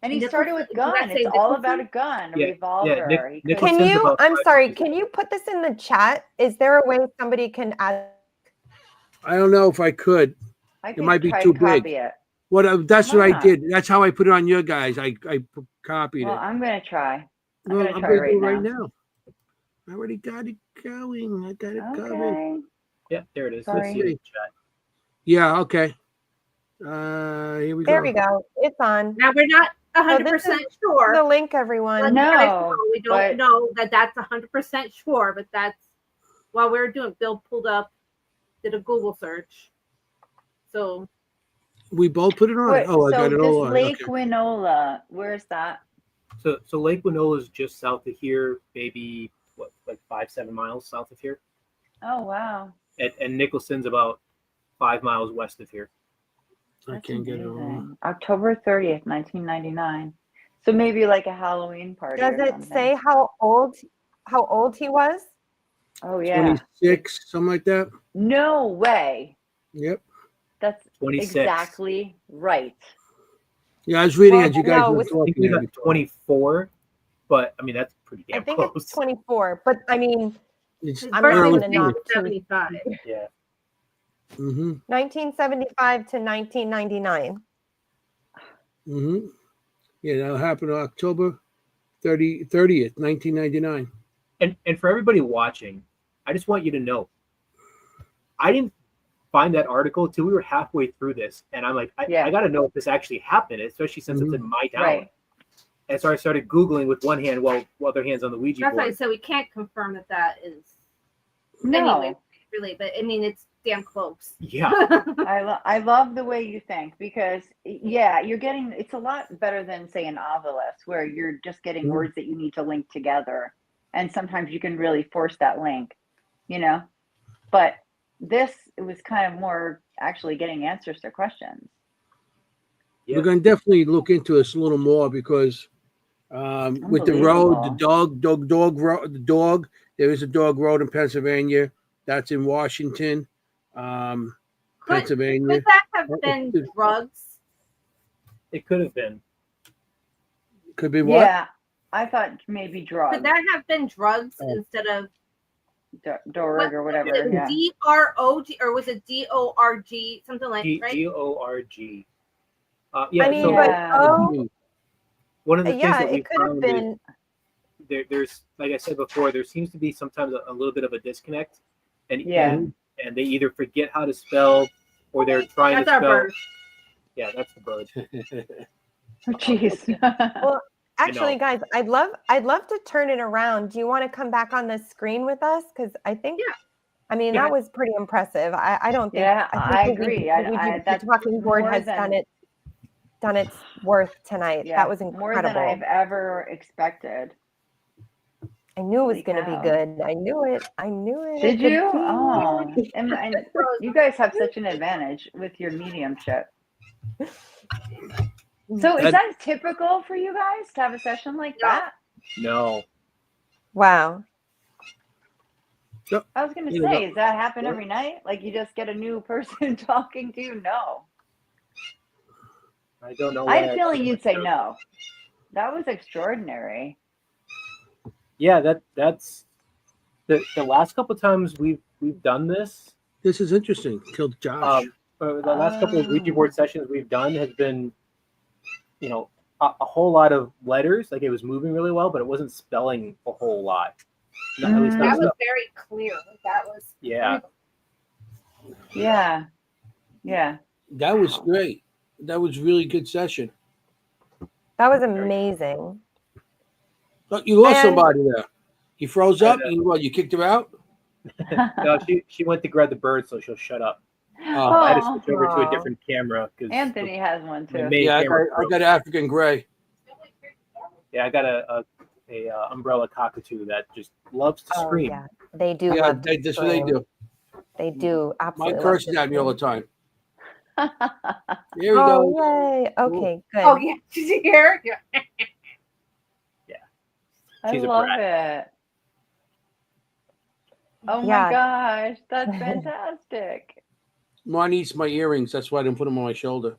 [SPEAKER 2] And he started with gun. It's all about a gun, a revolver.
[SPEAKER 3] I'm sorry, can you put this in the chat? Is there a way somebody can add?
[SPEAKER 1] I don't know if I could. It might be too big. That's what I did. That's how I put it on your guys. I copied it.
[SPEAKER 2] Well, I'm going to try. I'm going to
[SPEAKER 1] try right now. I already got it going. I got it going.
[SPEAKER 4] Yeah, there it is.
[SPEAKER 2] Sorry.
[SPEAKER 4] Let's see the chat.
[SPEAKER 1] Yeah. Okay. Here we go.
[SPEAKER 3] There we go. It's on.
[SPEAKER 5] Now we're not 100% sure.
[SPEAKER 3] The link, everyone.
[SPEAKER 2] No,
[SPEAKER 5] we don't know that that's 100% sure, but that's while we were doing. Bill pulled up, did a Google search. So
[SPEAKER 1] we both put it on.
[SPEAKER 2] Wait,
[SPEAKER 1] I got it all on.
[SPEAKER 2] Lake Winola, where's that?
[SPEAKER 4] So Lake Winola is just south of here, maybe like 5-7 miles south of here.
[SPEAKER 2] Oh wow.
[SPEAKER 4] And Nicholson's about 5 miles west of here.
[SPEAKER 1] I can't get it on.
[SPEAKER 2] October 30th, 1999. So maybe like a Halloween party.
[SPEAKER 3] Does it say how old he was?
[SPEAKER 2] Oh yeah.
[SPEAKER 1] 26, something like that.
[SPEAKER 2] No way.
[SPEAKER 1] Yep.
[SPEAKER 2] That's
[SPEAKER 4] 26.
[SPEAKER 2] Exactly right.
[SPEAKER 1] Yeah, I was reading as you guys were
[SPEAKER 4] I think we got 24, but I mean that's pretty damn close.
[SPEAKER 3] I think it's 24, but I mean,
[SPEAKER 5] I'm not going to knock 75.
[SPEAKER 4] Yeah.
[SPEAKER 3] 1975 to 1999.
[SPEAKER 1] Yeah, that happened on October 30th, 1999.
[SPEAKER 4] And for everybody watching, I just want you to know, I didn't find that article till we were halfway through this, and I'm like, I got to know if this actually happened, especially since it's in my town.
[SPEAKER 2] Right.
[SPEAKER 4] And so I started Googling with one hand while other hand's on the Ouija board.
[SPEAKER 5] That's why I said we can't confirm that is.
[SPEAKER 2] No.
[SPEAKER 5] Anyway, really, but I mean, it's damn close.
[SPEAKER 4] Yeah.
[SPEAKER 2] I love the way you think because, you're getting, it's a lot better than, say, an Ovilus where you're just getting words that you need to link together. And sometimes you can really force that link, But this, it was kind of more actually getting answers to questions.
[SPEAKER 1] Yeah. We're going to definitely look into this a little more because with the road, the dog, there is a dog road in Pennsylvania. That's in Washington, Pennsylvania.
[SPEAKER 5] Could that have been drugs?
[SPEAKER 4] It could have been.
[SPEAKER 1] Could be what?
[SPEAKER 2] Yeah, I thought maybe drugs.
[SPEAKER 5] Could that have been drugs instead of
[SPEAKER 2] Dorg or whatever?
[SPEAKER 5] Yeah. D-R-O-G or was it D-O-R-G? Something like that, right?
[SPEAKER 4] D-O-R-G.
[SPEAKER 3] I mean, but
[SPEAKER 4] one of the things that we
[SPEAKER 3] it could have been.
[SPEAKER 4] There's, like I said before, there seems to be sometimes a little bit of a disconnect, and they either forget how to spell or they're trying to spell.
[SPEAKER 5] Bird.
[SPEAKER 4] Yeah, that's the bird.
[SPEAKER 2] Oh, jeez.
[SPEAKER 3] Well, actually, guys, I'd love to turn it around. Do you want to come back on the screen with us? Because I think, I mean, that was pretty impressive. I don't think.
[SPEAKER 2] Yeah,
[SPEAKER 3] I
[SPEAKER 2] agree.
[SPEAKER 3] The talking board has done its worth tonight.
[SPEAKER 2] Yeah,
[SPEAKER 3] that was incredible.
[SPEAKER 2] More than I've ever expected.
[SPEAKER 3] I knew it was going to be good. I knew it.
[SPEAKER 2] Did you? Oh, and you guys have such an advantage with your mediumship. So is that typical for you guys to have a session like that?
[SPEAKER 4] No.
[SPEAKER 3] Wow.
[SPEAKER 2] I was going to say, does that happen every night? Like you just get a new person talking to you? No.
[SPEAKER 4] I don't know.
[SPEAKER 2] I had a feeling you'd say no. That was extraordinary.
[SPEAKER 4] Yeah, that's the last couple of times we've done this.
[SPEAKER 1] This is interesting. Killed Josh.
[SPEAKER 4] The last couple of Ouija board sessions we've done has been, a whole lot of letters. Like it was moving really well, but it wasn't spelling a whole lot.
[SPEAKER 5] At least that was very clear. That was
[SPEAKER 2] Yeah.
[SPEAKER 1] That was great. That was really good session.
[SPEAKER 3] That was amazing.
[SPEAKER 1] Look, you lost somebody there. He froze up. You kicked her out?
[SPEAKER 4] No, she went to grab the bird, so she'll shut up. I had to switch over to a different camera because
[SPEAKER 2] Anthony has one too.
[SPEAKER 1] Yeah, I got African gray.
[SPEAKER 4] Yeah, I got a umbrella cockatoo that just loves to scream.
[SPEAKER 3] Yeah, they do.
[SPEAKER 1] Yeah, that's what they do.
[SPEAKER 3] They do absolutely.
[SPEAKER 1] My curses at me all the time. Here we go.
[SPEAKER 3] Yay! Okay, good.
[SPEAKER 5] Oh yeah, did you hear? Yeah.
[SPEAKER 2] I love it. Oh my gosh, that's fantastic.
[SPEAKER 1] Mine eats my earrings. That's why I didn't put them on my shoulder.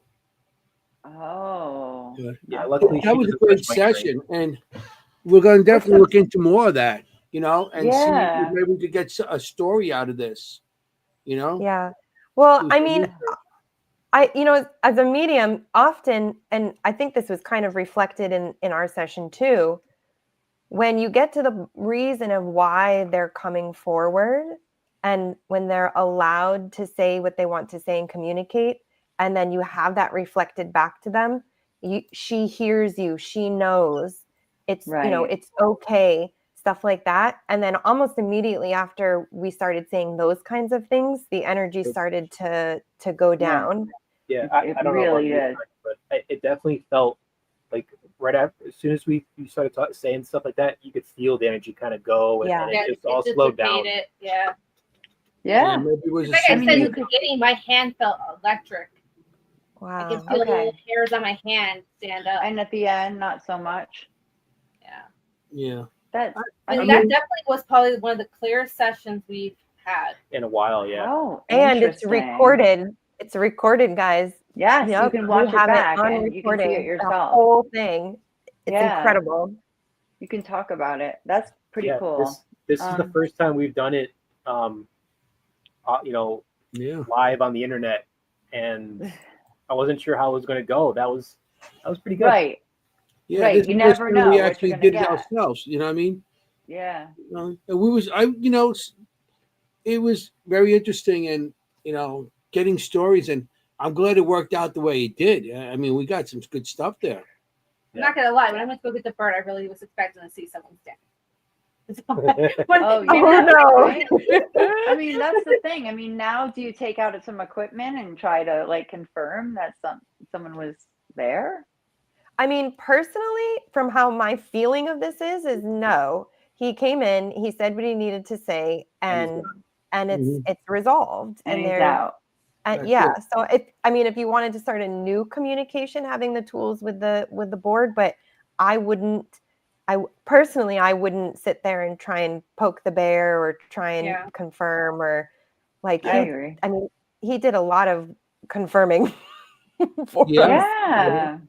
[SPEAKER 2] Oh.
[SPEAKER 4] Yeah, luckily
[SPEAKER 1] that was a great session. And we're going to definitely look into more of that, and see if maybe we could get a story out of this,
[SPEAKER 3] Yeah. Well, I mean, as a medium, often, and I think this was kind of reflected in our session too, when you get to the reason of why they're coming forward, And when they're allowed to say what they want to say and communicate, and then you have that reflected back to them, she hears you, she knows it's, it's okay, stuff like that. And then almost immediately after we started saying those kinds of things, the energy started to go down.
[SPEAKER 4] Yeah, I don't
[SPEAKER 2] really
[SPEAKER 4] know about you, but it definitely felt like right after, as soon as you started saying stuff like that, you could feel the energy kind of go, and it just all slowed down.
[SPEAKER 2] Yeah.
[SPEAKER 1] Maybe it was
[SPEAKER 5] like I said in the beginning, my hand felt electric.
[SPEAKER 3] Wow.
[SPEAKER 5] I can feel the little hairs on my hand stand up.
[SPEAKER 2] And at the end, not so much.
[SPEAKER 1] Yeah.
[SPEAKER 2] That
[SPEAKER 5] definitely was probably one of the clearest sessions we've had
[SPEAKER 4] in a while. Yeah.
[SPEAKER 2] Oh,
[SPEAKER 3] and it's recorded. It's recorded, guys.
[SPEAKER 2] Yes, you can watch it back and you can see it yourself.
[SPEAKER 3] The whole thing. It's incredible.
[SPEAKER 2] You can talk about it. That's pretty cool.
[SPEAKER 4] This is the first time we've done it, live on the internet, and I wasn't sure how it was going to go. That was pretty good.
[SPEAKER 2] Right.
[SPEAKER 1] Yeah.
[SPEAKER 2] Right. You never know.
[SPEAKER 1] We actually did it ourselves. You know what I mean?
[SPEAKER 2] Yeah.
[SPEAKER 1] And it was very interesting, and getting stories, and I'm glad it worked out the way it did. I mean, we got some good stuff there.
[SPEAKER 5] I'm not gonna lie. When I went to go get the bird, I really was expecting to see someone's dead.
[SPEAKER 2] Oh no! Right? I mean, that's the thing. I mean, now do you take out some equipment and try to confirm that someone was there?
[SPEAKER 3] I mean, personally, from how my feeling of this is no. He came in, he said what he needed to say, and it's resolved,
[SPEAKER 2] and he's out.
[SPEAKER 3] So if you wanted to start a new communication, having the tools with the board, but I wouldn't sit there and try and poke the bear or try and confirm or
[SPEAKER 2] I agree.
[SPEAKER 3] I mean, he did a lot of confirming for us.
[SPEAKER 2] Yeah.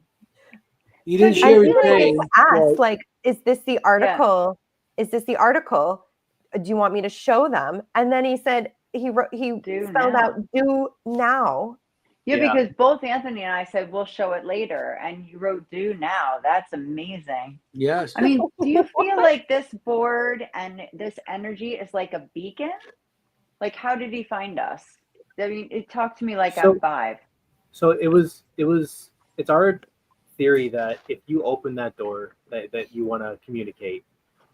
[SPEAKER 1] You didn't share his name.
[SPEAKER 3] Asked, is this the article? Yeah. Is this the article? Do you want me to show them? And then he said he spelled out "do now."
[SPEAKER 2] Yeah, because both Anthony and I said we'll show it later, and you wrote "do now." That's amazing.
[SPEAKER 1] Yes.
[SPEAKER 2] I mean, do you feel like this board and this energy is like a beacon? Like, how did he find us? I mean, it talked to me like I'm 5.
[SPEAKER 4] So it's our theory that if you open that door that you want to communicate,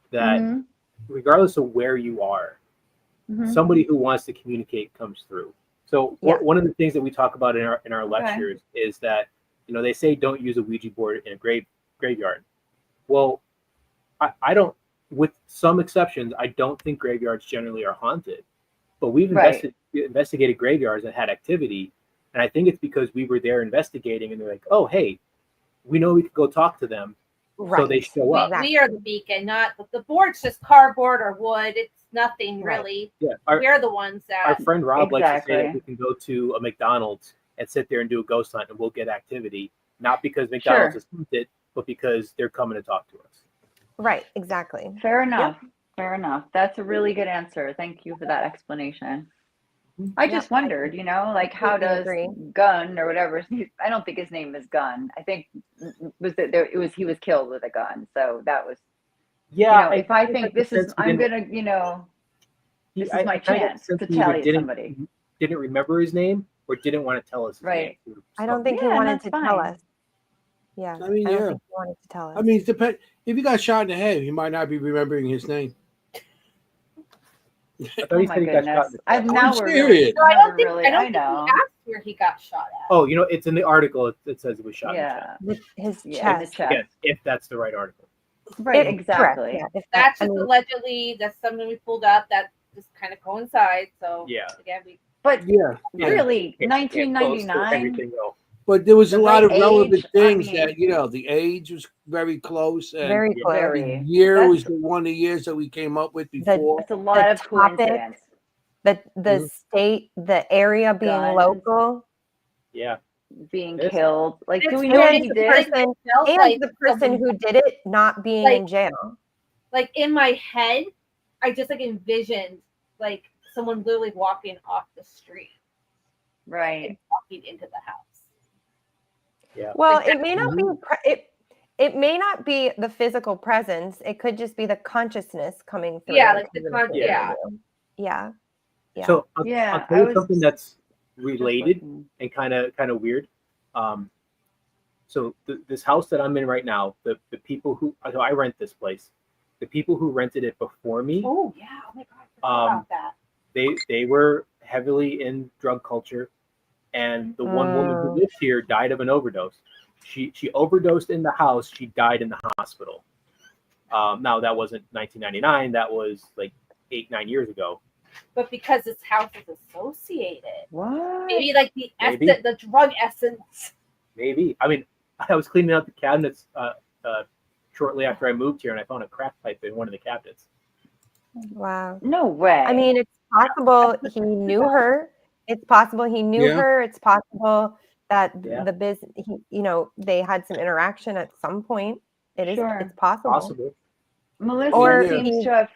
[SPEAKER 4] that regardless of where you are, somebody who wants to communicate comes through. So one of the things that we talk about in our lectures is that they say don't use a Ouija board in a graveyard. Well, I don't, with some exceptions, I don't think graveyards generally are haunted, but we've investigated graveyards that had activity, and I think it's because we were there investigating, and they're like, oh hey, we know we could go talk to them. So they show up.
[SPEAKER 5] We are the beacon, not the board's just cardboard or wood. It's nothing really.
[SPEAKER 4] Yeah,
[SPEAKER 5] we're the ones that.
[SPEAKER 4] Our friend Rob likes to say that we can go to a McDonald's and sit there and do a ghost hunt, and we'll get activity. Not because McDonald's is haunted, but because they're coming to talk to us.
[SPEAKER 3] Right. Exactly.
[SPEAKER 2] Fair enough. Yep. Fair enough. That's a really good answer. Thank you for that explanation. I just wondered, how does Gunn or whatever? I don't think his name is Gunn. I think he was killed with a gun. So that was, if I think this is, I'm gonna, this is my chance to tell you somebody.
[SPEAKER 4] Didn't remember his name or didn't want to tell us.
[SPEAKER 2] Right.
[SPEAKER 3] I don't think he wanted to tell us. Yeah. I mean, I don't think he wanted to tell us.
[SPEAKER 1] I mean, if he got shot in the head, he might not be remembering his name.
[SPEAKER 2] Oh my goodness! I've now
[SPEAKER 1] serious.
[SPEAKER 5] No, I don't think he asked where he got shot at.
[SPEAKER 4] Oh, it's in the article. It says it was shot.
[SPEAKER 2] In
[SPEAKER 3] his chest.
[SPEAKER 4] Yes, if that's the right article.
[SPEAKER 2] Right. Exactly.
[SPEAKER 5] Yeah, that's just allegedly. That's something we pulled up. That just kind of coincides. So again,
[SPEAKER 2] really, 1999.
[SPEAKER 1] But there was a lot of relevant things that the age was very close, and
[SPEAKER 3] very close.
[SPEAKER 1] The year was one of the years that we came up with before.
[SPEAKER 2] It's a lot of coincidence.
[SPEAKER 3] The state, the area being local,
[SPEAKER 2] being killed. Like, do we
[SPEAKER 3] know
[SPEAKER 2] what he did?
[SPEAKER 3] And the person who did it not being in jail.
[SPEAKER 5] Like in my head, I just envisioned someone literally walking off the street,
[SPEAKER 2] right,
[SPEAKER 5] walking into the house.
[SPEAKER 4] Yeah.
[SPEAKER 3] Well, it may not be it may not be the physical presence. It could just be the consciousness coming through.
[SPEAKER 5] Yeah,
[SPEAKER 3] Yeah.
[SPEAKER 4] So I'll tell you something that's related and kind of weird. So this house that I'm in right now, the people who I rent this place, the people who rented it before me.
[SPEAKER 5] Oh yeah, oh my god, I forgot about that.
[SPEAKER 4] They were heavily in drug culture, and the one woman who lives here died of an overdose. She overdosed in the house. She died in the hospital. Now that wasn't 1999. That was like 8-9 years ago.
[SPEAKER 5] But because this house is associated,
[SPEAKER 2] what?
[SPEAKER 5] Maybe like the drug essence.
[SPEAKER 4] Maybe. I mean, I was cleaning out the cabinets shortly after I moved here, and I found a crack pipe in one of the cabinets.
[SPEAKER 3] Wow.
[SPEAKER 2] No way.
[SPEAKER 3] I mean, it's possible he knew her. It's possible he knew her. It's possible that the business, they had some interaction at some point. It's possible.
[SPEAKER 2] Melissa seems to have.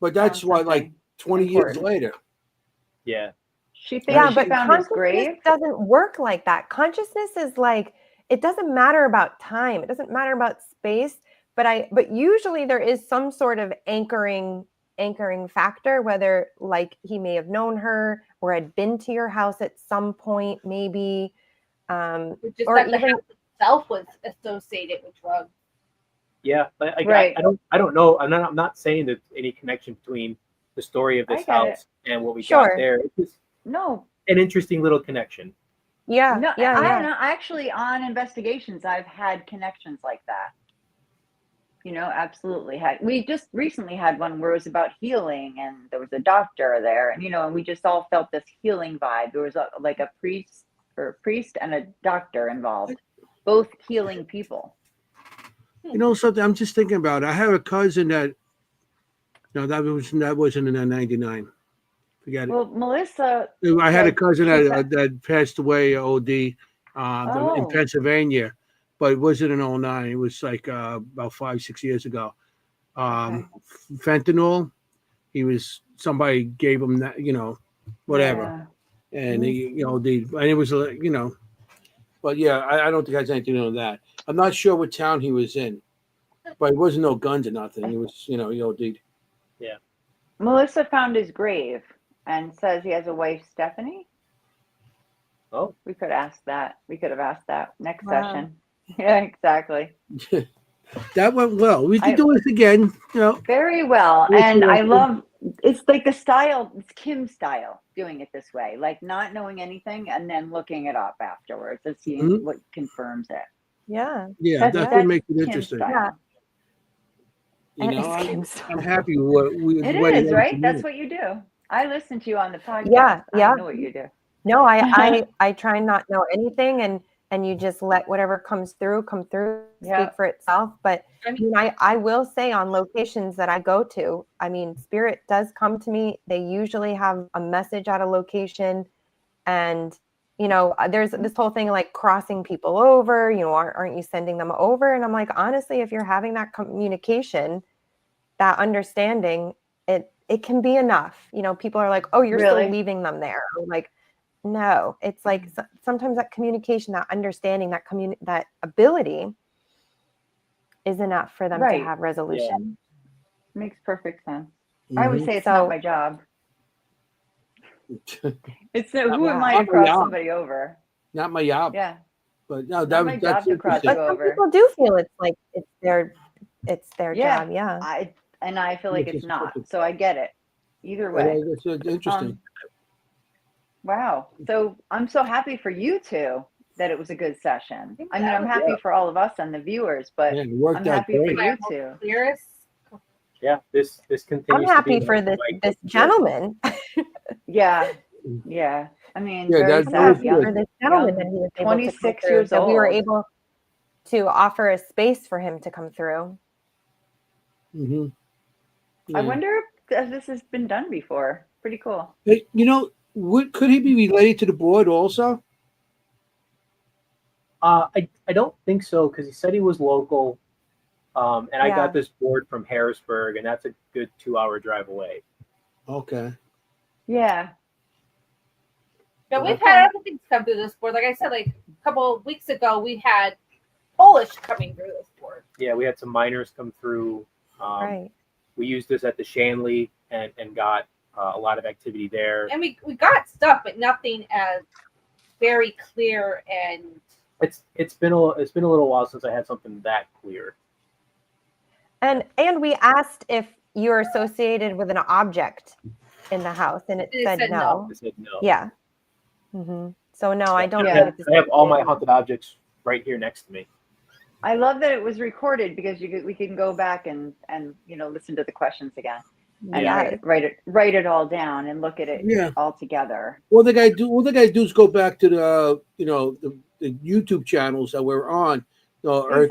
[SPEAKER 1] But that's why, like 20 years later.
[SPEAKER 4] Yeah.
[SPEAKER 2] She thinks
[SPEAKER 3] but consciousness doesn't work like that. Consciousness is like, it doesn't matter about time. It doesn't matter about space. But usually there is some sort of anchoring factor, whether like he may have known her or had been to your house at some point, maybe.
[SPEAKER 5] Or even the house itself was associated with drugs.
[SPEAKER 4] Yeah, I don't know. I'm not saying there's any connection between the story of this house and what we got there. It's just an interesting little connection.
[SPEAKER 2] I don't know. Actually, on investigations, I've had connections like that. Absolutely had. We just recently had one where it was about healing, and there was a doctor there, and and we just all felt this healing vibe. There was a priest and a doctor involved, both healing people.
[SPEAKER 1] Something I'm just thinking about. I have a cousin that. No, that wasn't in '99. Forget it.
[SPEAKER 2] Well, Melissa.
[SPEAKER 1] I had a cousin that passed away OD in Pennsylvania, but it wasn't in '09. It was like about 5-6 years ago. Fentanyl. Somebody gave him that, whatever, and he OD'd. And it was but yeah, I don't think it has anything to do with that. I'm not sure what town he was in, but it wasn't no guns or nothing. It was, he OD'd.
[SPEAKER 4] Yeah.
[SPEAKER 2] Melissa found his grave and says he has a wife, Stephanie.
[SPEAKER 4] Oh.
[SPEAKER 2] We could ask that. We could have asked that next session. Yeah, exactly.
[SPEAKER 1] That went well. We could do this again.
[SPEAKER 2] Very well. And I love, it's like the style, it's Kimm's style, doing it this way, like not knowing anything and then looking it up afterwards and seeing what confirms it.
[SPEAKER 3] Yeah.
[SPEAKER 1] Yeah, that's what makes it interesting.
[SPEAKER 2] Yeah.
[SPEAKER 1] I'm happy with what we.
[SPEAKER 2] It is, right? That's what you do. I listen to you on the podcast.
[SPEAKER 3] Yeah.
[SPEAKER 2] I know what you do.
[SPEAKER 3] No, I try not know anything, and you just let whatever comes through speak for itself. But I will say, on locations that I go to, spirit does come to me. They usually have a message at a location, and there's this whole thing like crossing people over, aren't you sending them over? And I'm like, honestly, if you're having that communication, that understanding, it can be enough. People are like, oh, you're still leaving them there. I'm like, no, it's like sometimes that communication, that understanding, that ability is enough for them to have resolution.
[SPEAKER 2] Yeah. Makes perfect sense. I would say it's not my job. It's who am I to cross somebody over?
[SPEAKER 1] Not my job.
[SPEAKER 2] Yeah.
[SPEAKER 1] But no,
[SPEAKER 2] that's my job to cross you over.
[SPEAKER 3] Some people do feel it's like it's their job. Yeah.
[SPEAKER 2] I feel like it's not. So I get it. Either way.
[SPEAKER 1] It's interesting.
[SPEAKER 2] Wow. So I'm so happy for you two that it was a good session. I'm happy for all of us and the viewers, but I'm happy for you two.
[SPEAKER 4] Yeah, this continues.
[SPEAKER 3] I'm happy for this gentleman.
[SPEAKER 2] Yeah. I mean,
[SPEAKER 1] that's
[SPEAKER 3] happy for this gentleman that he was able
[SPEAKER 2] 26 years old.
[SPEAKER 3] We were able to offer a space for him to come through.
[SPEAKER 1] Mm-hmm. Yeah.
[SPEAKER 2] I wonder if this has been done before. Pretty cool.
[SPEAKER 1] Hey, could he be related to the board also?
[SPEAKER 4] I don't think so, because he said he was local. And I got this board from Harrisburg, and that's a good 2-hour drive away.
[SPEAKER 1] Okay.
[SPEAKER 2] Yeah.
[SPEAKER 5] Yeah, we've had other things come through this board. Like I said, like a couple of weeks ago, we had Polish coming through this board.
[SPEAKER 4] Yeah, we had some miners come through.
[SPEAKER 3] Right.
[SPEAKER 4] We used this at the Shanley and got a lot of activity there.
[SPEAKER 5] And we got stuff, but nothing as very clear. And
[SPEAKER 4] it's been a little while since I had something that clear.
[SPEAKER 3] And we asked if you're associated with an object in the house, and it said no.
[SPEAKER 4] It said no.
[SPEAKER 3] Yeah. Mm-hmm. So no, I don't.
[SPEAKER 4] I have all my haunted objects right here next to me.
[SPEAKER 2] I love that it was recorded because we can go back and listen to the questions again and write it all down and look at it all together.
[SPEAKER 1] All they gotta do is go back to the the YouTube channels that we're on, Earth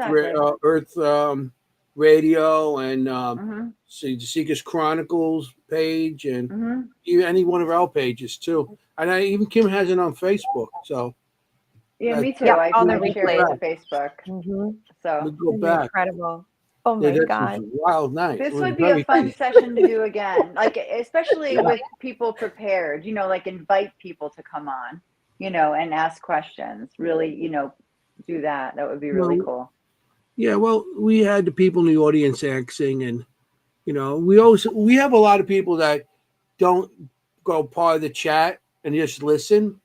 [SPEAKER 1] Radio and see the Seekers Chronicles page and even any one of our pages too. And even Kimm has it on Facebook. So
[SPEAKER 2] yeah, me too. I share it to Facebook. So
[SPEAKER 1] we go back.
[SPEAKER 3] Incredible. Oh my God.
[SPEAKER 1] A wild night.
[SPEAKER 2] This would be a fun session to do again. Like especially with people prepared, like invite people to come on, and ask questions. Really, do that. That would be really cool.
[SPEAKER 1] Yeah, well, we had the people in the audience asking, and we have a lot of people that don't go part of the chat and just listen,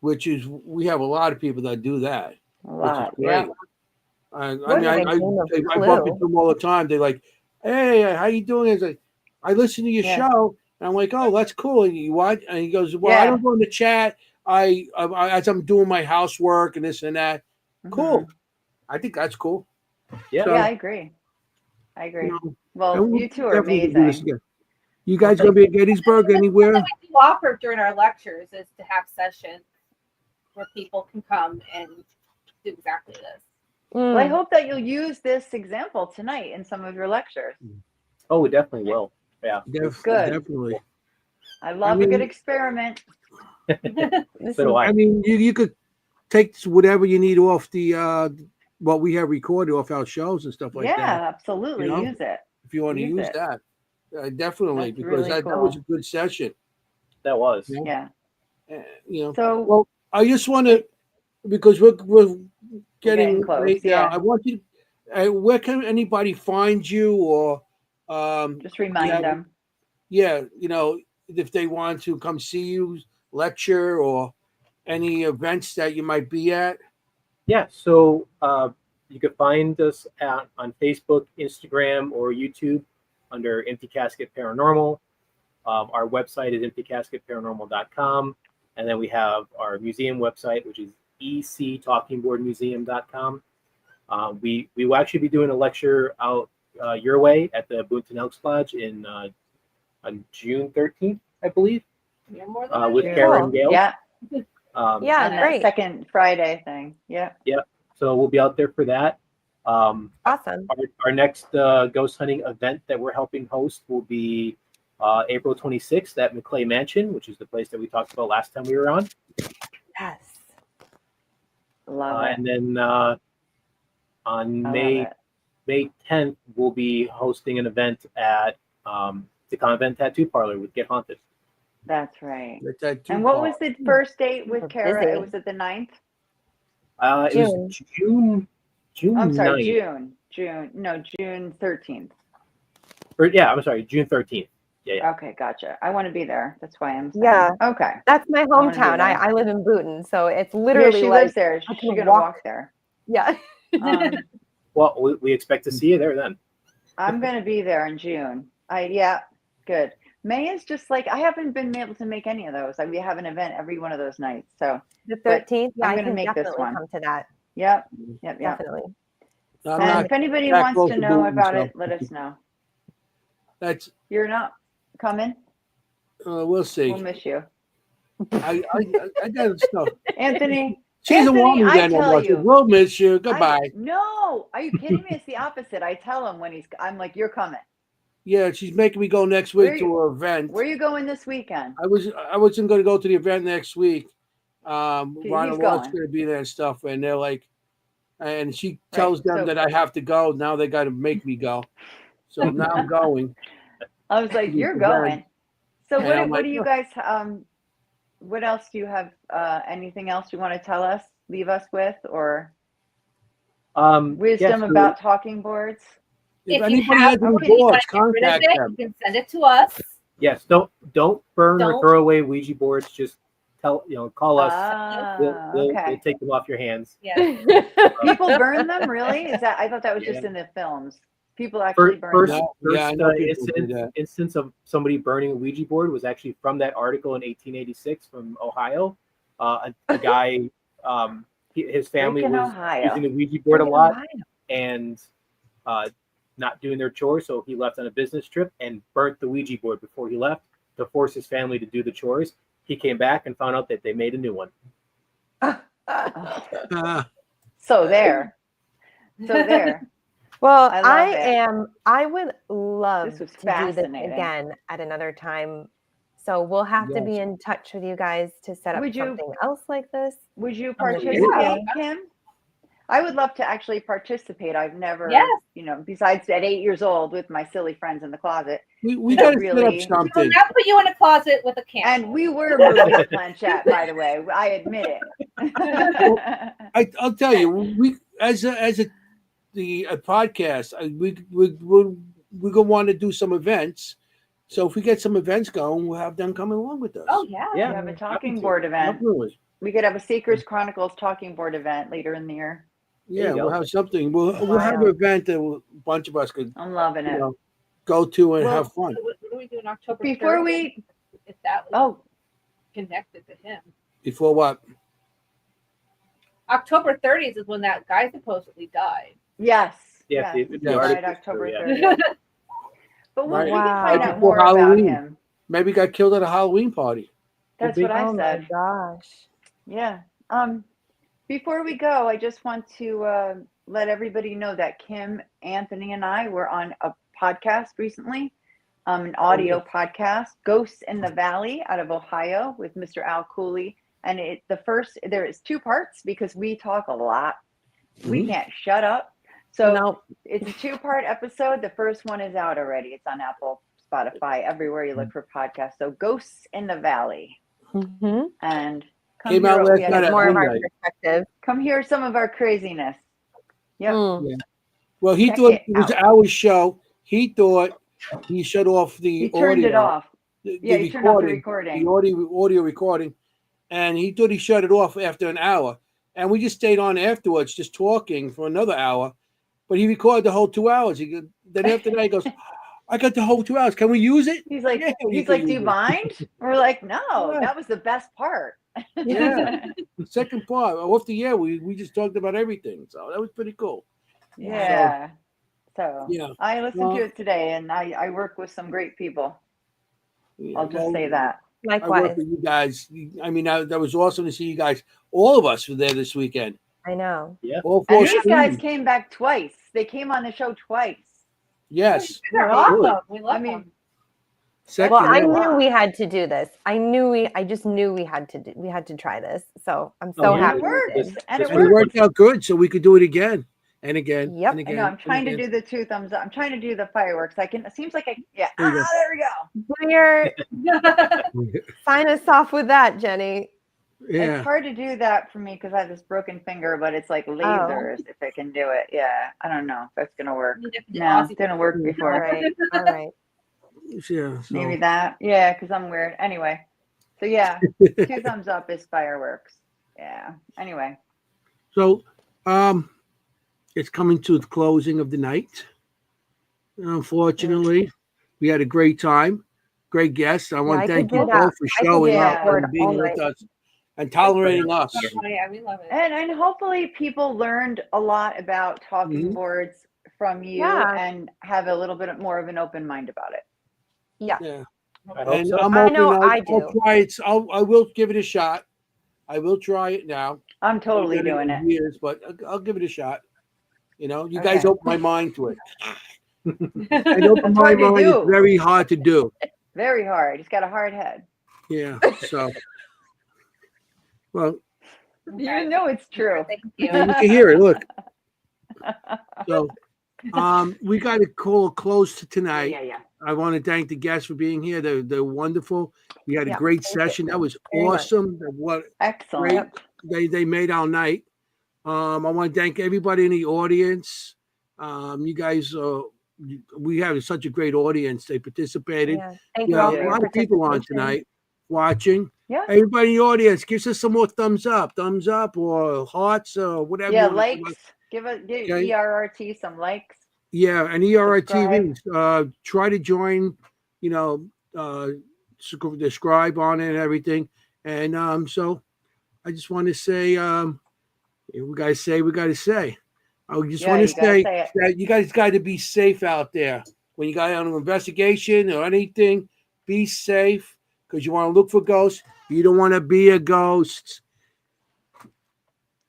[SPEAKER 1] which is we have a lot of people that do that.
[SPEAKER 2] A lot,
[SPEAKER 1] yeah. I bump into them all the time. They're like, "Hey, how you doing?" It's like, I listen to your show, and I'm like, "Oh, that's cool." And you what? And he goes, "Well, I don't go in the chat. I as I'm doing my housework and this and that." Cool. I think that's cool.
[SPEAKER 2] Yeah, so, I agree. Well, you two are amazing.
[SPEAKER 1] You guys gonna be at Gettysburg anywhere?
[SPEAKER 5] What we do offer during our lectures is to have sessions where people can come and do exactly this.
[SPEAKER 2] Well, I hope that you'll use this example tonight in some of your lectures.
[SPEAKER 4] Oh, we definitely will. Yeah.
[SPEAKER 2] Good.
[SPEAKER 1] Definitely.
[SPEAKER 2] I love a good experiment.
[SPEAKER 1] I mean, you could take whatever you need off the what we have recorded off our shows and stuff like that.
[SPEAKER 2] Yeah, absolutely. Use it.
[SPEAKER 1] If you want to use that. Definitely, that's because really that was a good session.
[SPEAKER 4] That was.
[SPEAKER 2] Yeah.
[SPEAKER 1] So, well, I just want to, because we're getting
[SPEAKER 2] close.
[SPEAKER 1] Late now. I want you to, where can anybody find you or
[SPEAKER 2] just remind them.
[SPEAKER 1] Yeah, if they want to come see you, lecture, or any events that you might be at.
[SPEAKER 4] Yeah, so you can find us on Facebook, Instagram, or YouTube under Empty Casket Paranormal. Our website is emptycasketparanormal.com. And then we have our museum website, which is ectalkingboardmuseum.com. We will actually be doing a lecture out your way at the Boonton Elks Lodge on June 13th, I believe, with Kara and Gail.
[SPEAKER 2] Yeah.
[SPEAKER 3] Great.
[SPEAKER 2] Second Friday thing. Yeah.
[SPEAKER 4] Yeah. So we'll be out there for that.
[SPEAKER 3] Awesome.
[SPEAKER 4] Our next ghost hunting event that we're helping host will be April 26th at McClay Mansion, which is the place that we talked about last time we were on.
[SPEAKER 3] Yes.
[SPEAKER 2] Love it.
[SPEAKER 4] And then on May 10th, we'll be hosting an event at the Convent Tattoo Parlor with Get Haunted.
[SPEAKER 2] That's right. And what was the first date with Kara? Was it the 9th?
[SPEAKER 4] It was June.
[SPEAKER 2] I'm sorry,
[SPEAKER 4] 9th.
[SPEAKER 2] June 13th.
[SPEAKER 4] I'm sorry, June 13th. Yeah.
[SPEAKER 2] Okay, gotcha. I want to be there. That's why I'm saying.
[SPEAKER 3] Yeah.
[SPEAKER 2] Okay.
[SPEAKER 3] That's my hometown. I live in Boonton, so it's literally
[SPEAKER 2] she lives there. She's gonna walk there.
[SPEAKER 3] Yeah.
[SPEAKER 4] Well, we expect to see you there then.
[SPEAKER 2] I'm gonna be there in June. Good. May is just like I haven't been able to make any of those. We have an event every one of those nights. So
[SPEAKER 3] the 13th. Yeah,
[SPEAKER 2] I'm gonna make this one.
[SPEAKER 3] Come to that.
[SPEAKER 2] Yep.
[SPEAKER 3] Definitely.
[SPEAKER 2] And if anybody wants to know about it, let us know. You're not coming?
[SPEAKER 1] We'll see.
[SPEAKER 2] We'll miss you.
[SPEAKER 1] I got stuff.
[SPEAKER 2] Anthony.
[SPEAKER 1] She doesn't want me then much. We'll miss you. Goodbye.
[SPEAKER 2] No, are you kidding me? It's the opposite. I tell him when I'm like, you're coming.
[SPEAKER 1] Yeah, she's making me go next week to her event.
[SPEAKER 2] Where are you going this weekend?
[SPEAKER 1] I wasn't going to go to the event next week. Ronald Walt's going to be there and stuff, and they're like, and she tells them that I have to go. Now they got to make me go. So now I'm going.
[SPEAKER 2] I was like, you're going. So what do you guys? What else do you have? Anything else you want to tell us? Leave us with or wisdom about talking boards?
[SPEAKER 1] If anybody has any boards, contact them.
[SPEAKER 5] You can send it to us.
[SPEAKER 4] Yes, don't burn or throw away Ouija boards. Just call us. We'll take them off your hands.
[SPEAKER 5] Yeah.
[SPEAKER 2] People burn them, really? I thought that was just in the films. People actually burn them.
[SPEAKER 4] First instance of somebody burning a Ouija board was actually from that article in 1886 from Ohio. A guy, his family was using the Ouija board a lot and not doing their chores, so he left on a business trip and burnt the Ouija board before he left to force his family to do the chores. He came back and found out that they made a new one.
[SPEAKER 2] So there.
[SPEAKER 3] Well, I would love to do this again at another time. So we'll have to be in touch with you guys to set up something else like this.
[SPEAKER 2] Would you participate, Kimm? I would love to actually participate. I've never, besides at 8 years old with my silly friends in the closet.
[SPEAKER 1] We got to really set up something.
[SPEAKER 5] We will not put you in a closet with a camera.
[SPEAKER 2] And we were moving the planchette, by the way. I admit it.
[SPEAKER 1] I'll tell you, we as a podcast, we're gonna want to do some events. So if we get some events going, we'll have them coming along with us.
[SPEAKER 5] Oh yeah,
[SPEAKER 2] we have a talking board event. We could have a Seekers Chronicles talking board event later in the year.
[SPEAKER 1] Yeah, we'll have something. We'll have an event that a bunch of us could.
[SPEAKER 2] I'm loving it.
[SPEAKER 1] Go to and have fun.
[SPEAKER 5] What do we do in October?
[SPEAKER 2] Before
[SPEAKER 5] 30th, if that was connected to him.
[SPEAKER 1] Before what?
[SPEAKER 5] October 30th is when that guy supposedly died.
[SPEAKER 2] Yes.
[SPEAKER 4] Yeah.
[SPEAKER 2] Right, October 30th. But we can find out more about him.
[SPEAKER 1] Maybe he got killed at a Halloween party.
[SPEAKER 2] That's what I said.
[SPEAKER 3] Oh my gosh.
[SPEAKER 2] Yeah. Before we go, I just want to let everybody know that Kimm, Anthony, and I were on a podcast recently, an audio podcast, Ghosts in the Valley out of Ohio with Mr. Al Cooley. And there is 2 parts because we talk a lot. We can't shut up. So it's a 2-part episode. The first one is out already. It's on Apple, Spotify, everywhere you look for podcasts. So Ghosts in the Valley. And
[SPEAKER 1] came out last night at
[SPEAKER 3] more of our perspective.
[SPEAKER 2] Come hear some of our craziness. Yep.
[SPEAKER 1] Yeah. Well, he thought it was our show. He thought he shut off the audio.
[SPEAKER 2] He turned it off. He turned off the recording.
[SPEAKER 1] The audio recording. And he thought he shut it off after an hour. And we just stayed on afterwards, just talking for another hour. But he recorded the whole 2 hours. Then after that, he goes, I got the whole 2 hours. Can we use it?
[SPEAKER 2] He's like, do you mind? We're like, no, that was the best part.
[SPEAKER 1] Yeah. The second part, off the air, we just talked about everything. So that was pretty cool.
[SPEAKER 2] Yeah. So I listened to it today, and I work with some great people. Yeah, I'll just say that.
[SPEAKER 3] Likewise.
[SPEAKER 1] I work with you guys. I mean, that was awesome to see you guys. All of us were there this weekend.
[SPEAKER 3] I know.
[SPEAKER 4] Yeah.
[SPEAKER 2] And these guys came back twice. They came on the show twice.
[SPEAKER 1] Yes.
[SPEAKER 5] They're awesome. We love them.
[SPEAKER 3] I knew we had to do this. I just knew we had to try this. So I'm so happy.
[SPEAKER 2] It
[SPEAKER 1] worked out good, so we could do it again and again.
[SPEAKER 3] Yep.
[SPEAKER 1] And again,
[SPEAKER 2] I know. I'm trying to do the 2 thumbs up. I'm trying to do the fireworks. It seems like there we
[SPEAKER 3] go. Sign us off with that, Jenny.
[SPEAKER 1] Yeah.
[SPEAKER 2] It's hard to do that for me because I have this broken finger, but it's like lasers if I can do it. Yeah. I don't know if that's going to work. No, it didn't work before.
[SPEAKER 3] All right.
[SPEAKER 1] Yeah. So.
[SPEAKER 2] Maybe that. Yeah, because I'm weird. Anyway. So yeah, 2 thumbs up is fireworks. Yeah. Anyway.
[SPEAKER 1] So it's coming to the closing of the night. Unfortunately, we had a great time. Great guests. I want to thank you both for showing up and being with us and tolerating us.
[SPEAKER 5] Yeah, we love it.
[SPEAKER 2] And hopefully people learned a lot about talking boards from you and have a little bit more of an open mind about it.
[SPEAKER 1] Yeah.
[SPEAKER 4] I hope so.
[SPEAKER 1] I'm open. I'll try it. I will give it a shot. I will try it now.
[SPEAKER 2] I'm totally doing it.
[SPEAKER 1] Years, but I'll give it a shot. You guys open my mind to it. And open my mind is very hard to do.
[SPEAKER 2] Very hard. He's got a hard head.
[SPEAKER 1] Yeah. So, well,
[SPEAKER 2] you know it's true.
[SPEAKER 5] Thank you.
[SPEAKER 1] You can hear it. Look. So, we got to call close to tonight.
[SPEAKER 2] Yeah.
[SPEAKER 1] I want to thank the guests for being here. They're wonderful. We had a great session. That was awesome. What
[SPEAKER 2] excellent.
[SPEAKER 1] They made our night. I want to thank everybody in the audience. You guys are we have such a great audience. They participated.
[SPEAKER 3] Yeah. Thank you all for
[SPEAKER 1] a lot of people on tonight watching.
[SPEAKER 2] Yeah.
[SPEAKER 1] Everybody in the audience, gives us some more thumbs up, or hearts, or whatever.
[SPEAKER 2] Yeah, likes. Give ERRT some likes.
[SPEAKER 1] Yeah, and ERRTV. Try to join. Subscribe on it and everything. And so I just want to say, we got to say. I just want to say that you guys got to be safe out there. When you got on an investigation or anything, be safe, because you want to look for ghosts. You don't want to be a ghost.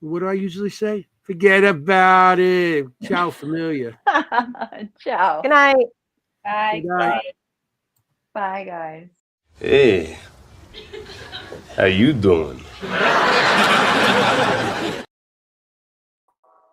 [SPEAKER 1] What do I usually say? Forget about it. Ciao, familia.
[SPEAKER 2] Ciao.
[SPEAKER 3] Good night.
[SPEAKER 5] Bye.
[SPEAKER 1] Good night.
[SPEAKER 2] Bye, guys.
[SPEAKER 6] Hey, how you doing?